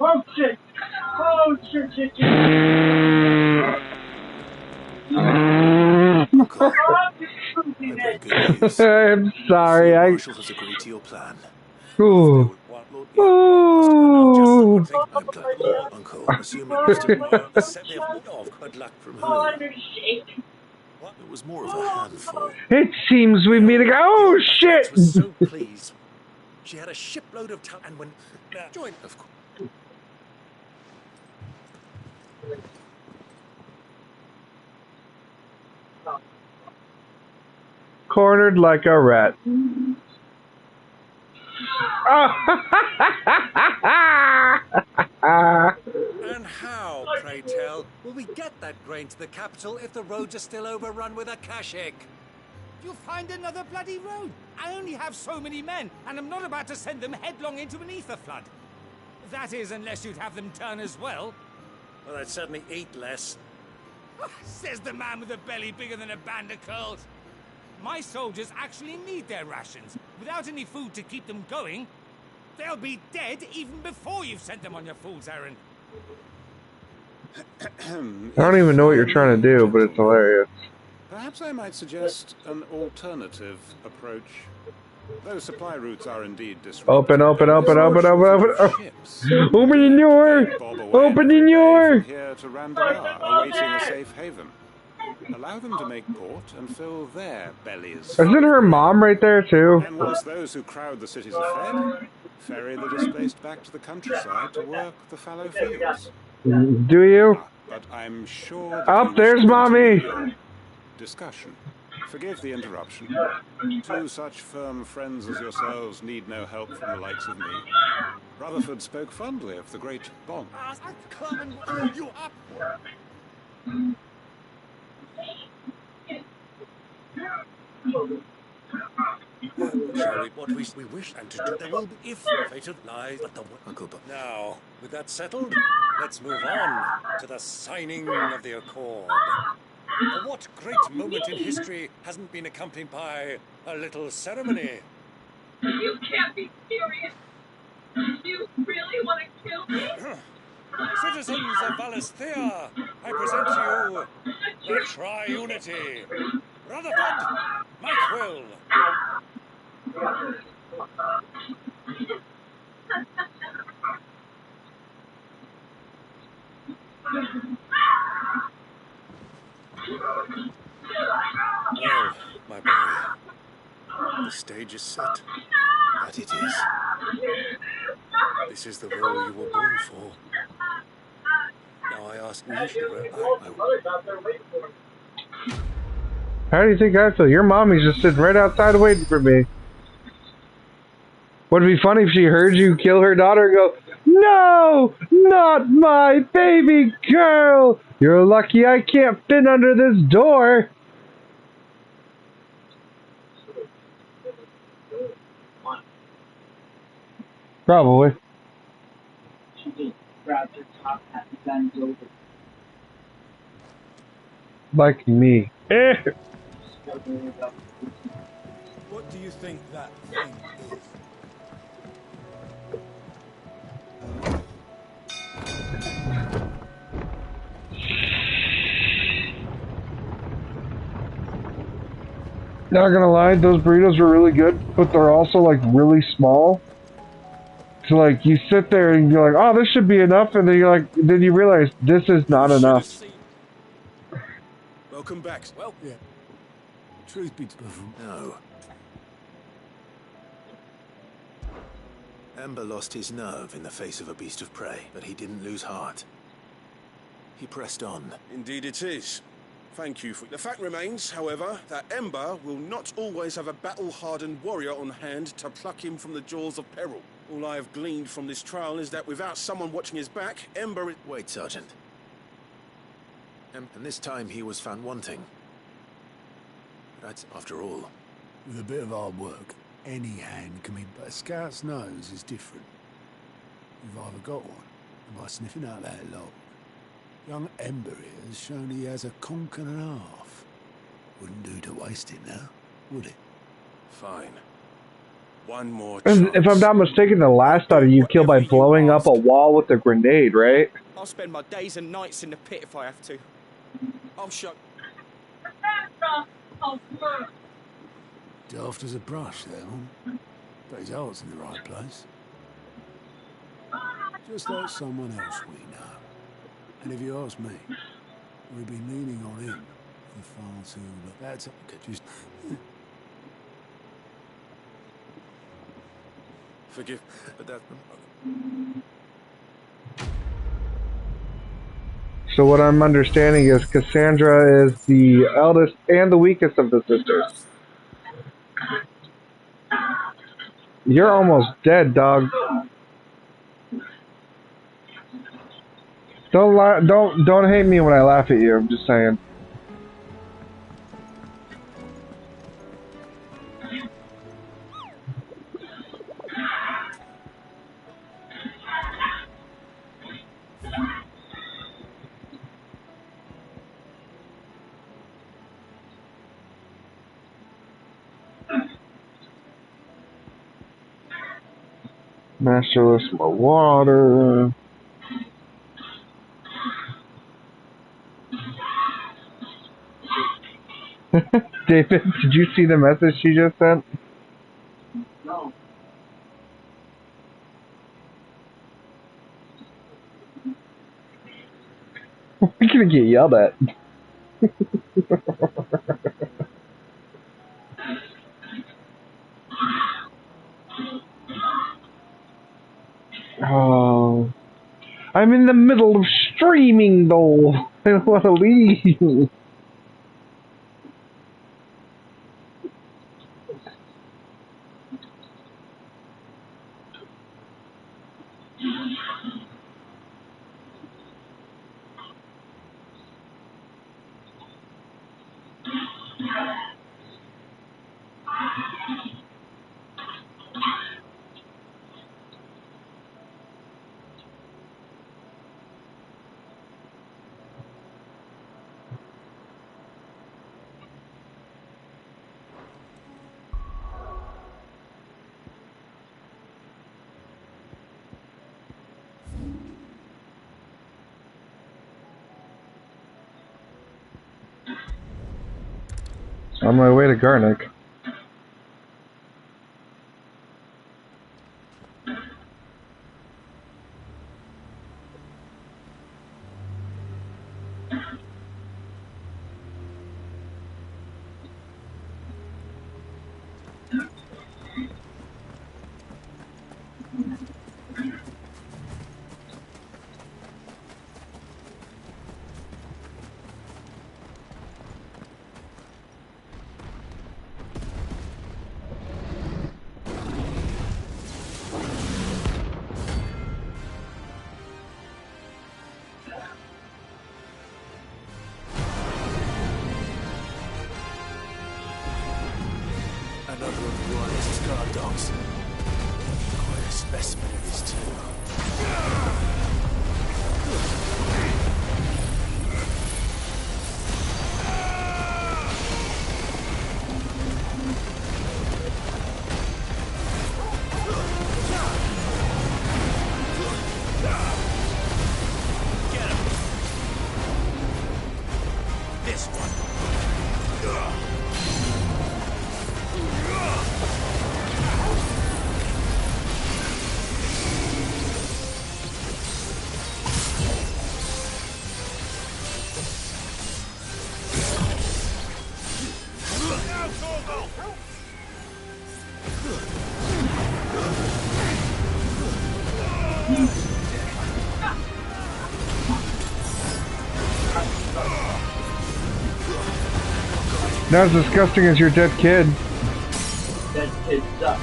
Oh shit! Oh shit! Shit! Shit! I'm sorry. Marshal has agreed to your plan. Ooh. Ooh. I'm glad. Uncle, assuming you still want to set them off. Good luck from who? It was more of a handful. It seems we meet again. Oh shit! Was so pleased. She had a shipload of time, and when joined, of course. Cornered like a rat. Oh. And how, pray tell, will we get that grain to the capital if the roads are still overrun with Akashic? You'll find another bloody road. I only have so many men, and I'm not about to send them headlong into an ether flood. That is, unless you'd have them turn as well. Well, I'd certainly eat less. Says the man with a belly bigger than a band of curls. My soldiers actually need their rations. Without any food to keep them going, they'll be dead even before you've sent them on your fool's errand. I don't even know what you're trying to do, but it's hilarious. Perhaps I might suggest an alternative approach. Those supply routes are indeed disrupted. Open the door! Open the door! Here to Randalar, awaiting a safe haven. Allow them to make port and fill their bellies. Isn't her mom right there too? And once those who crowd the cities are fed, ferry the displaced back to the countryside to work the fallow fields. Do you? But I'm sure Up there's mommy! Discussion. Forgive the interruption. Two such firm friends as yourselves need no help from the likes of me. Rutherford spoke fondly of the great bond. You up. Shall we what we wish and to do there will be if fated lies but the Now, with that settled, let's move on to the signing of the accord. For what great moment in history hasn't been accompanied by a little ceremony? You can't be serious. You really want to kill me? Citizens of Valisthea, I present to you the Triunity. Rutherford, Mike Will. Well, my boy, the stage is set. That it is. This is the role you were born for. Now I ask you, How do you think I feel? Your mommy's just sitting right outside waiting for me. Would it be funny if she heard you kill her daughter and go, "No, not my baby girl! You're lucky I can't fit under this door." Probably. She just grabs her top hat and bends over. Like me. What do you think that thing is? Not gonna lie, those burritos are really good, but they're also like really small. So like you sit there and you're like, "Oh, this should be enough," and then you're like, then you realize this is not enough. Welcome back. Well, yeah. Truth be told, No. Ember lost his nerve in the face of a beast of prey, but he didn't lose heart. He pressed on. Indeed it is. Thank you for... The fact remains, however, that Ember will not always have a battle-hardened warrior on hand to pluck him from the jaws of peril. All I have gleaned from this trial is that without someone watching his back, Ember... Wait, Sergeant. And this time he was found wanting. That's after all. with a bit of hard work, any hand can be... But a scout's nose is different. You've either got one, and by sniffing out that lot, young Ember here has shown he has a conch and a half. Wouldn't do to waste it now, would it? Fine. One more chance. If I'm not mistaken, the last time you killed by blowing up a wall with a grenade, right? I'll spend my days and nights in the pit if I have to. I'll show... Daft as a brush there, huh? But his heart's in the right place. Just like someone else we know. And if you ask me, we've been leaning on him for far too long. That's just... Forgive, but that... So what I'm understanding is Cassandra is the eldest and the weakest of the sisters. You're almost dead, dog. Don't hate me when I laugh at you. I'm just saying. Masterless, more water. David, did you see the message she just sent? No. We're gonna get yelled at. Oh, I'm in the middle of streaming though. I don't want to leave. On my way to Garnick. Another of Ryan's guard dogs. Quite a specimen of his too. Get him! This one. Not as disgusting as your dead kid. Dead kid sucks.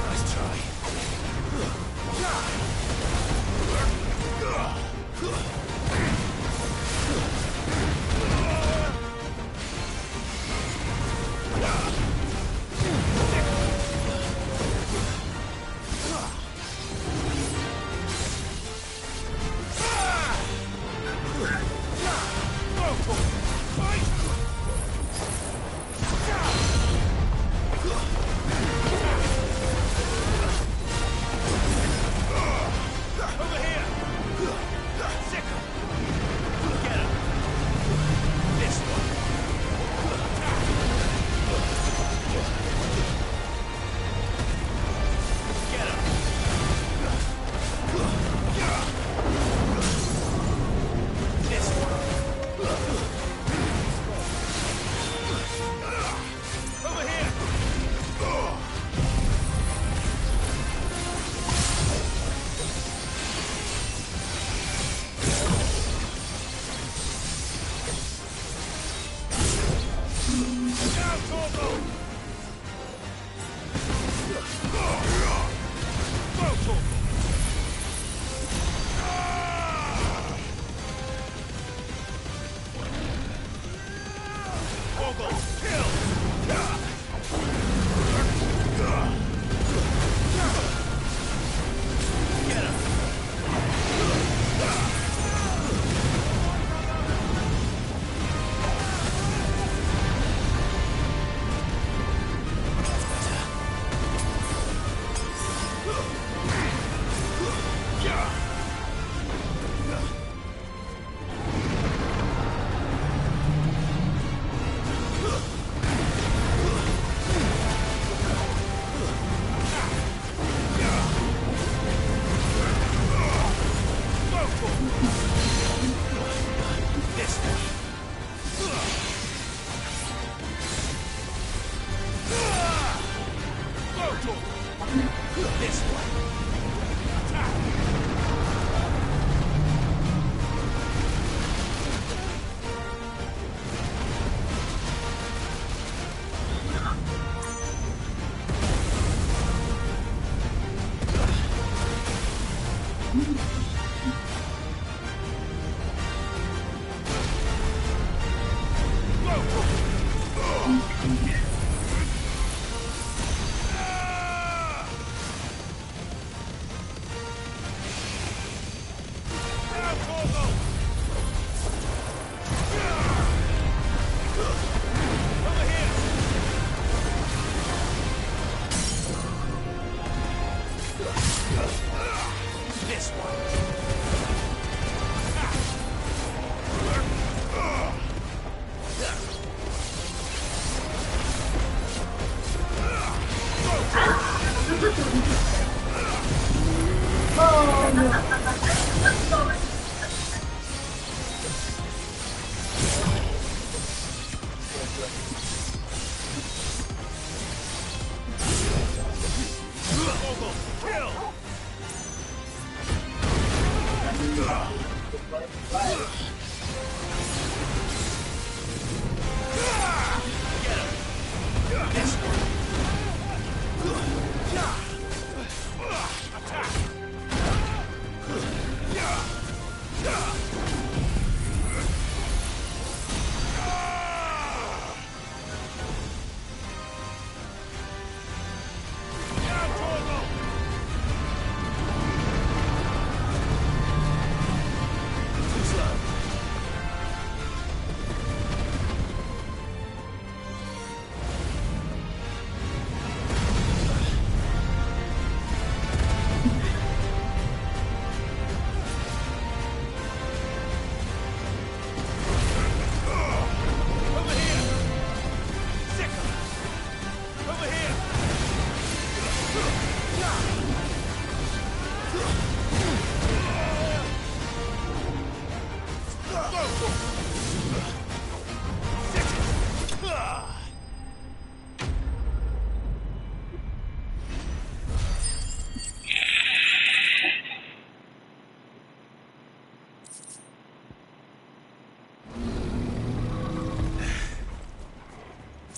Nice try.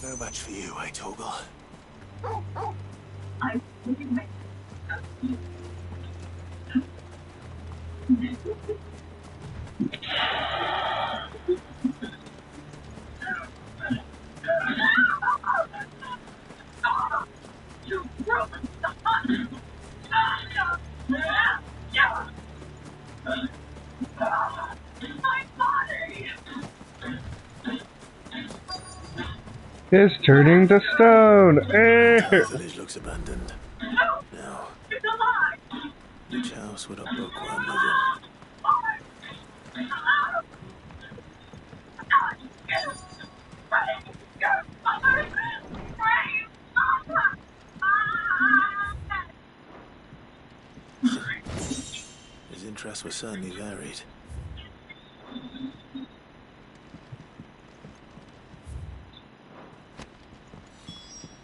So much for you, eh, Torgal? I It's turning to stone. The village looks abandoned. Now, It's alive! which house would a bookworm live in? His interests were certainly varied.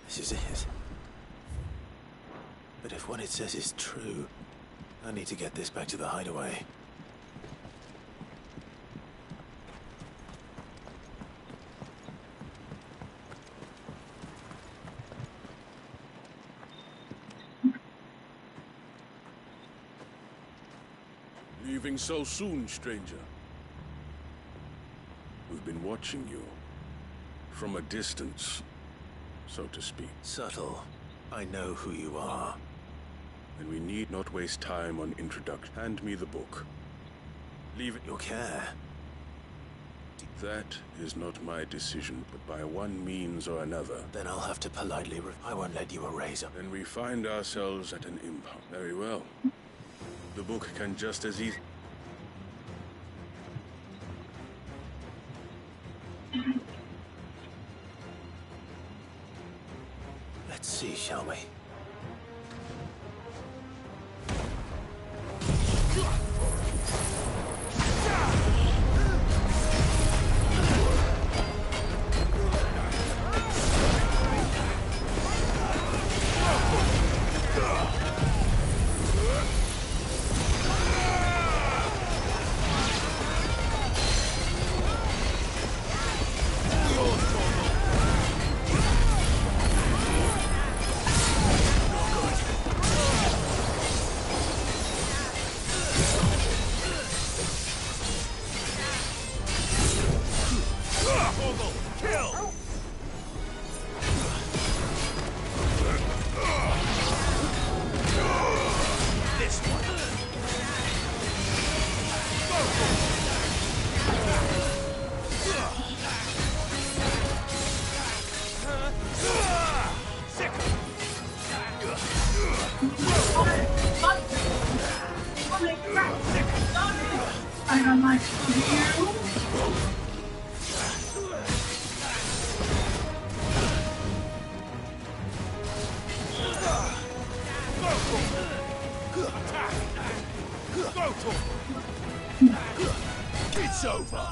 This is it. But if what it says is true, I need to get this back to the hideaway. Leaving so soon, stranger? We've been watching you. From a distance, so to speak. Subtle. I know who you are. And we need not waste time on introduction. Hand me the book. Leave it your care. That is not my decision, but by one means or another. Then I'll have to politely I won't let you erase it. Then we find ourselves at an impasse. Very well. The book can just as easily... Let's see, shall we? I don't like you. It's over.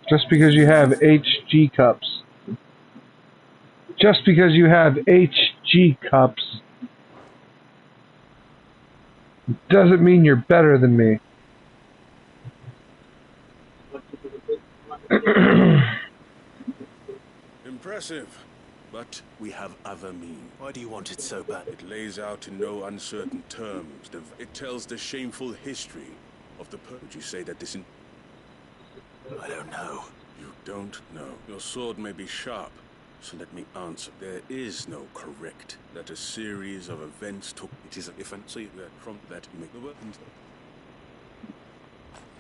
Just because you have HG cups. Just because you have HG cups doesn't mean you're better than me. Impressive. But we have other means. Why do you want it so bad? It lays out in no uncertain terms. It tells the shameful history of the Would you say that this... I don't know. You don't know. Your sword may be sharp, so let me answer. There is no correct. That a series of events took... It is if and so that from that you make the word...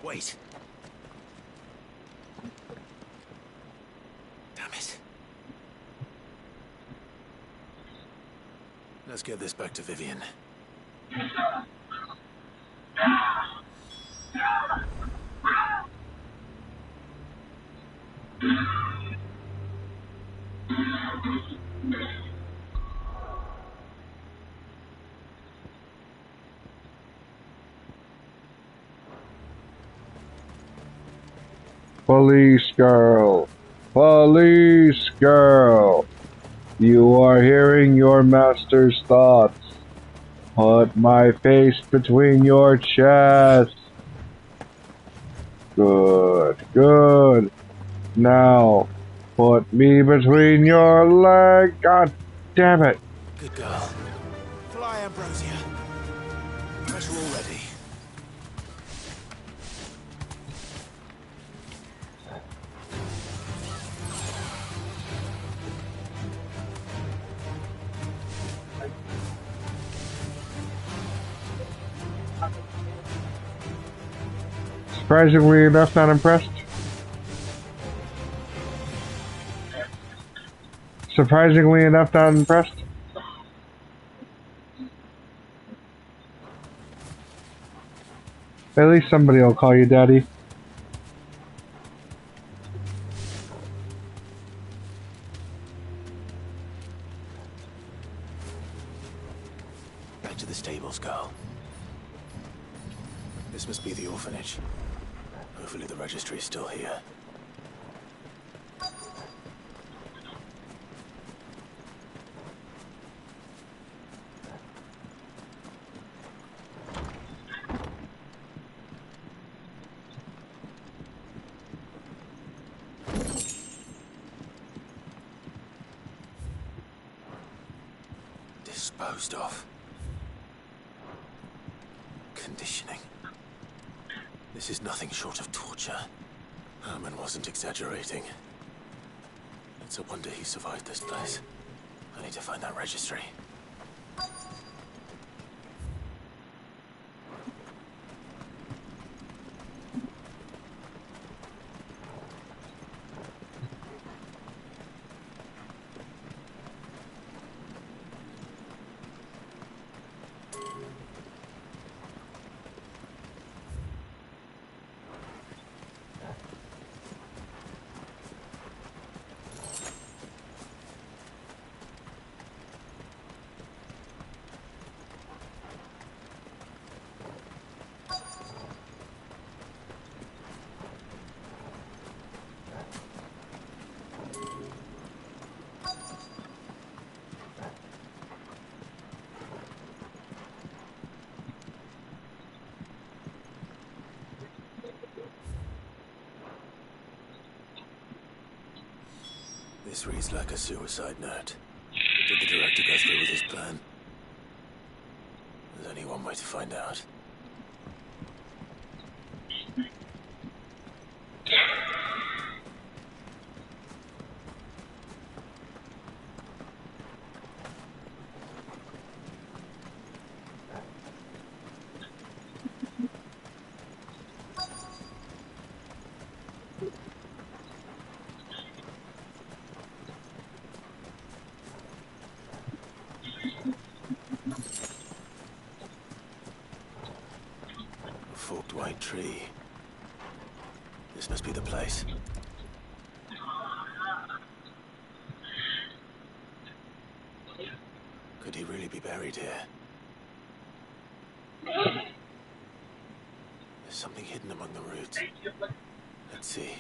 Wait. Damn it. Let's get this back to Vivian. Police girl. Police girl. You are hearing your master's thoughts. Put my face between your chest. Good, good. Now, put me between your legs. God damn it. Good girl. Fly, Ambrosia. Pressure all ready. Surprisingly enough, not impressed. Surprisingly enough, not impressed. At least somebody will call you daddy. Back to the stables, girl. This must be the orphanage. Hopefully the registry is still here. disposed of. Conditioning. This is nothing short of torture. Herman wasn't exaggerating. It's a wonder he survived this place. I need to find that registry. This reads like a suicide note. Did the director go through with his plan? There's only one way to find out. Forked white tree. This must be the place. Could he really be buried here? There's something hidden among the roots. Let's see.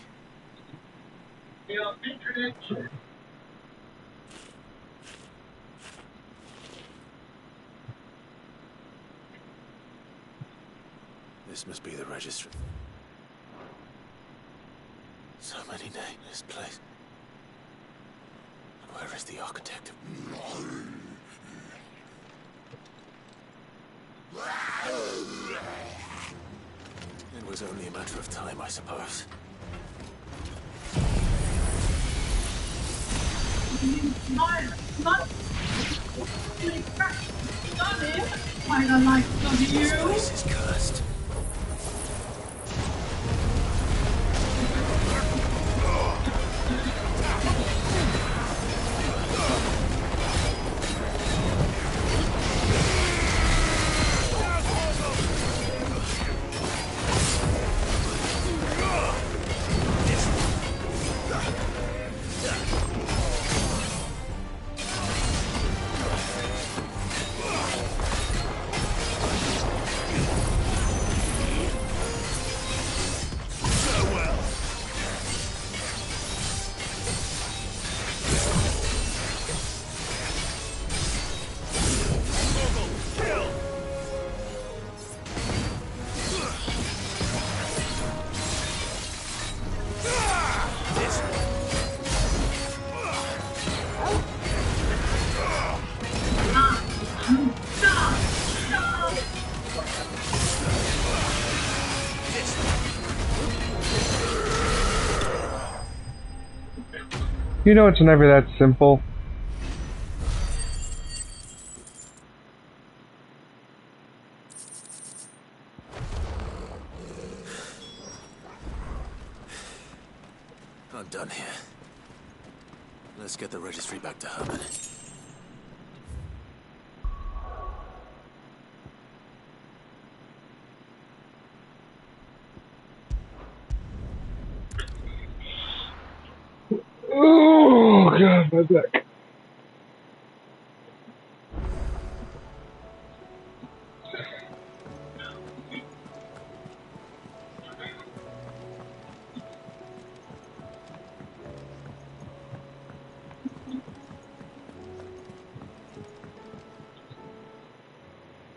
This must be the registry. So many names in this place. And where is the architect of... It was only a matter of time, I suppose. This place is cursed. You know it's never that simple. I'm done here. Let's get the registry back to Herman. Oh god, my back.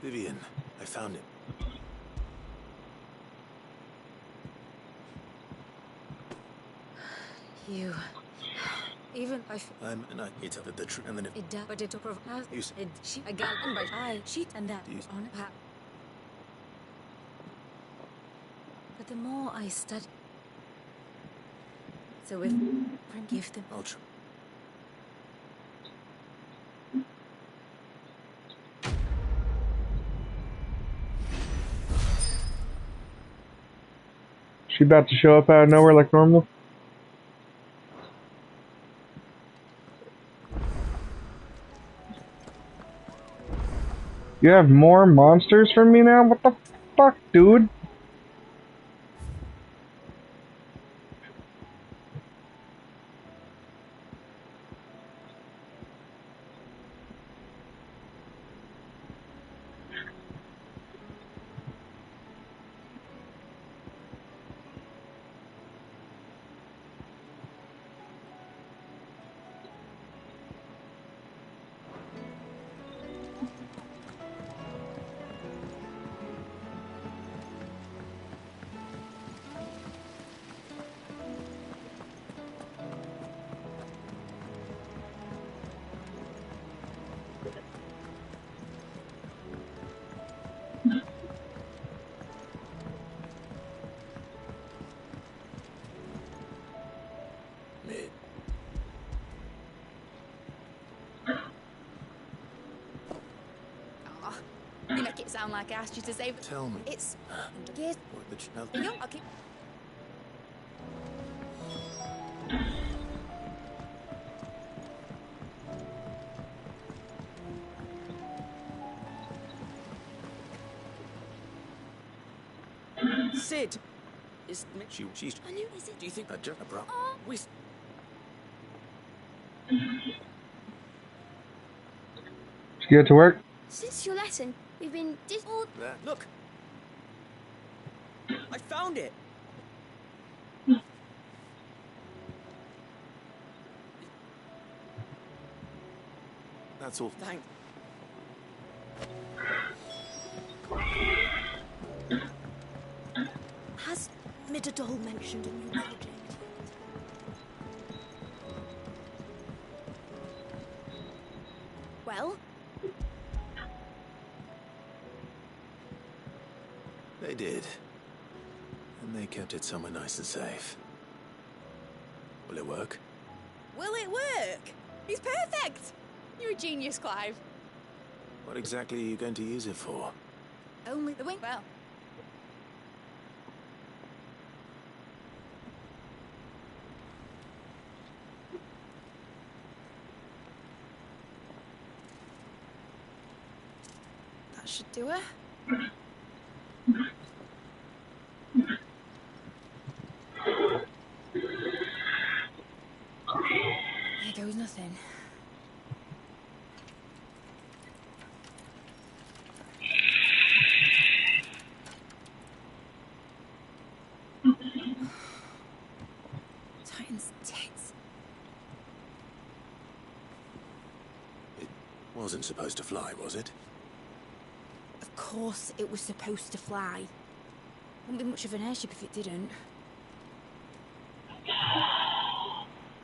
Vivian, I found it. even I'm an it's of the truth, and then if it but it prov you it she a gal and by I sheet and that Use- on ha. But the more I study, so if forgive them. I'll try. She about to show up out of nowhere like normal? You have more monsters from me now? What the fuck, dude? You make it sound like I asked you to save. Tell me. It's. Yes. What the channel? You. Okay. Sid! Is She's. I knew. Is it? Do you think A bro. we? Did you get to work? Since your lesson, we've been Look! I found it! That's all. Thanks. Has Midadol mentioned a new project? Well, They did. And they kept it somewhere nice and safe. Will it work? Will it work? He's perfect. You're a genius, Clive. What exactly are you going to use it for? Only the wing. Well. That should do it. There goes nothing. Titan's tits. It wasn't supposed to fly, was it? Of course it was supposed to fly. Wouldn't be much of an airship if it didn't.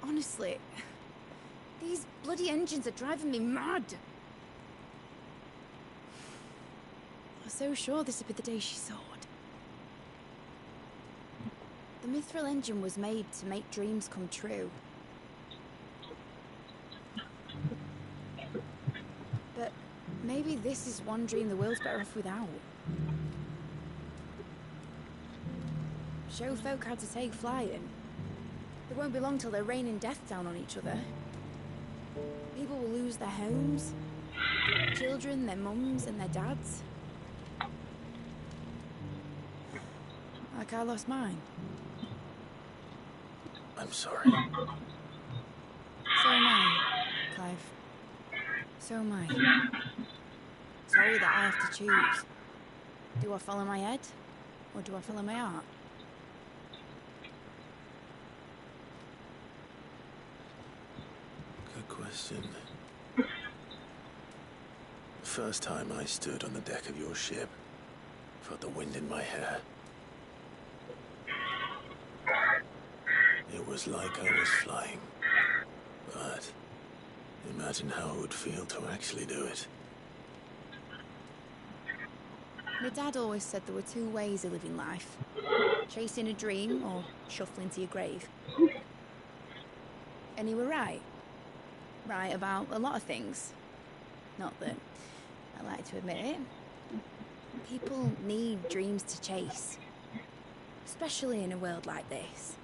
Honestly, these bloody engines are driving me mad. I was so sure this would be the day she soared. The Mithril engine was made to make dreams come true. But maybe this is one dream the world's better off without. Show folk how to take flying. It won't be long till they're raining death down on each other. People will lose their homes, children, their mums and their dads. Like I lost mine. I'm sorry. So am I, Clive. So am I. Sorry that I have to choose. Do I follow my head, or do I follow my heart? Good question. The first time I stood on the deck of your ship, felt the wind in my hair. It was like I was flying. But imagine how it would feel to actually do it. My dad always said there were two ways of living life. Chasing a dream or shuffling to your grave. And he were right. Right about a lot of things. Not that I like to admit it. People need dreams to chase. Especially in a world like this.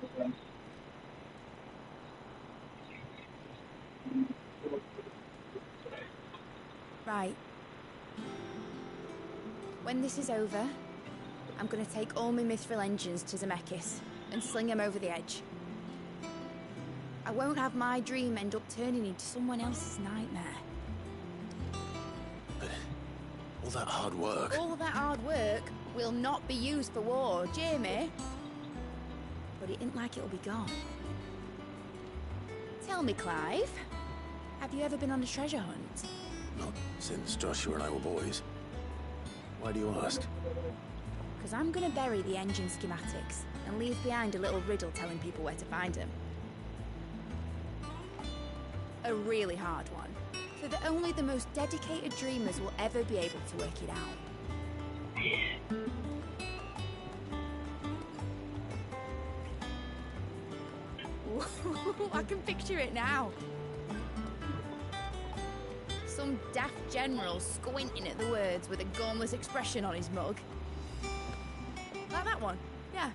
Right. When this is over, I'm gonna take all my mithril engines to Zemeckis and sling them over the edge. I won't have my dream end up turning into someone else's nightmare. But all that hard work... All that hard work will not be used for war, Jamie. But it ain't like it'll be gone. Tell me, Clive, have you ever been on a treasure hunt? Not since Joshua and I were boys. Why do you ask? Because I'm gonna bury the engine schematics and leave behind a little riddle telling people where to find them. A really hard one, so that only the most dedicated dreamers will ever be able to work it out. Ooh, I can picture it now. Some daft general squinting at the words with a gormless expression on his mug. Like that one, yeah.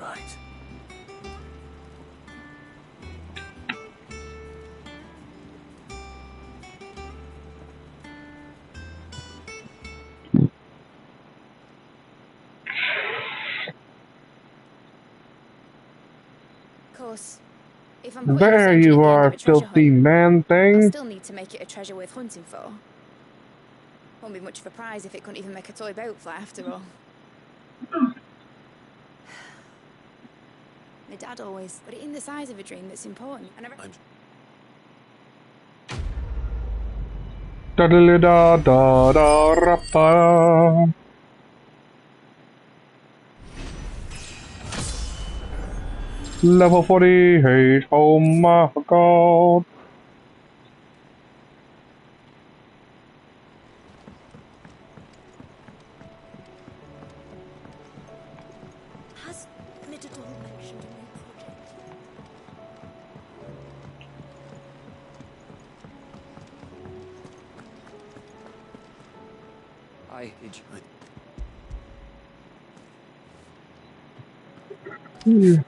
Right. Of course, if I'm putting There this engine you at the end are, of a treasure filthy hunt, man I'll thing. still need to make it a treasure worth hunting for. Won't be much of a prize if it couldn't even make a toy boat fly after all. My dad always put it in the size of a dream that's important. And Da da da da da da da. Level 48, oh my god. Has Nittedon mentioned a new project? Did you...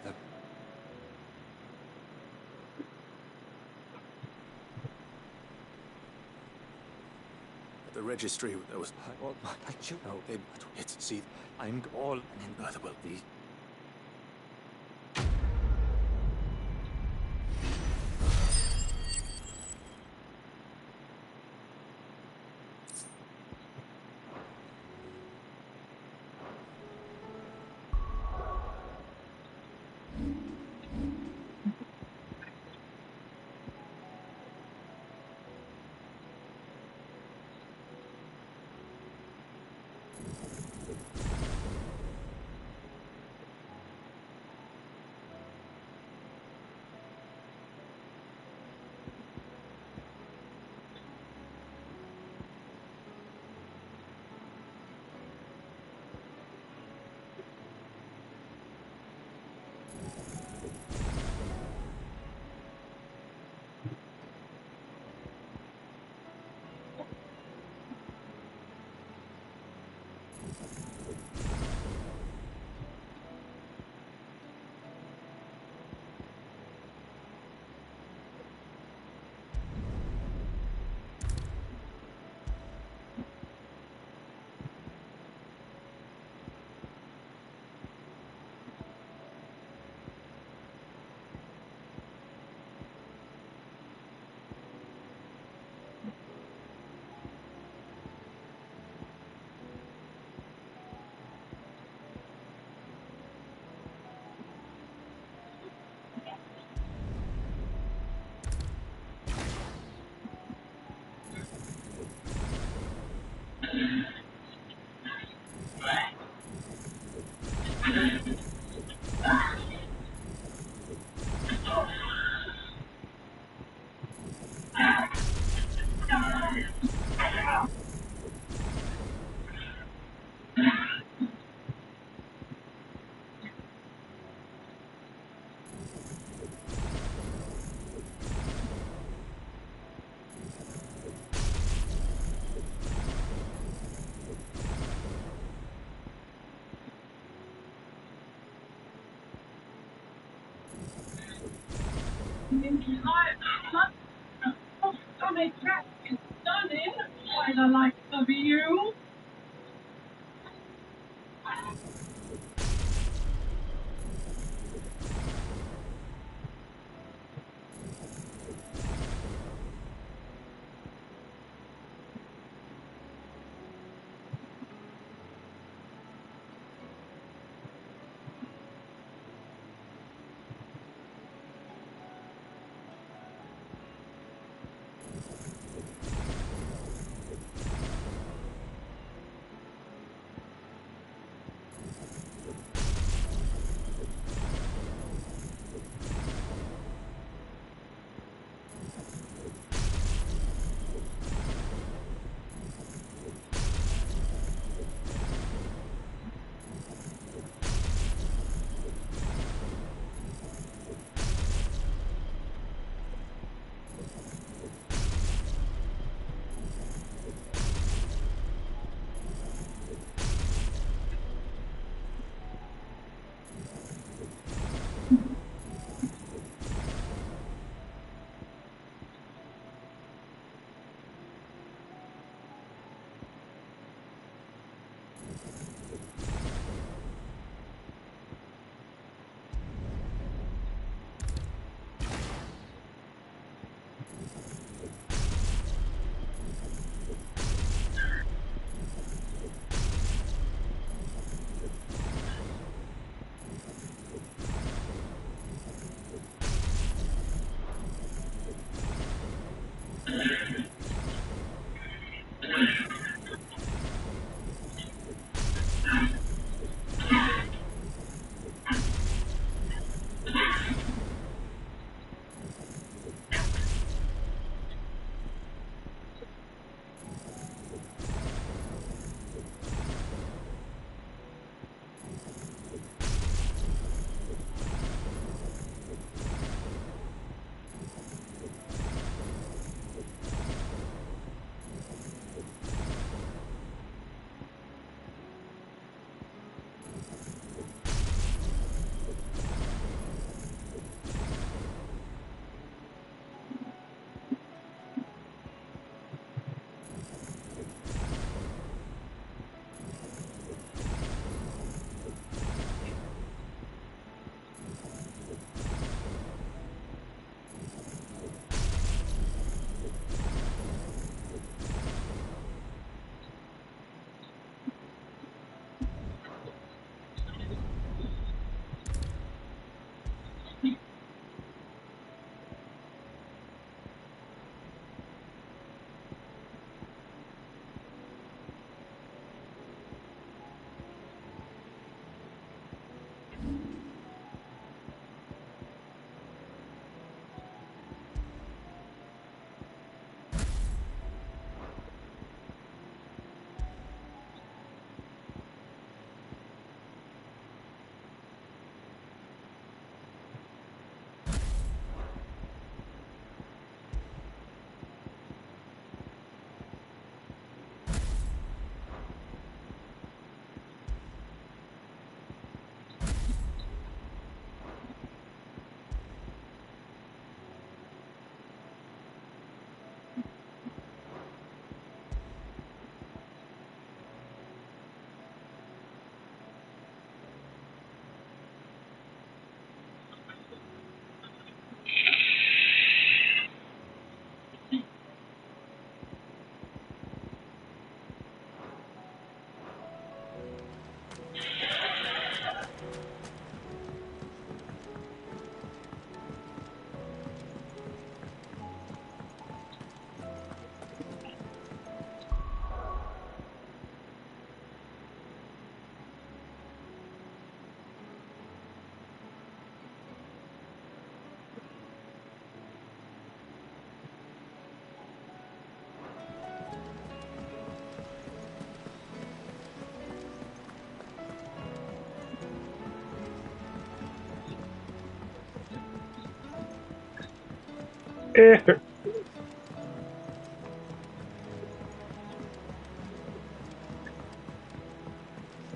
The registry, there was... Well, I should know. It's... See... I'm all... And then by the well, these... Stomach cat is stunning by the likes of you.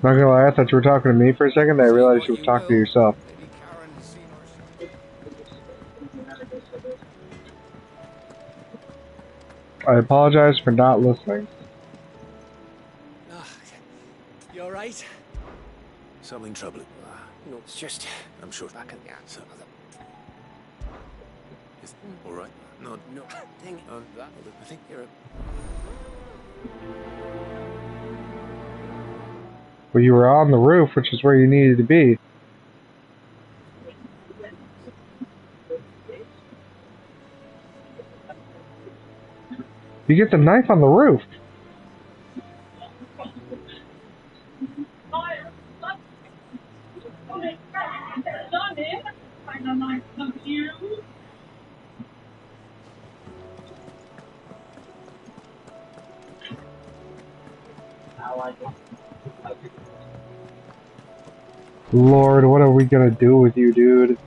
Not gonna lie, I thought you were talking to me for a second, then I realized you were talking to yourself. I apologize for not listening. You alright? Something troubling. No, it's just... I'm sure. Back in the answer. Is alright? No. No. Thing. That. I think you're a... Well, you were on the roof, which is where you needed to be. You get the knife on the roof. Lord, what are we gonna do with you, dude?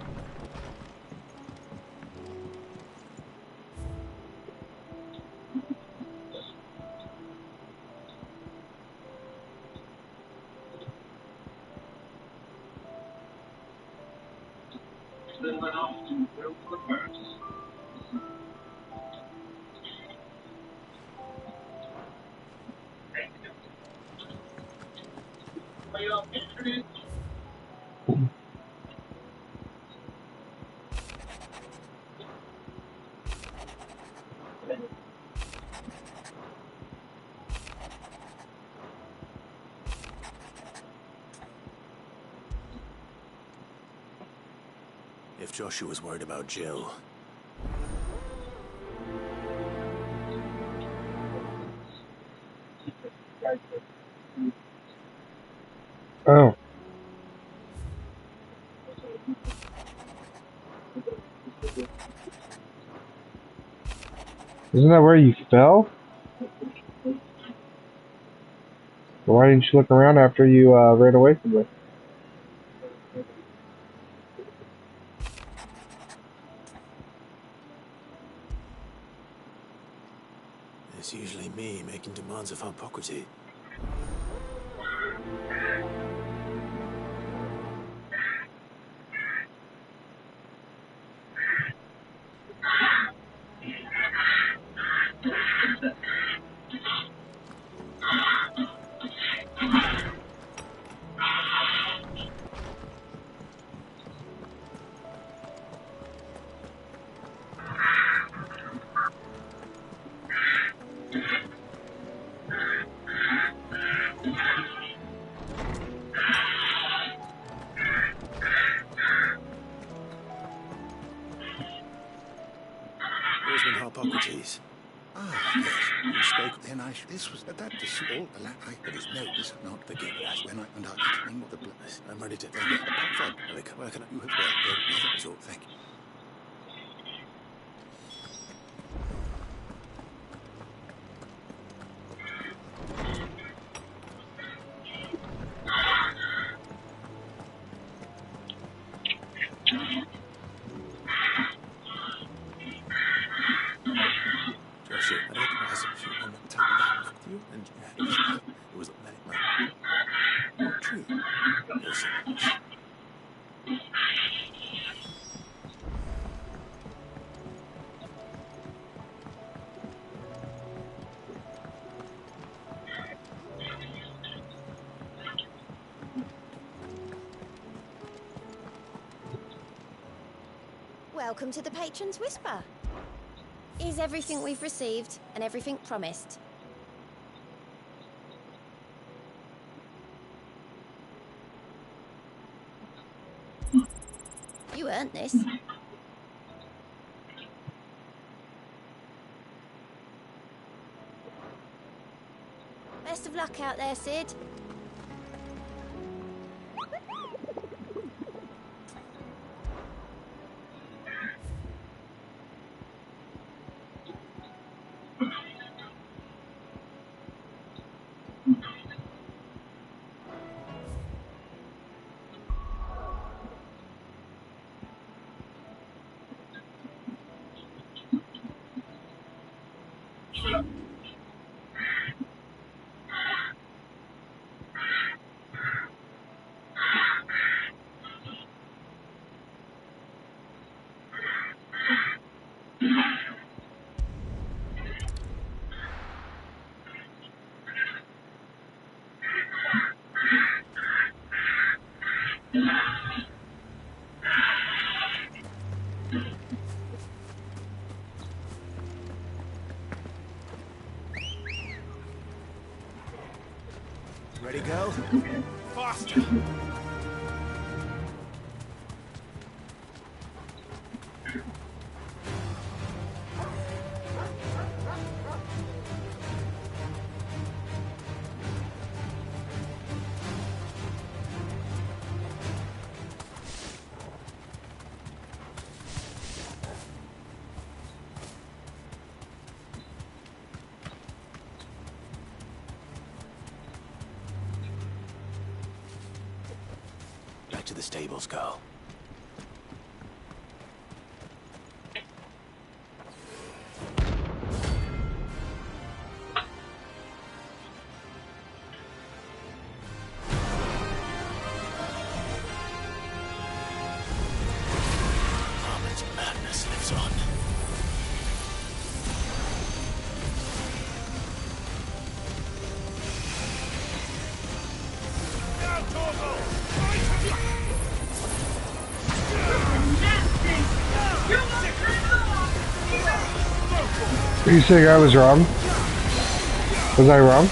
If Joshua's worried about Jill... Oh. Isn't that where you fell? Why didn't you look around after you ran away from it? It's usually me making demands of hypocrisy. Hippocrates. Ah, yes. You spoke then. This was that this all the lack. But it's no. This not forget. That's when I and I eating the blood. I'm ready to. Apart from where can I? You have well. That was all. Thank you. Joshua, I recognize a few on the table with you, and it was not true. Listen. Welcome to the Patron's Whisper. Is everything we've received and everything promised? You earned this. Best of luck out there, Sid. Ready, girl? Faster! Back to the stables, girl. Armin's madness lives on. Are you saying I was wrong? Was I wrong?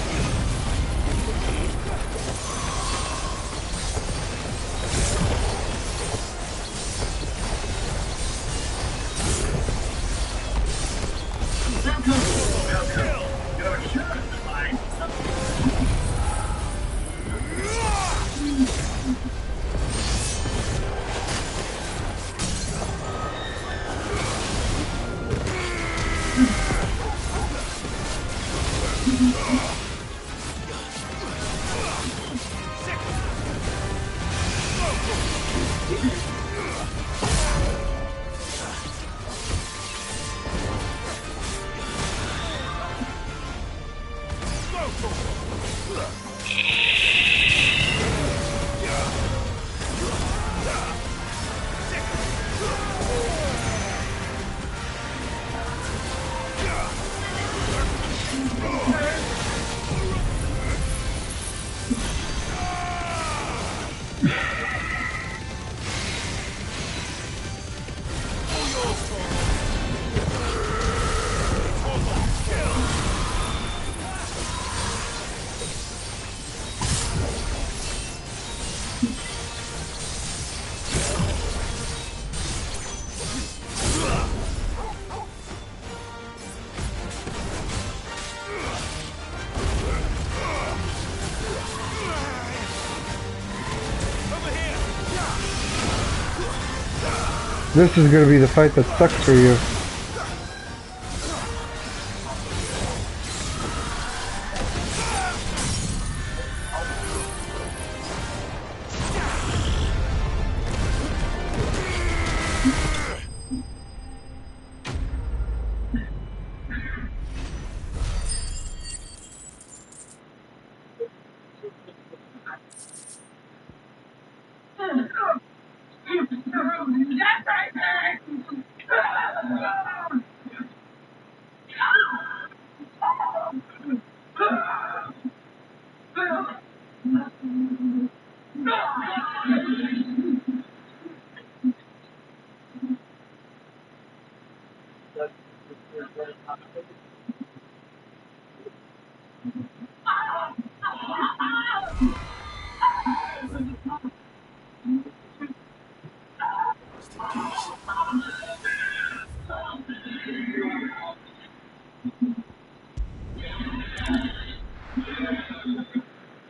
This is going to be the fight that sucks for you.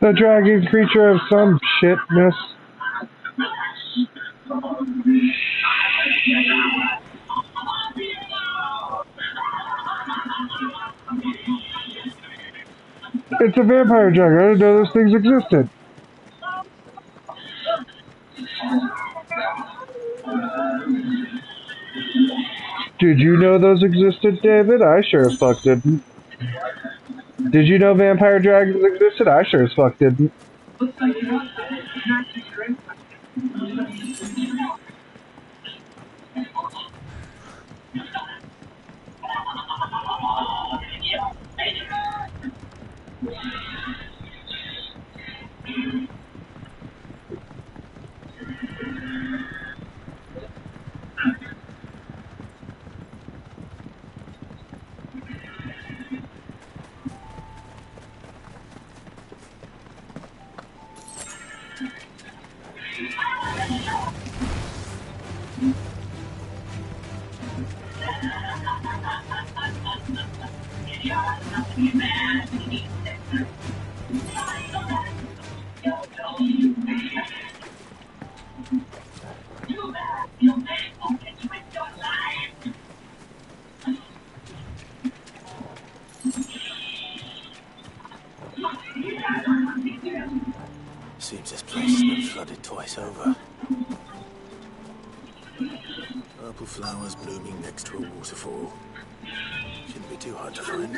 The dragon creature of some shitness. It's a vampire dragon. I didn't know those things existed. Did you know those existed, David? I sure as fuck didn't. Did you know vampire dragons existed? I sure as fuck didn't. Seems this place has been flooded twice over. Purple flowers blooming next to a waterfall. Shouldn't be too hard to find.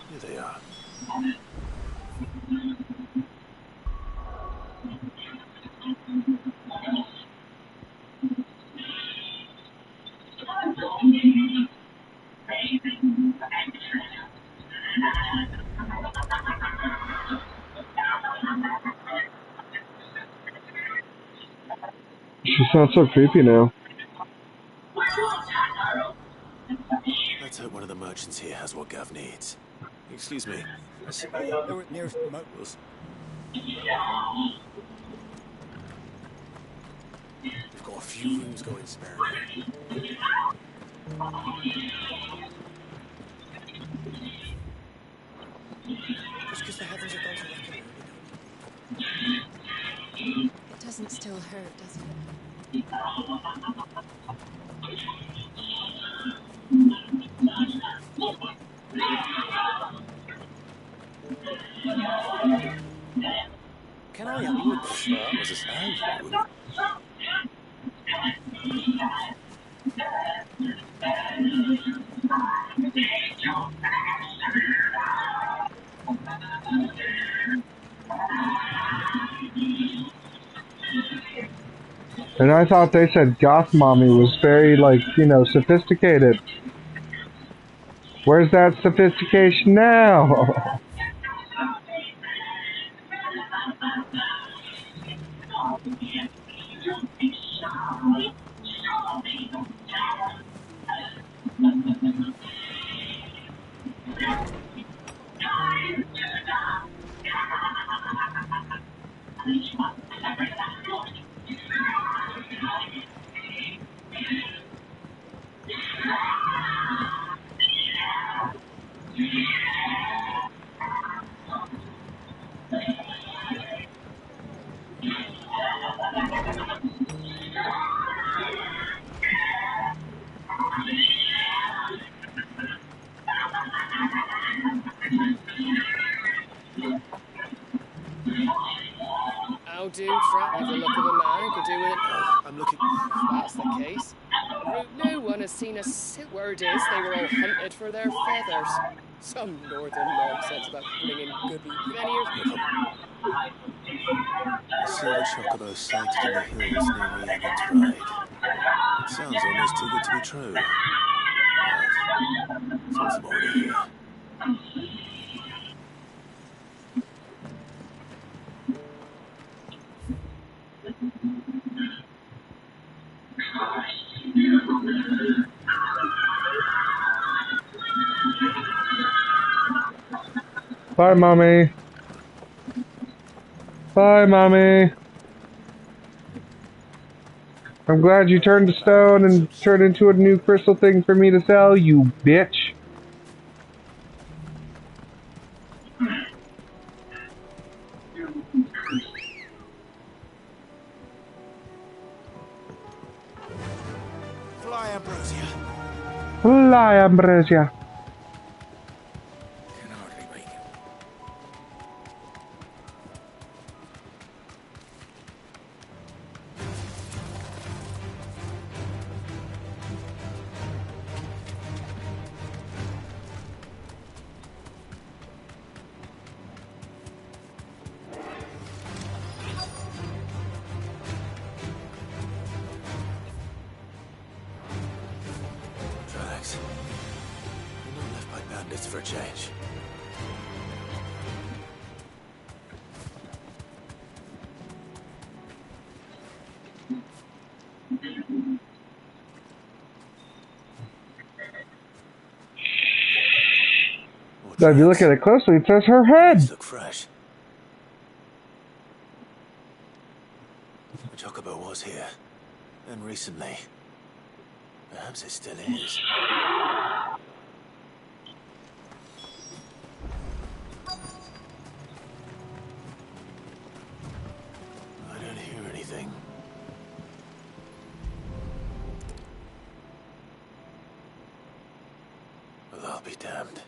Here they are. She sounds so creepy now. Let's hope one of the merchants here has what Gav needs. Excuse me. I see the nearest motors. We've got a few rooms going spare. Just because the heavens are done to reckon. It doesn't still hurt, does it? Can I help you with this? That was a sound. And I thought they said goth mommy was very, like, you know, sophisticated. Where's that sophistication now? How do, Trap? You've the look of a man who could do with it. I'm looking. If that's the case. En route, no one has seen a word is they were all hunted for their feathers. Some northern nonsense about bringing goody. A silver chocobo sighted in the hills near Rhiannon's Ride. It sounds almost too good to be true. But since I'm already here. Bye, Mommy. Bye, Mommy. I'm glad you turned to stone and turned into a new crystal thing for me to sell, you bitch. Fly, Ambrosia. Fly, Ambrosia. Drax. You're not left by bandits for a change. Now, if you look at it closely, it says her head. These look fresh. The chocobo was here. And recently. Perhaps it still is. I don't hear anything. Well, I'll be damned.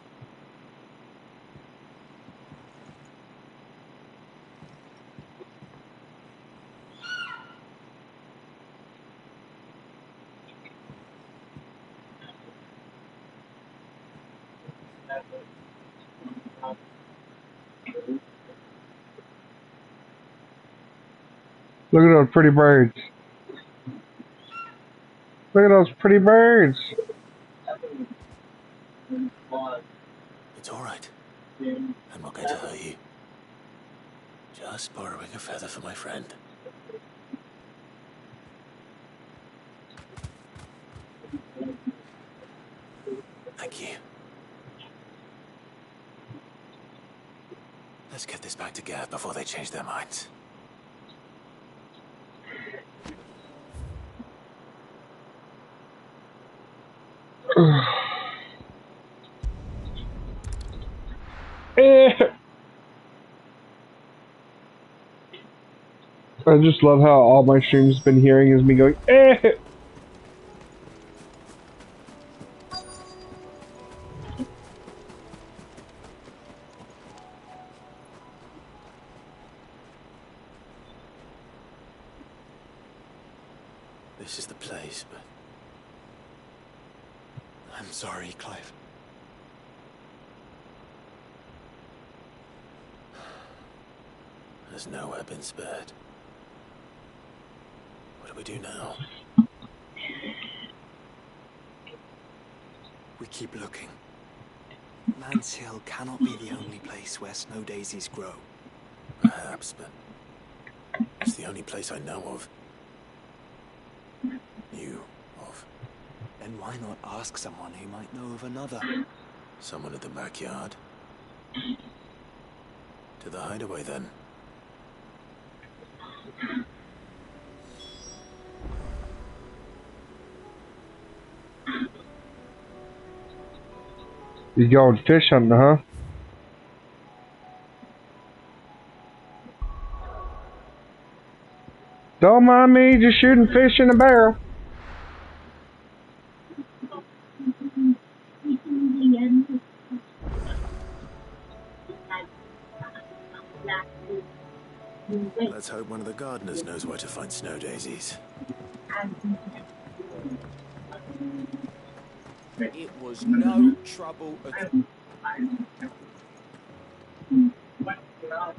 Look at those pretty birds. Look at those pretty birds. It's all right. I'm not going to hurt you. Just borrowing a feather for my friend. Thank you. Let's get this back to Gav before they change their minds. I just love how all my streams been hearing is me going, eh. This is the place, but... I'm sorry, Clive. There's nowhere been spared. What do we do now? We keep looking. Mans Hill cannot be the only place where snow daisies grow. Perhaps, but... it's the only place I know of. Knew of. Then why not ask someone who might know of another? Someone at the backyard? To the hideaway, then. You going fish hunting, huh? Don't mind me, just shooting fish in a barrel. Let's hope one of the gardeners knows where to find snow daisies. It was no trouble at all.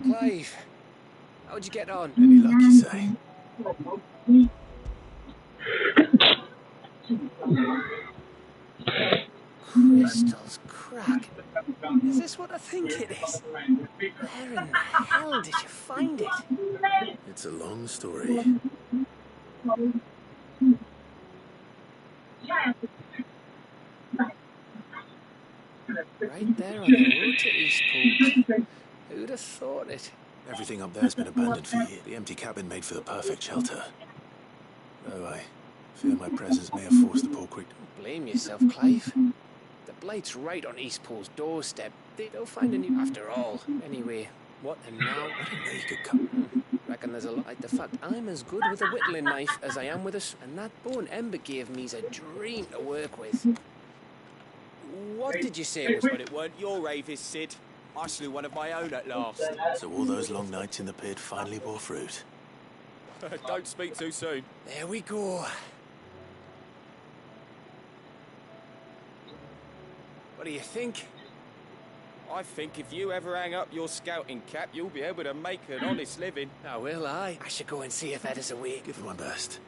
Clive, how'd you get on? Any luck, you say? Crystals crack. Is this what I think it is? Where in the hell did you find it? It's a long story. Right there on the road to Eastport. Who'd have thought it? Everything up there's been abandoned for years. The empty cabin made for the perfect shelter. Though I fear my presence may have forced the poor creature. Don't blame yourself, Clive. The blight's right on Eastport's doorstep. They'll find a new after all. Anyway, what and now? I didn't know you could come. Reckon there's a lot like the fact I'm as good with a whittling knife as I am with a... And that bone Ember gave me's a dream to work with. What did you say it was? But it weren't your Avis, Sid. I slew one of my own at last. So all those long nights in the pit finally bore fruit. Don't speak too soon. There we go. What do you think? I think if you ever hang up your scouting cap, you'll be able to make an honest living. Oh, will I? I should go and see if Ed is awake. Give it my best.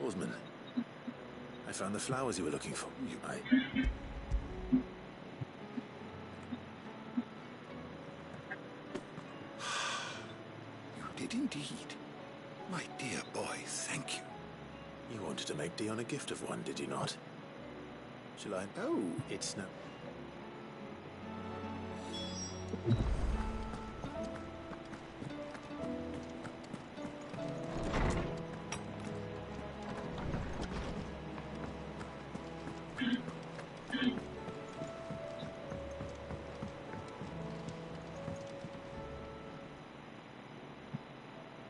Oarsman, I found the flowers you were looking for. You did indeed. My dear boy, thank you. You wanted to make Dion a gift of one, did you not? Shall I? Oh, it's no.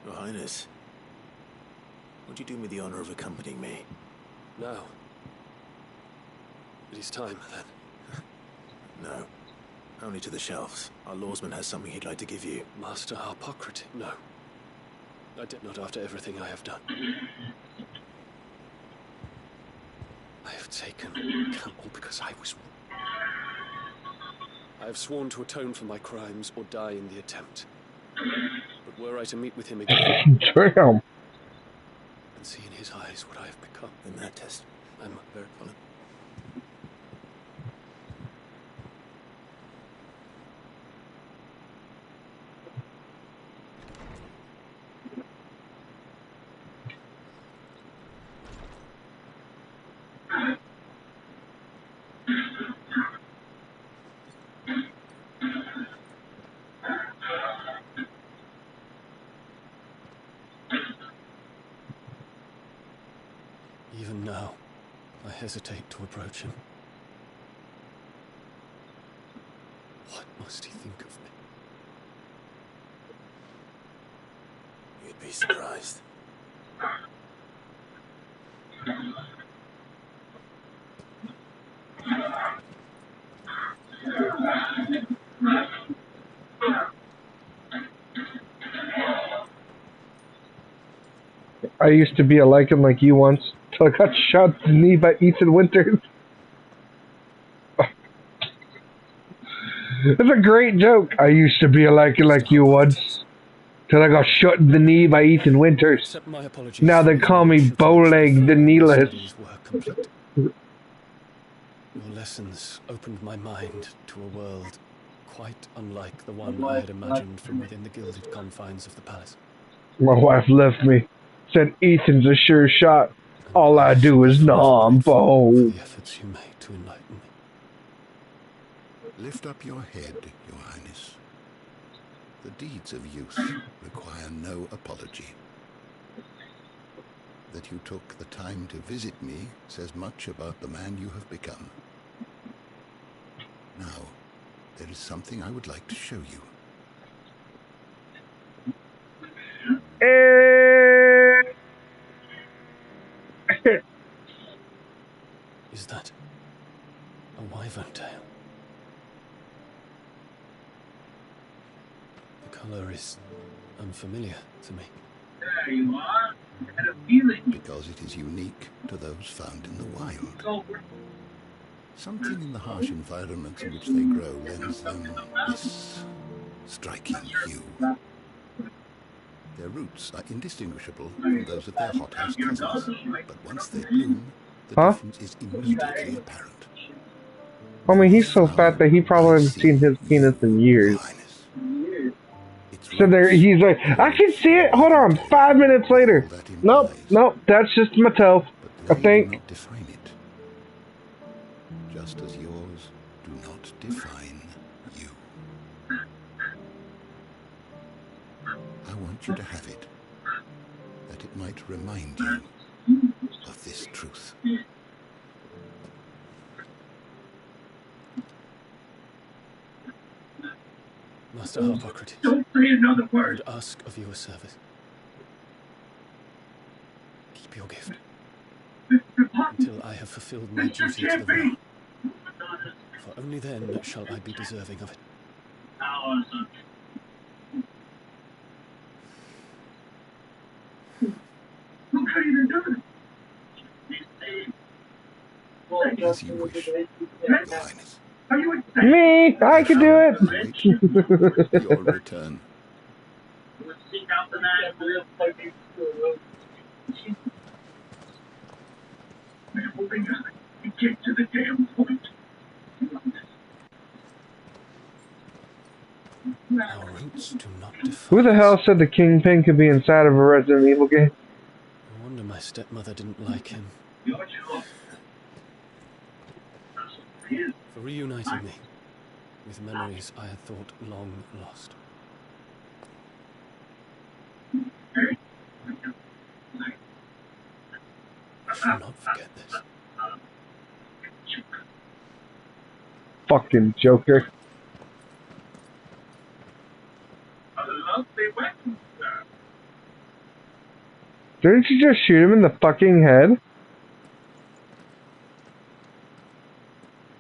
Your Highness, would you do me the honor of accompanying me? No. It is time, then. No. Only to the shelves. Our lawsman has something he'd like to give you. Master Harpocrates? No. I did not after everything I have done. I have taken Campbell because I was... I have sworn to atone for my crimes or die in the attempt. But were I to meet with him again... Damn. And see in his eyes what I have become. In that test, I'm very fond. Even now, I hesitate to approach him. What must he think of me? You'd be surprised. I used to be a lichen like you once, till I got shot in the knee by Ethan Winters. It's a great joke. I used to be a lichen like you once, till I got shot in the knee by Ethan Winters. My apologies. Now they call me Bowleg the Kneeless. Your lessons opened my mind to a world quite unlike the one I had imagined from within the gilded confines of the palace. My wife left me. Said Ethan's a sure shot. All I do is nom For boom. the efforts you made to enlighten me. Lift up your head, Your Highness. The deeds of youth require no apology. That you took the time to visit me says much about the man you have become. Now, there is something I would like to show you. Is that a wyvern tail? The color is unfamiliar to me. There you are. Had a feeling. Because it is unique to those found in the wild. Something in the harsh environments in which they grow lends them this striking hue. Their roots are indistinguishable from those of their hothouse cousins, but once they bloom, the difference is immediately apparent. I mean, he's so fat that he probably hasn't seen his penis in years. So there, he's like, I can see it. Hold on, 5 minutes later. Nope, that's just my toe. I think. Do not define it, just as yours do not define you. I want you to have it, that it might remind you of this truth. Master Harpocrates, Don't say another word. I would ask of you a service. Keep your gift until I have fulfilled my duty to the realm. For only then shall I be deserving of it. Who could even do it? As you wish, Your Highness. Are you Me, I can do it. Your return. seek out the man who lives by these we're moving on and get to the damn point. Our roots do not define. Who the hell said the Kingpin could be inside of a Resident Evil game? No wonder my stepmother didn't like him. For reuniting me with memories I had thought long lost. I shall not forget this. Fucking Joker. A lovely weapon, sir. Didn't you just shoot him in the fucking head?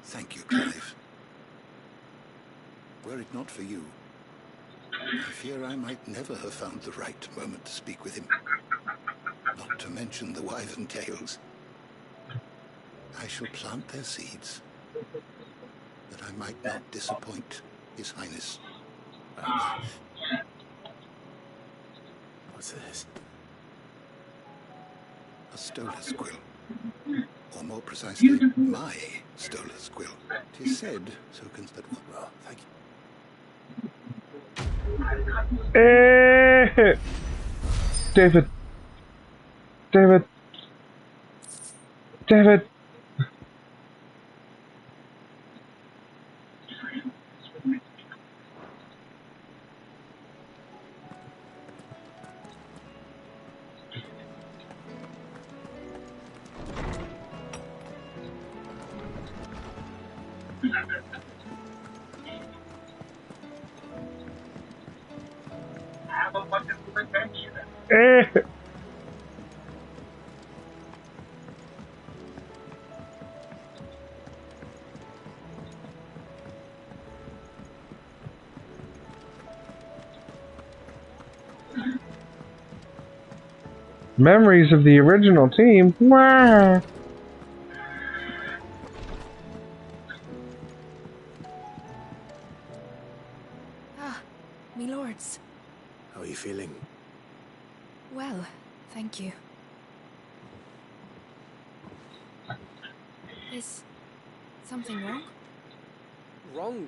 Thank you, Clive. Were it not for you, I fear I might never have found the right moment to speak with him. Not to mention the wyvern tales. I shall plant their seeds, that I might not disappoint His Highness. What's this? A stolas quill. Or more precisely, my stolas quill. 'Tis said, so that well, thank you. David. David. David. Have a wonderful adventure. Memories of the original team. Wow. Ah, me lords. How are you feeling? Well, thank you. Is something wrong? Wrong?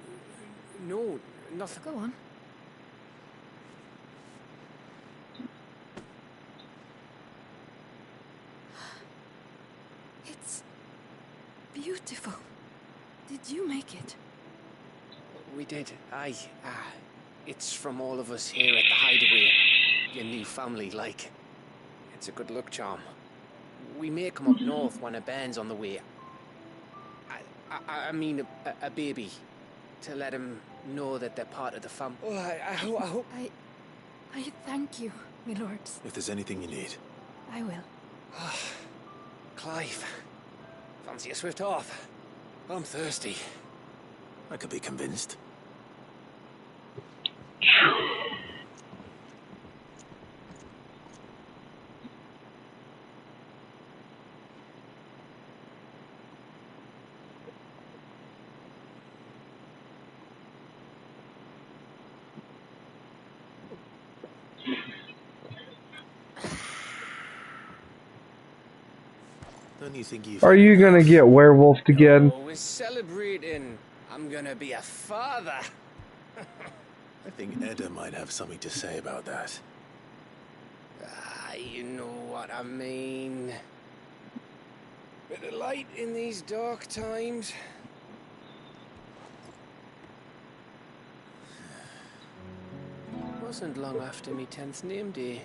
No, nothing. Go on. it. We did. Aye. It's from all of us here at the Hideaway. Your new family, like. It's a good luck charm. We may come up north when a band's on the way. I mean a baby. To let him know that they're part of the family. Oh, I hope... I thank you, my lords. If there's anything you need. I will. Clive. Fancy a swift off. I'm thirsty. I could be convinced. Don't you think you've... Are you gonna get werewolfed again? Oh, we're celebrating. I'm gonna be a father. I think Edda might have something to say about that. You know what I mean. Bit of light in these dark times. Wasn't long after me 10th name day.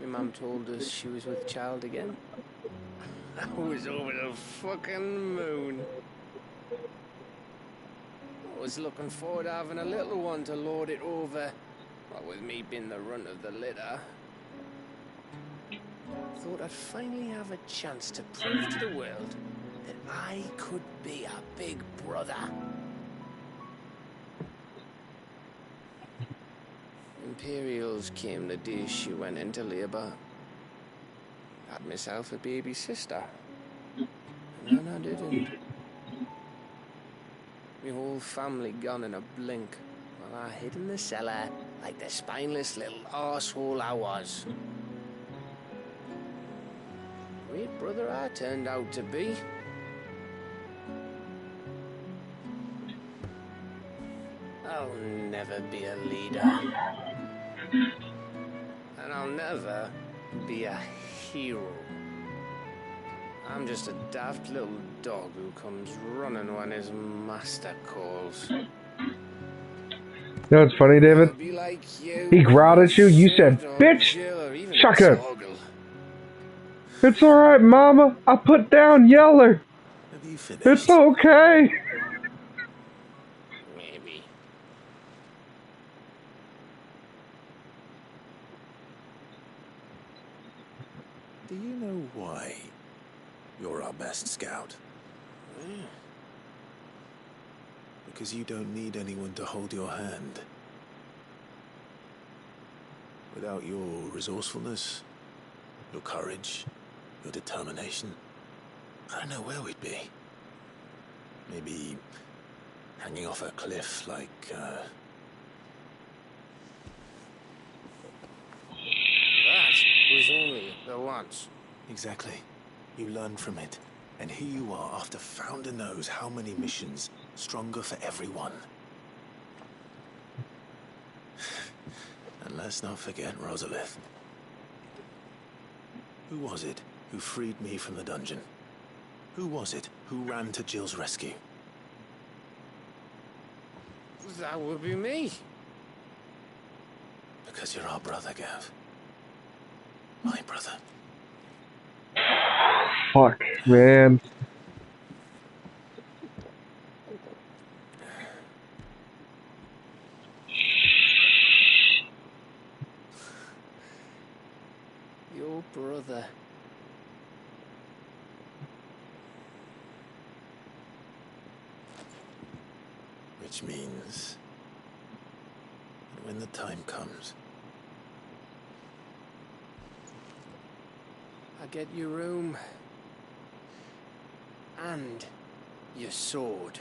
My mum told us she was with child again. I was over the fucking moon. I was looking forward to having a little one to lord it over. What with me being the runt of the litter. Thought I'd finally have a chance to prove to the world that I could be a big brother. Imperials came the day she went into labour. Had myself a baby sister. And then I didn't. My whole family gone in a blink, while I hid in the cellar like the spineless little arsehole I was. Great brother I turned out to be. I'll never be a leader. And I'll never be a hero. I'm just a daft little dog who comes running when his master calls. You know what's funny, David? He growled at you, you said, "Bitch! Chuck it!" It's alright, Mama. I put down Yeller. It's okay. Maybe. Do you know why you're our best scout? Because you don't need anyone to hold your hand. Without your resourcefulness, your courage, your determination, I don't know where we'd be. Maybe hanging off a cliff like, That was only the once. Exactly. You learn from it. And here you are, after Founder knows how many missions, stronger for everyone. And let's not forget Rosalith. Who was it who freed me from the dungeon? Who was it who ran to Jill's rescue? That would be me. Because you're our brother, Gav. My brother. Fuck, man. Your brother. Which means that when the time comes, I get your room. And your sword.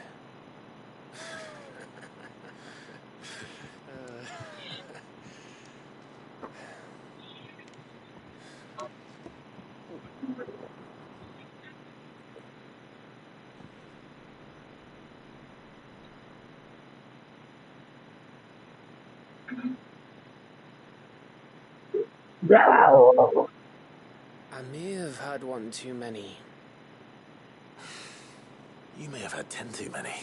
I may have had one too many. you may have had 10 too many.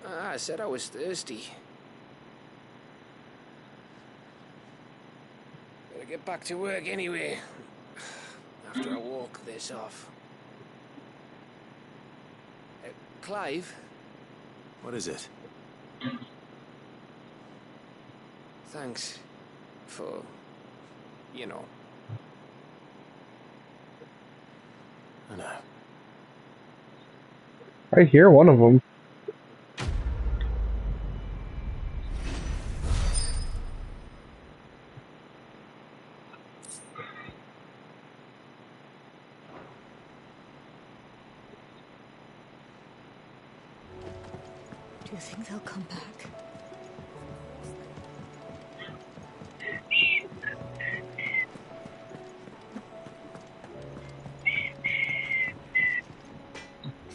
I said I was thirsty. Better get back to work anyway. After I walk this off. Clive? What is it? Thanks for, you know. I know. I hear one of them. Do you think they'll come back?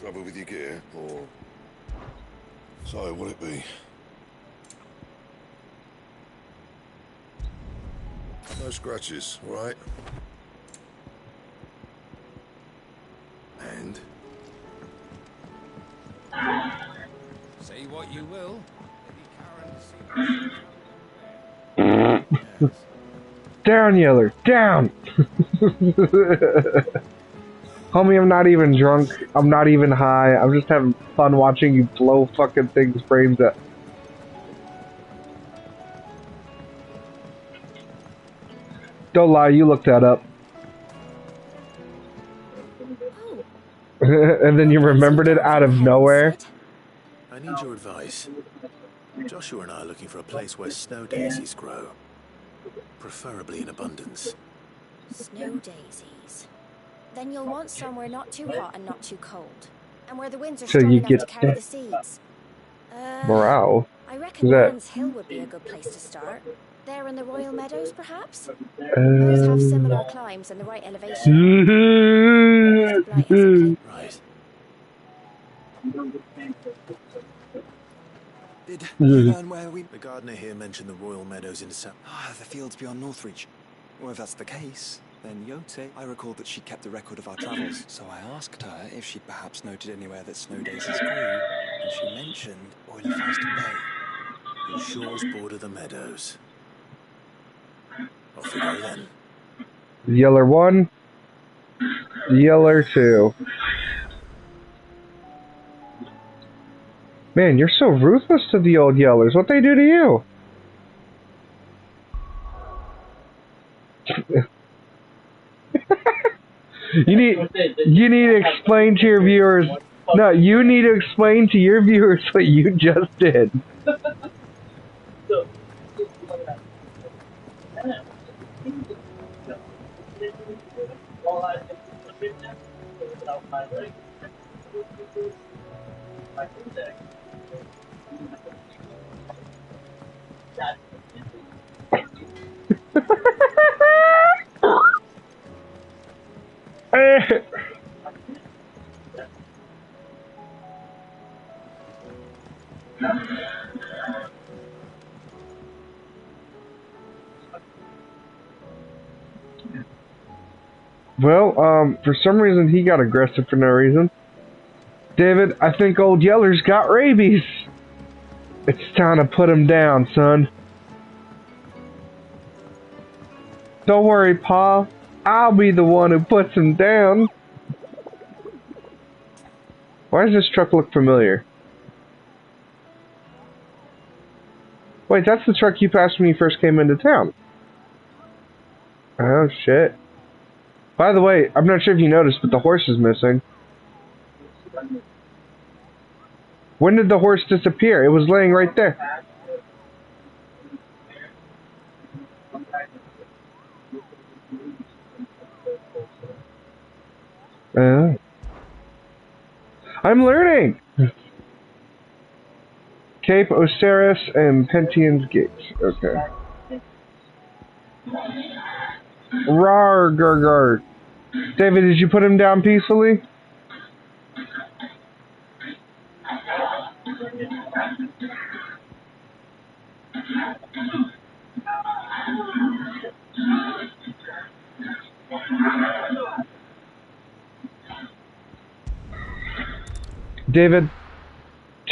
Trouble with your gear, or... So, what'll it be? No scratches, all right? And? Say what you will. Down, Yeller, down! Homie, I'm not even drunk. I'm not even high. I'm just having fun watching you blow fucking things brains up. Don't lie, you looked that up. And then you remembered it out of nowhere. I need your advice. Joshua and I are looking for a place where snow daisies grow. Preferably in abundance. Snow daisies. Then you'll want somewhere not too hot and not too cold. And where the winds are So strong you enough get to carry the seeds. morale. I reckon Is that- Barnes Hill would be a good place to start. There in the Royal Meadows, perhaps? Both have similar climbs and the right elevation. Right. Did you learn where we... The gardener here mentioned the Royal Meadows in December. Ah, the fields beyond Northreach. Well, if that's the case, then Yote... I recalled that she kept a record of our travels, so I asked her if she'd perhaps noted anywhere that snow daisies grew, and she mentioned Oilefast Bay. Whose shores border the meadows. Off we go then. Yeller 1. Yeller 2. Man, you're so ruthless to the old Yellers. What they do to you? You need to explain to your viewers. No, you need to explain to your viewers what you just did. Well, for some reason he got aggressive for no reason. David, I think old Yeller's got rabies. It's time to put him down, son. Don't worry, Pa. I'll be the one who puts him down. Why does this truck look familiar? Wait, that's the truck you passed when you first came into town. Oh, shit. By the way, I'm not sure if you noticed, but the horse is missing. When did the horse disappear? It was laying right there. I'm learning! Cape Osiris and Pentian's Gates. Okay. Rar, gar. David, did you put him down peacefully?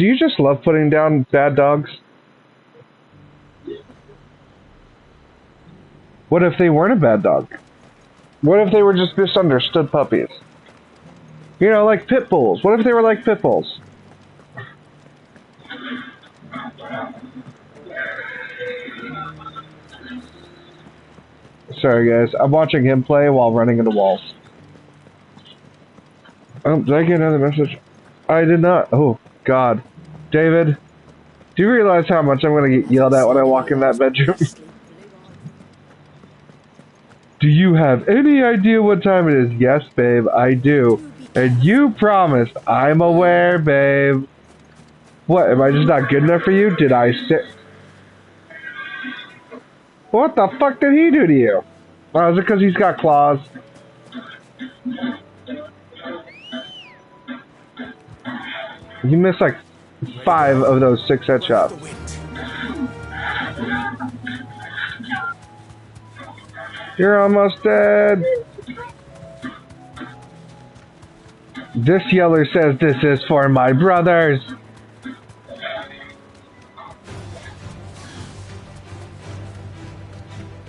Do you just love putting down bad dogs? What if they weren't a bad dog? What if they were just misunderstood puppies? You know, like pit bulls. What if they were like pit bulls? Sorry guys, I'm watching him play while running into walls. Oh, did I get another message? I did not. Oh, God. David, do you realize how much I'm going to get yelled at when I walk in that bedroom? Do you have any idea what time it is? Yes, babe, I do. And you promised. I'm aware, babe. What, am I just not good enough for you? Did I sit... What the fuck did he do to you? Oh, is it because he's got claws? You missed like 5 of those 6 headshots. You're almost dead. This yeller says this is for my brothers.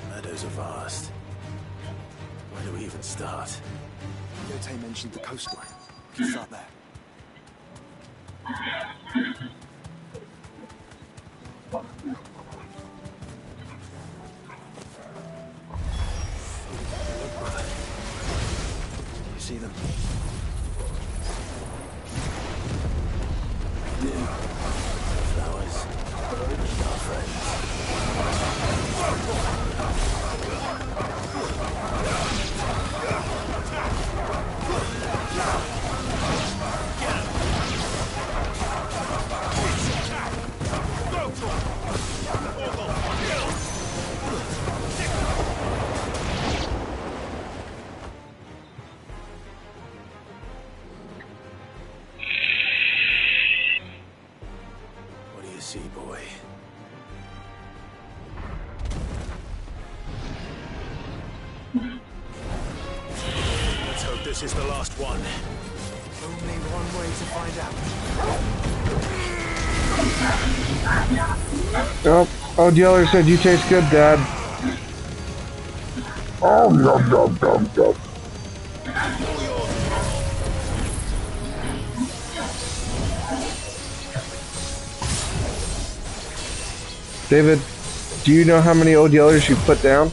Meadows are vast. Where do we even start? Yote mentioned the coastline. We can start there. Do you see them? Flowers. Our friends. What do you see, boy? Let's hope this is the last one. Only one way to find out. Oh, Yeller said you taste good, Dad. Oh, yum, yum, yum, yum. David, do you know how many old Yellers you put down?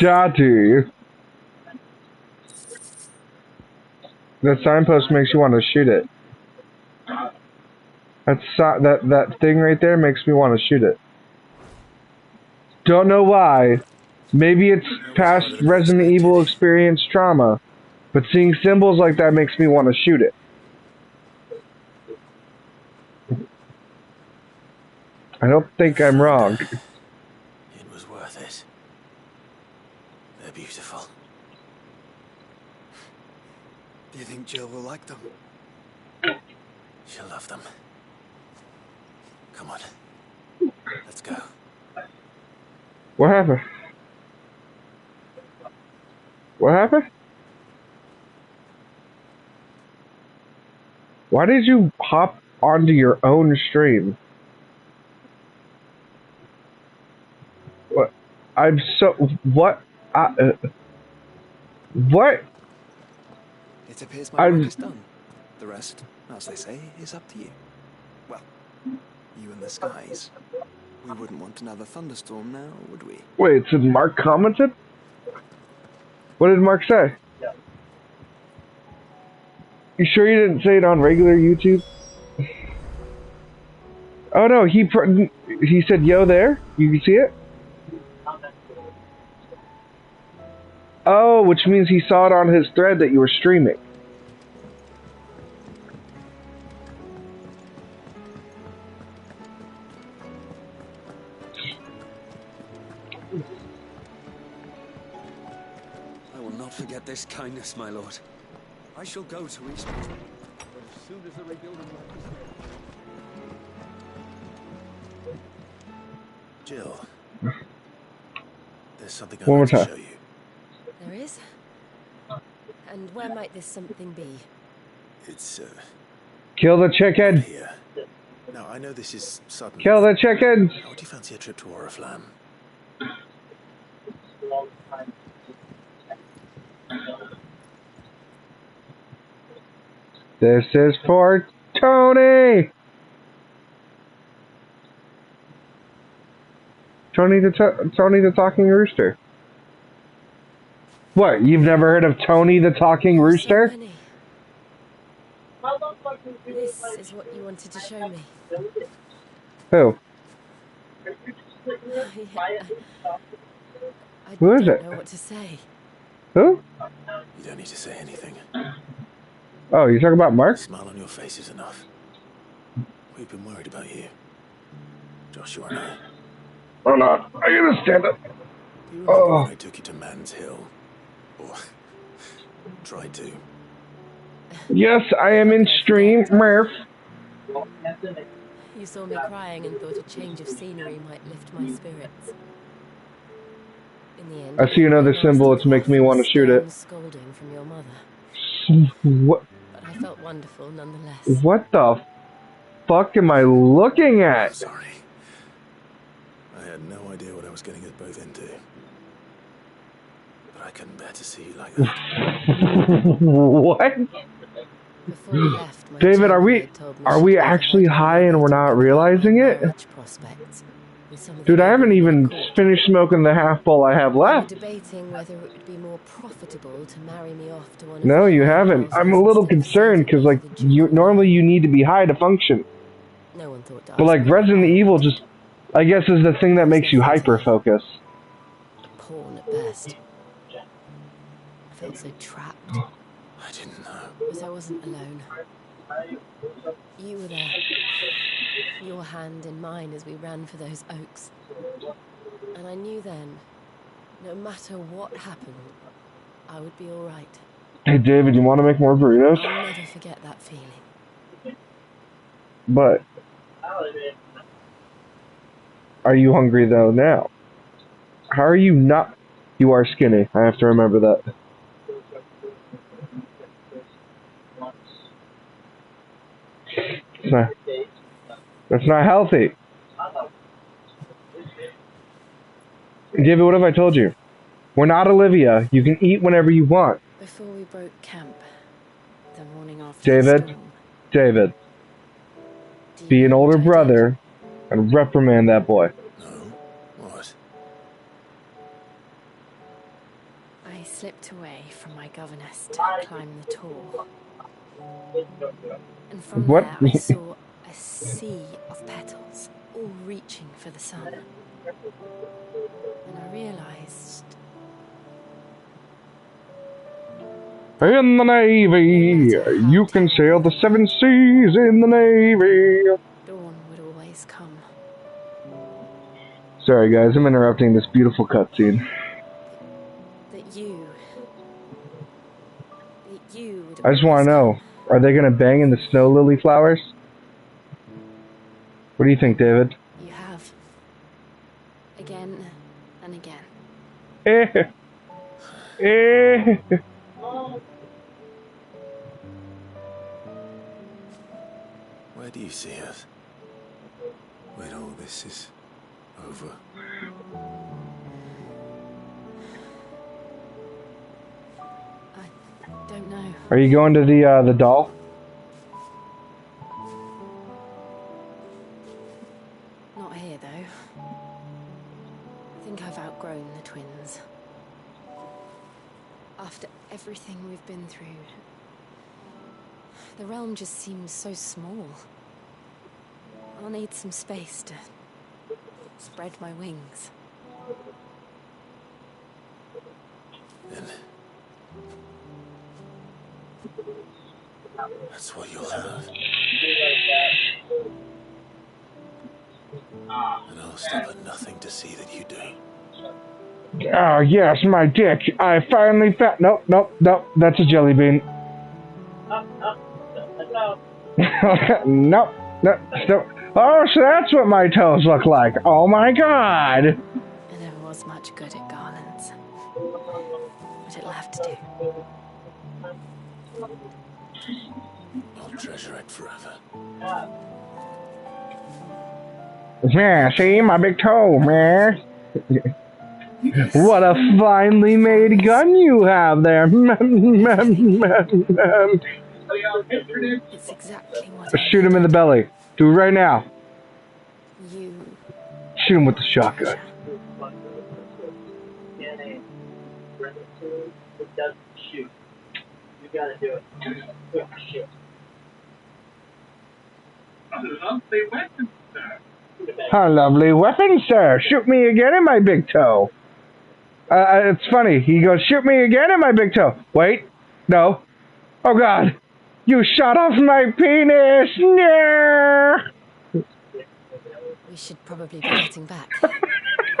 Daddy. That signpost makes you want to shoot it. That thing right there makes me want to shoot it. Don't know why. Maybe it's past Resident Evil experience trauma, but seeing symbols like that makes me want to shoot it. I don't think I'm wrong. It was worth it. They're beautiful. Do you think Jill will like them? She'll love them. Come on. Let's go. What happened? What happened? Why did you hop onto your own stream? What? I'm so... What? What? It appears my work is done. The rest, as they say, is up to you. Well, you and the skies. We wouldn't want another thunderstorm now, would we? Wait, so Mark commented? What did Mark say? You sure you didn't say it on regular YouTube? Oh no, he said, yo there? You can see it? Oh, which means he saw it on his thread that you were streaming. I will not forget this kindness, my lord. I shall go to Eastwood. But as soon as the rebuilding work is finished. Jill, there's something I'd One more like to time. show you. There is? And where might this something be? It's, Kill the chicken! here. Now, I know this is sudden. Kill the chickens! How would you fancy a trip to Oriflamme? This is for Tony! Tony the Talking Rooster. What, you've never heard of Tony the Talking Rooster? This is what you wanted to show me. Who? I Who is don't it? know what to say. Who? You don't need to say anything. Oh, you talking about Mark? A smile on your face is enough. We've been worried about you. Joshua and I. Hold on, I gotta stand up. Do you remember when I took you to Man's Hill? Or tried to? Yes, I am in stream, Murph. You saw me crying and thought a change of scenery might lift my spirits. In the end, I see another symbol, it's making me want to shoot it. Scolding from your mother. What? But I felt wonderful nonetheless. What the fuck am I looking at? Sorry. I had no idea what I was getting us both into. But I couldn't bear to see you like that. What? Before we left, my David, are chambermaid we actually high and we're not realizing it? prospects with some of the Dude, I haven't even court. finished smoking the half bowl I have We were left. debating whether it would be more profitable to marry me off to one of No, the you haven't. I'm a little concerned because, like, normally you need to be high to function. No one thought to But, like, Resident Evil just, I guess, is the thing that makes you hyper-focus. porn at best. I felt so trapped. I didn't know. Because I wasn't alone. You were there. Your hand in mine as we ran for those oaks. And I knew then, no matter what happened, I would be alright. Hey, David, you want to make more burritos? I'll never forget that feeling. But are you hungry, though, now? How are you not? You are skinny. I have to remember that. That's not healthy. David, what have I told you? We're not Olivia. You can eat whenever you want. Before we broke camp, the morning after David, the storm, David, be an older brother and reprimand that boy. What? I slipped away from my governess to climb the tall. And from What? there I saw a sea of petals, all reaching for the sun. And I realized In the Navy, you can sail the 7 seas in the Navy. dawn would always come. Sorry, guys, I'm interrupting this beautiful cutscene. That you would I just want to know, are they going to bang in the snow lily flowers? What do you think, David? You have. Again and again. Where do you see us? When all this is over? Don't know. Are you going to the doll? Not here, though. I think I've outgrown the twins. After everything we've been through, the realm just seems so small. I'll need some space to spread my wings. Then that's what you'll have. And I'll stop at nothing to see that you do. Oh, yes, my dick. I finally found... Nope, nope, nope. That's a jelly bean. Nope. No, no. Oh, so that's what my toes look like. Oh, my God. I never was much good at garlands. But it'll have to do. I'll treasure it forever. Yeah, see? My big toe, man. What a finely made gun you have there. It's exactly what Shoot him in the belly. Do it right now. you... Shoot him with the shotgun. It doesn't shoot. You gotta do it. Quick shoot. A lovely weapon, sir. A lovely weapon, sir. Shoot me again in my big toe. It's funny. He goes, shoot me again in my big toe. Wait. No. Oh, God. You shot off my penis. No. We should probably be getting back. I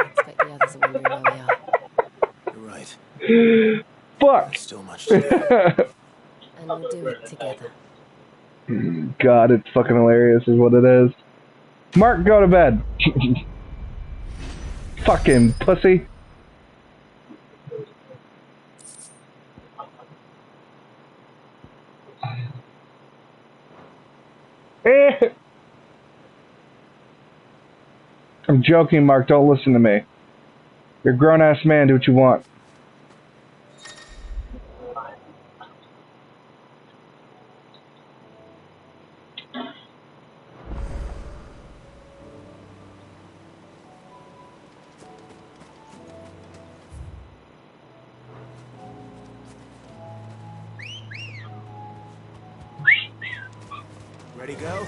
expect the others are wondering where we are. You're right. Fuck. There's still much to do. And we'll do it together. God, it's fucking hilarious is what it is. Mark, go to bed. Fucking pussy. I'm joking, Mark. Don't listen to me. You're a grown-ass man. Do what you want. Ready, go?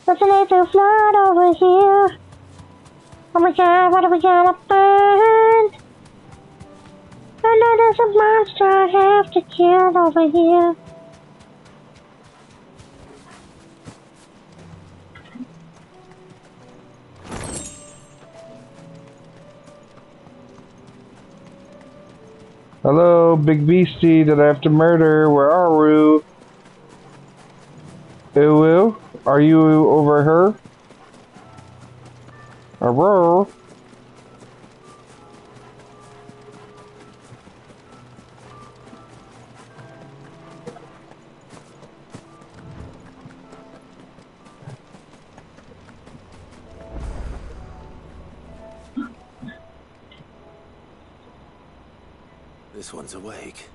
There's a little flood over here. Oh my God, what are we gonna find? I know there's a monster I have to kill over here. Hello, big beastie that I have to murder. Where are you? Ew, are you over her? Hello? This one's awake.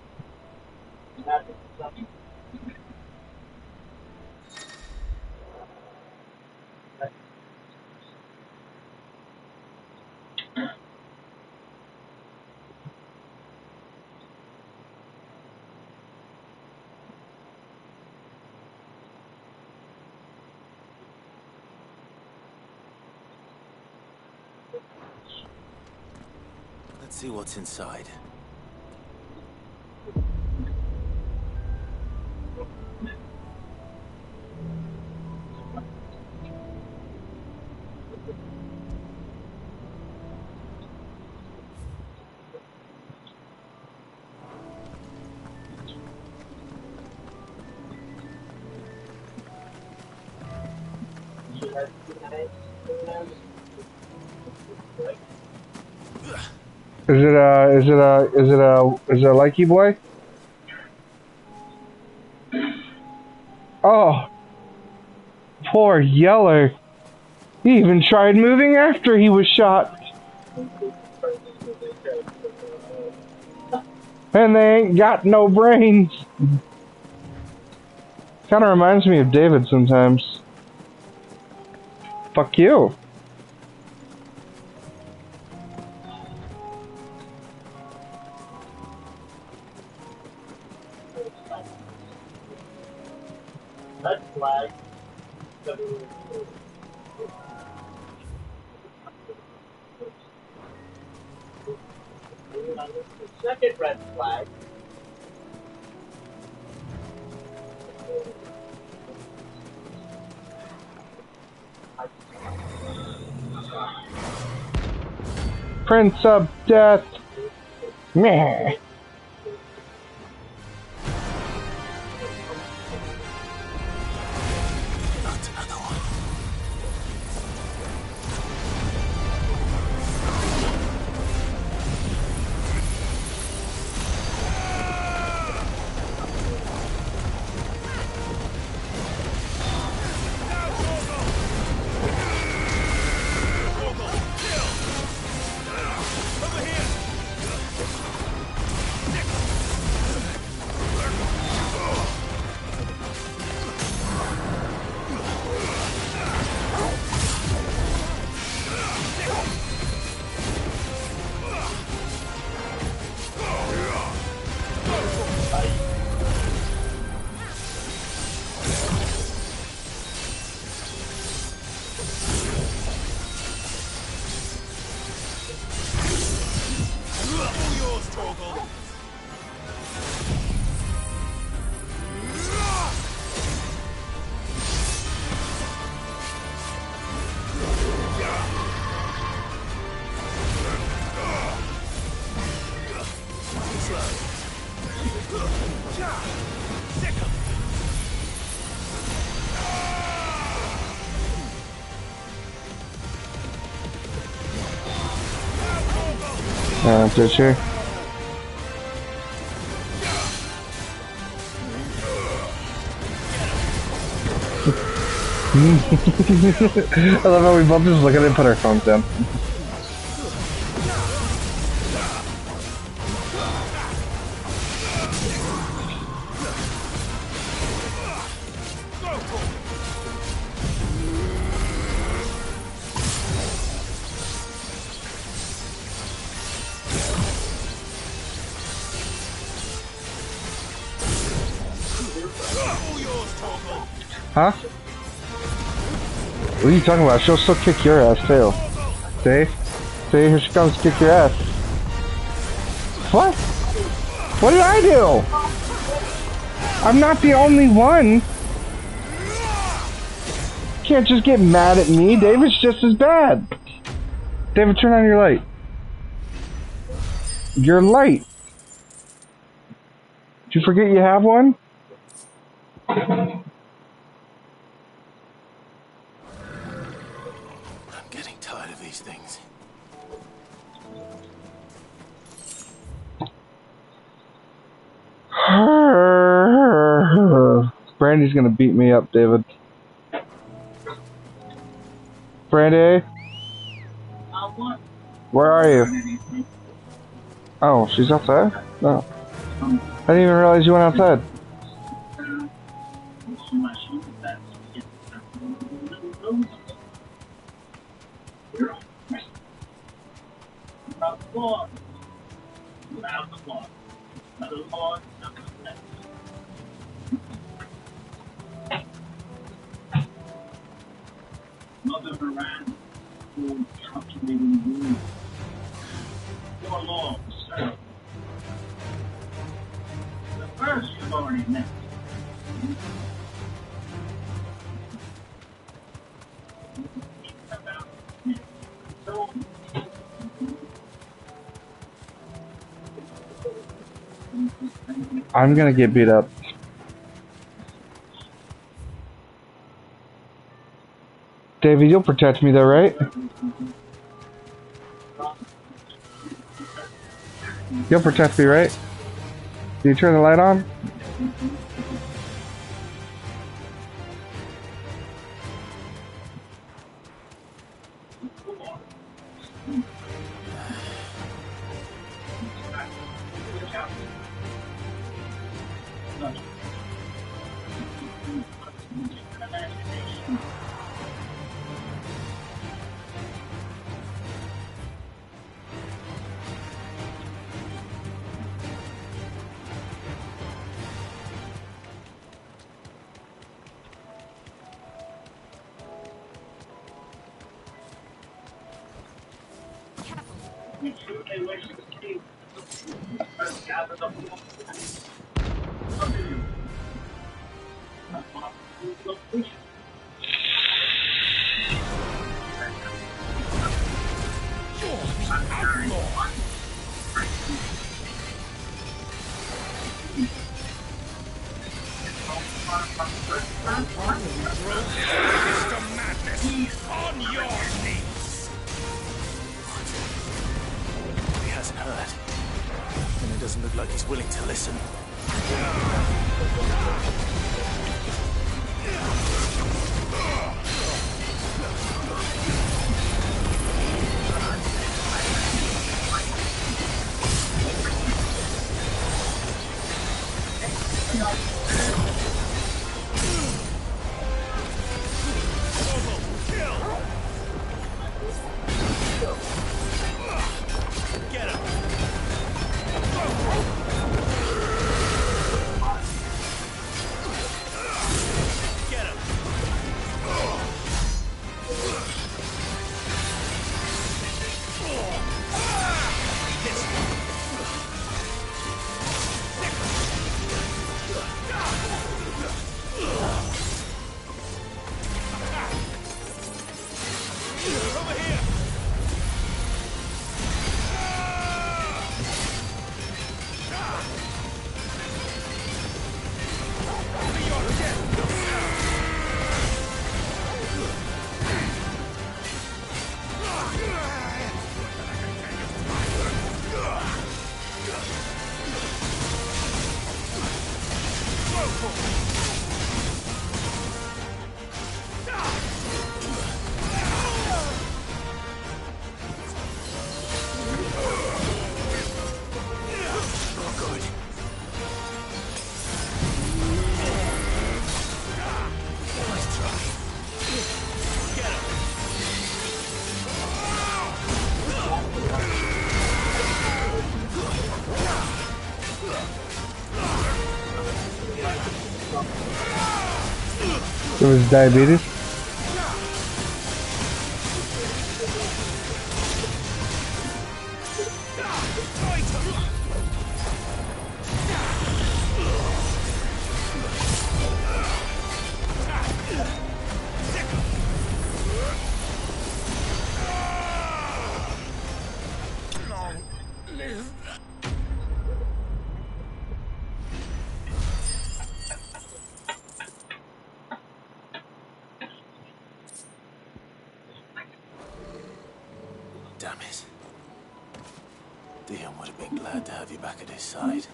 Let's see what's inside. Is it a likey boy? Oh. Poor Yeller. He even tried moving after he was shot. And they ain't got no brains. Kinda reminds me of David sometimes. Fuck you. Red flag. Second red flag. Prince of Death. Meh. Did she? I love how we both just look at it and put our phones down. Huh? What are you talking about? She'll still kick your ass too. See? See, here she comes to kick your ass. What? What did I do? I'm not the only one. Can't just get mad at me. David's just as bad. David, turn on your light. Your light. Did you forget you have one? I'm getting tired of these things. Brandy's gonna beat me up, David. Brandy? Where are you? Oh, she's outside? No. I didn't even realize you went outside. Mother Moran will calculating wounds. Your law, sir. The first you've already met. I'm gonna get beat up. David, you'll protect me though, right? You'll protect me, right? Can you turn the light on? He hasn't heard. And it doesn't look like he's willing to listen. It was diabetes. Damn it. Dion would have been glad to have you back at his side.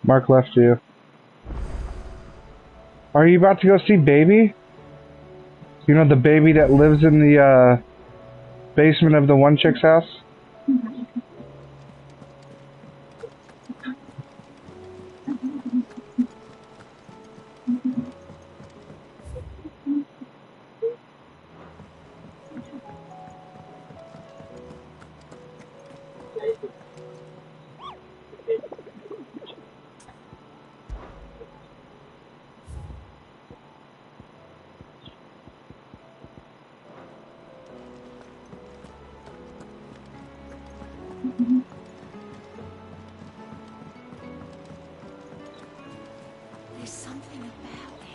Mark left you. Are you about to go see Baby? You know, the baby that lives in the basement of the one chick's house? There's something about it.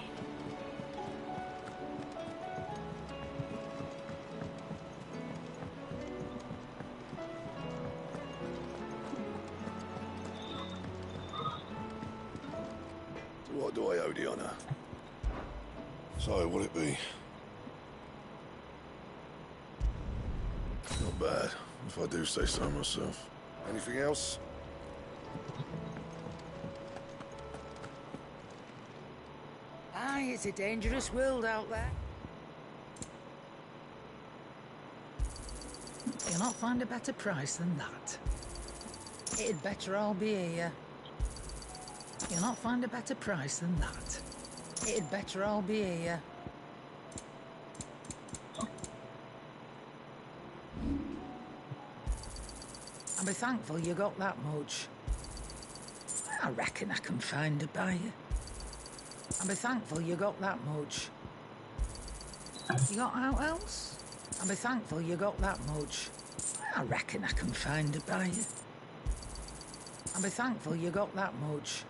What do I owe the honour? So, will it be? Not bad, if I do say so myself. Anything else? Aye, it's a dangerous world out there. You'll not find a better price than that. It'd better all be here. You'll not find a better price than that. It'd better all be here. I'll be thankful you got that much. I reckon I can find a buyer. I'll be thankful you got that much. You got out else? I'll be thankful you got that much. I reckon I can find a buyer. I'll be thankful you got that much.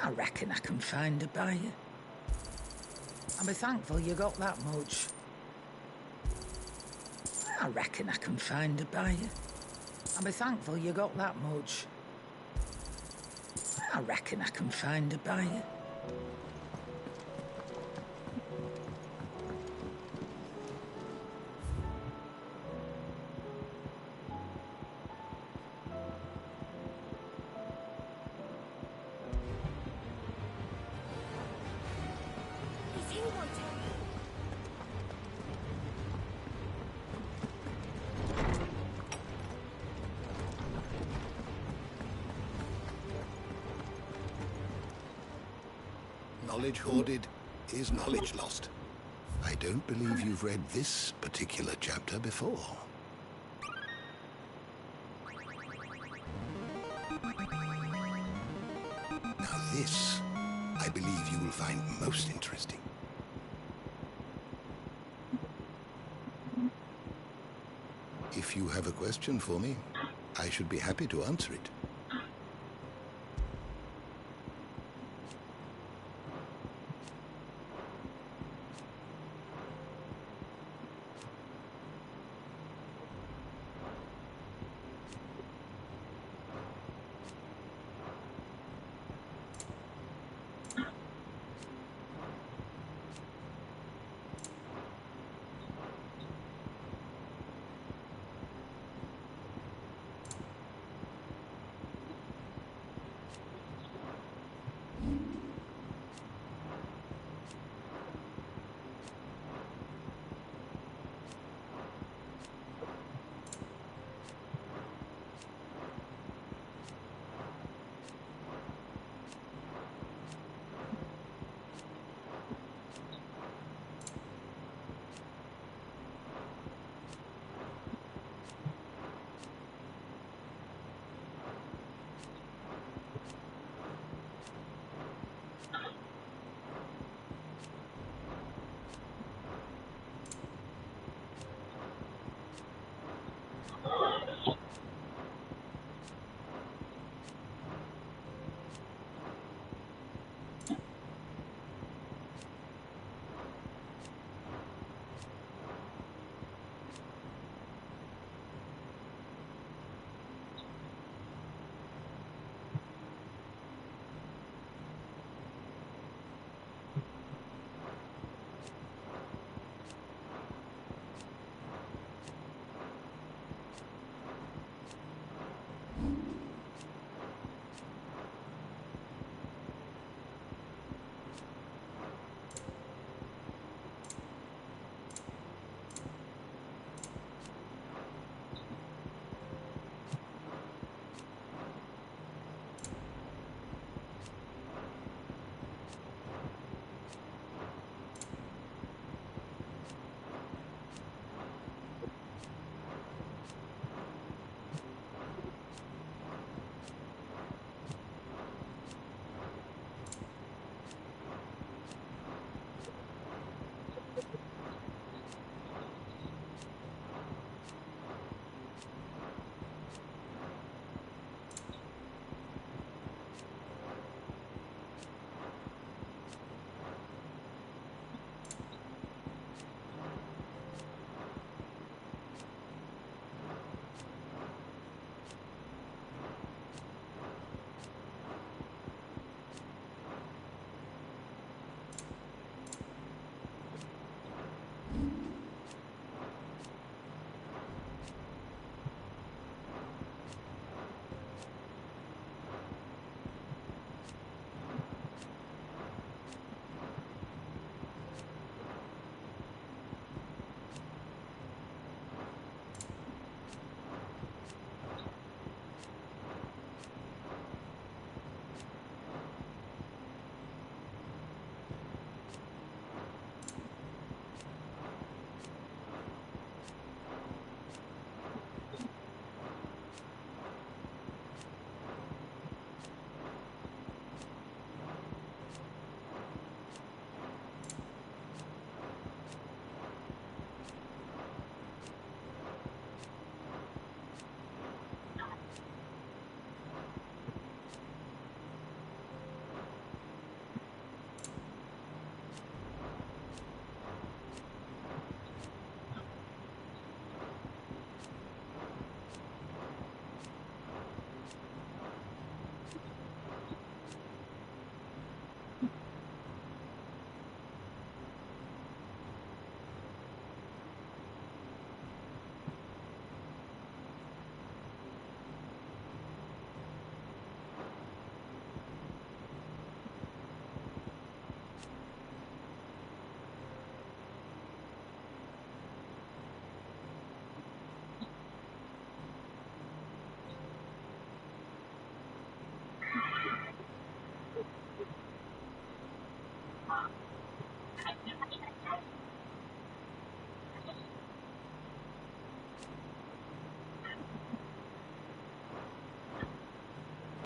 I reckon I can find a buyer. I'll be thankful you got that much. I reckon I can find a buyer. I'll be thankful you got that much. I reckon I can find a buyer. Is he wanting? Knowledge hoarded is knowledge lost. I don't believe you've read this particular chapter before. Now this, I believe you will find most interesting. If you have a question for me, I should be happy to answer it.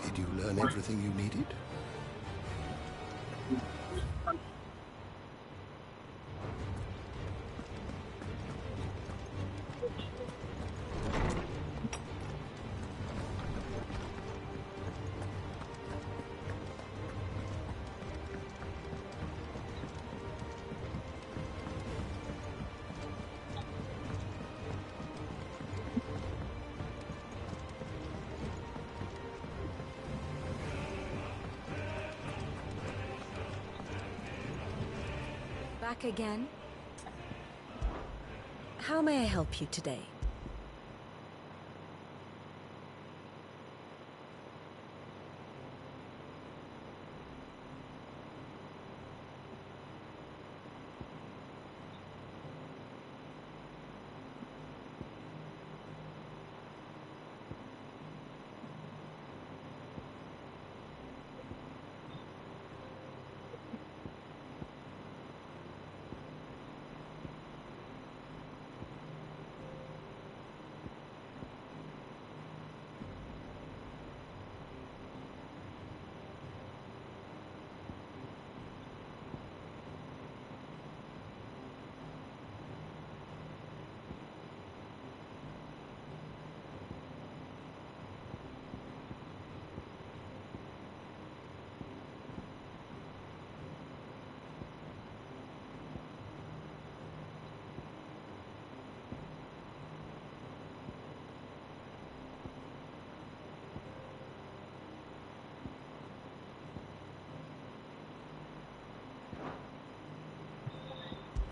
Did you learn everything you needed? Back again? How may I help you today?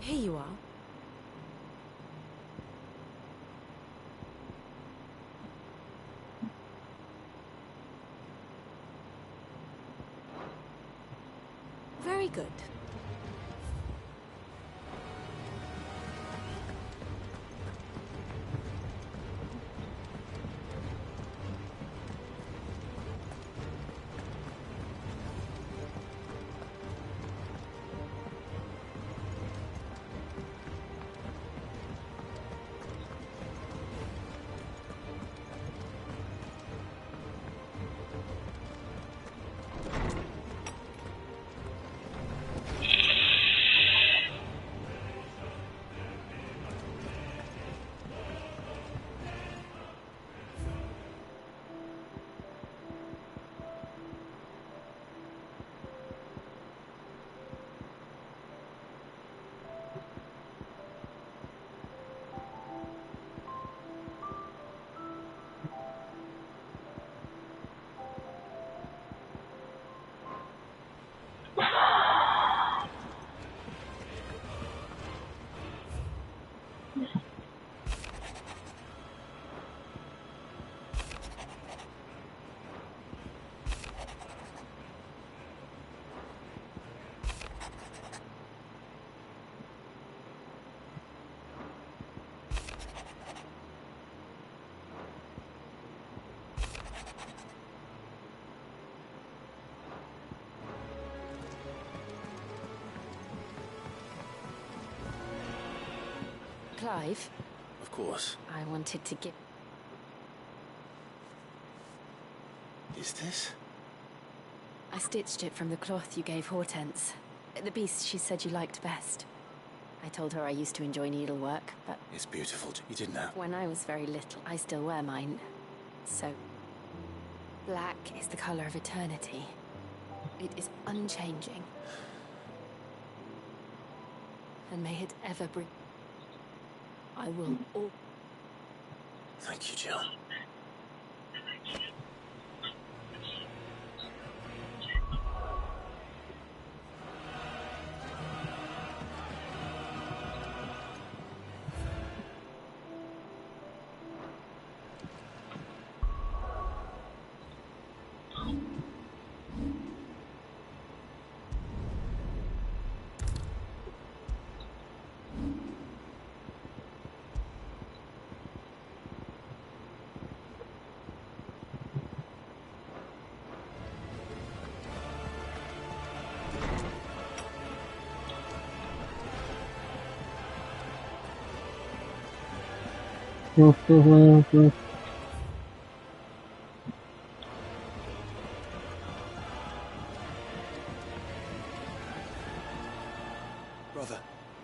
Here you are. Very good. Clive? Of course. I wanted to give... Is this? I stitched it from the cloth you gave Hortense. The piece she said you liked best. I told her I used to enjoy needlework, but... It's beautiful. You didn't have... When I was very little, I still wear mine. So... Black is the color of eternity. It is unchanging. And may it ever bring... I will all... Thank you, Jill. Brother,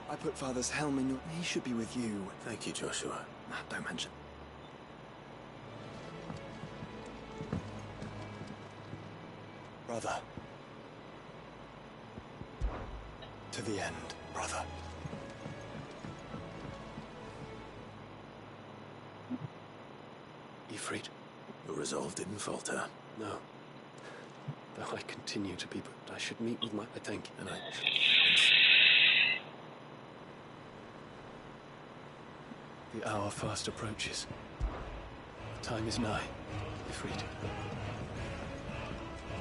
I put Father's helm in your... He should be with you. Thank you, Joshua. Nah, don't mention. Brother. To the end, brother. Ifrit, your resolve didn't falter. No. Though I continue to be, but I should meet with my... I think, and I should... The hour fast approaches. The time is nigh, Ifrit.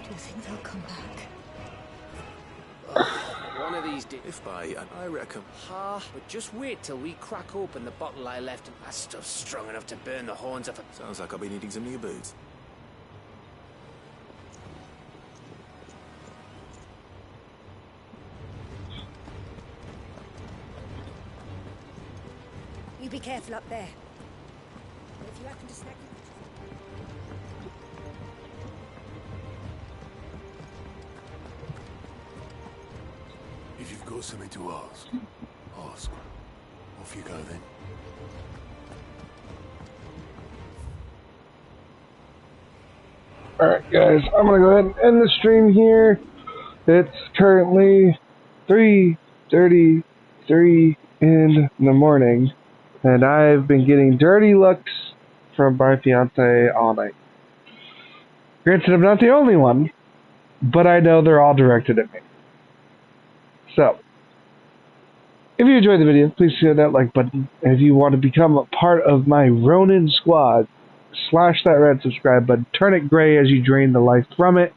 Do you think they'll come back? One of these days. If by, I reckon. But just wait till we crack open the bottle I left, and that stuff's strong enough to burn the horns off it. Sounds like I'll be needing some new boots. You be careful up there. If you happen to snag... If you've got something to ask, ask. Off you go then. Alright guys, I'm gonna go ahead and end the stream here. It's currently 3:33 in the morning, and I've been getting dirty looks from my fiance all night. Granted, I'm not the only one, but I know they're all directed at me. So, if you enjoyed the video, please hit that like button. And if you want to become a part of my Ronin squad, slash that red subscribe button. Turn it gray as you drain the life from it.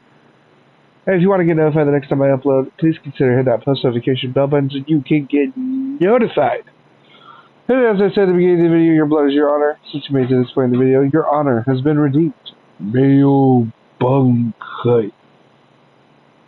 And if you want to get notified the next time I upload, please consider hitting that post notification bell button so you can get notified. And as I said at the beginning of the video, your blood is your honor. Since you made it to this point in the video, your honor has been redeemed. Mayo Bunkai.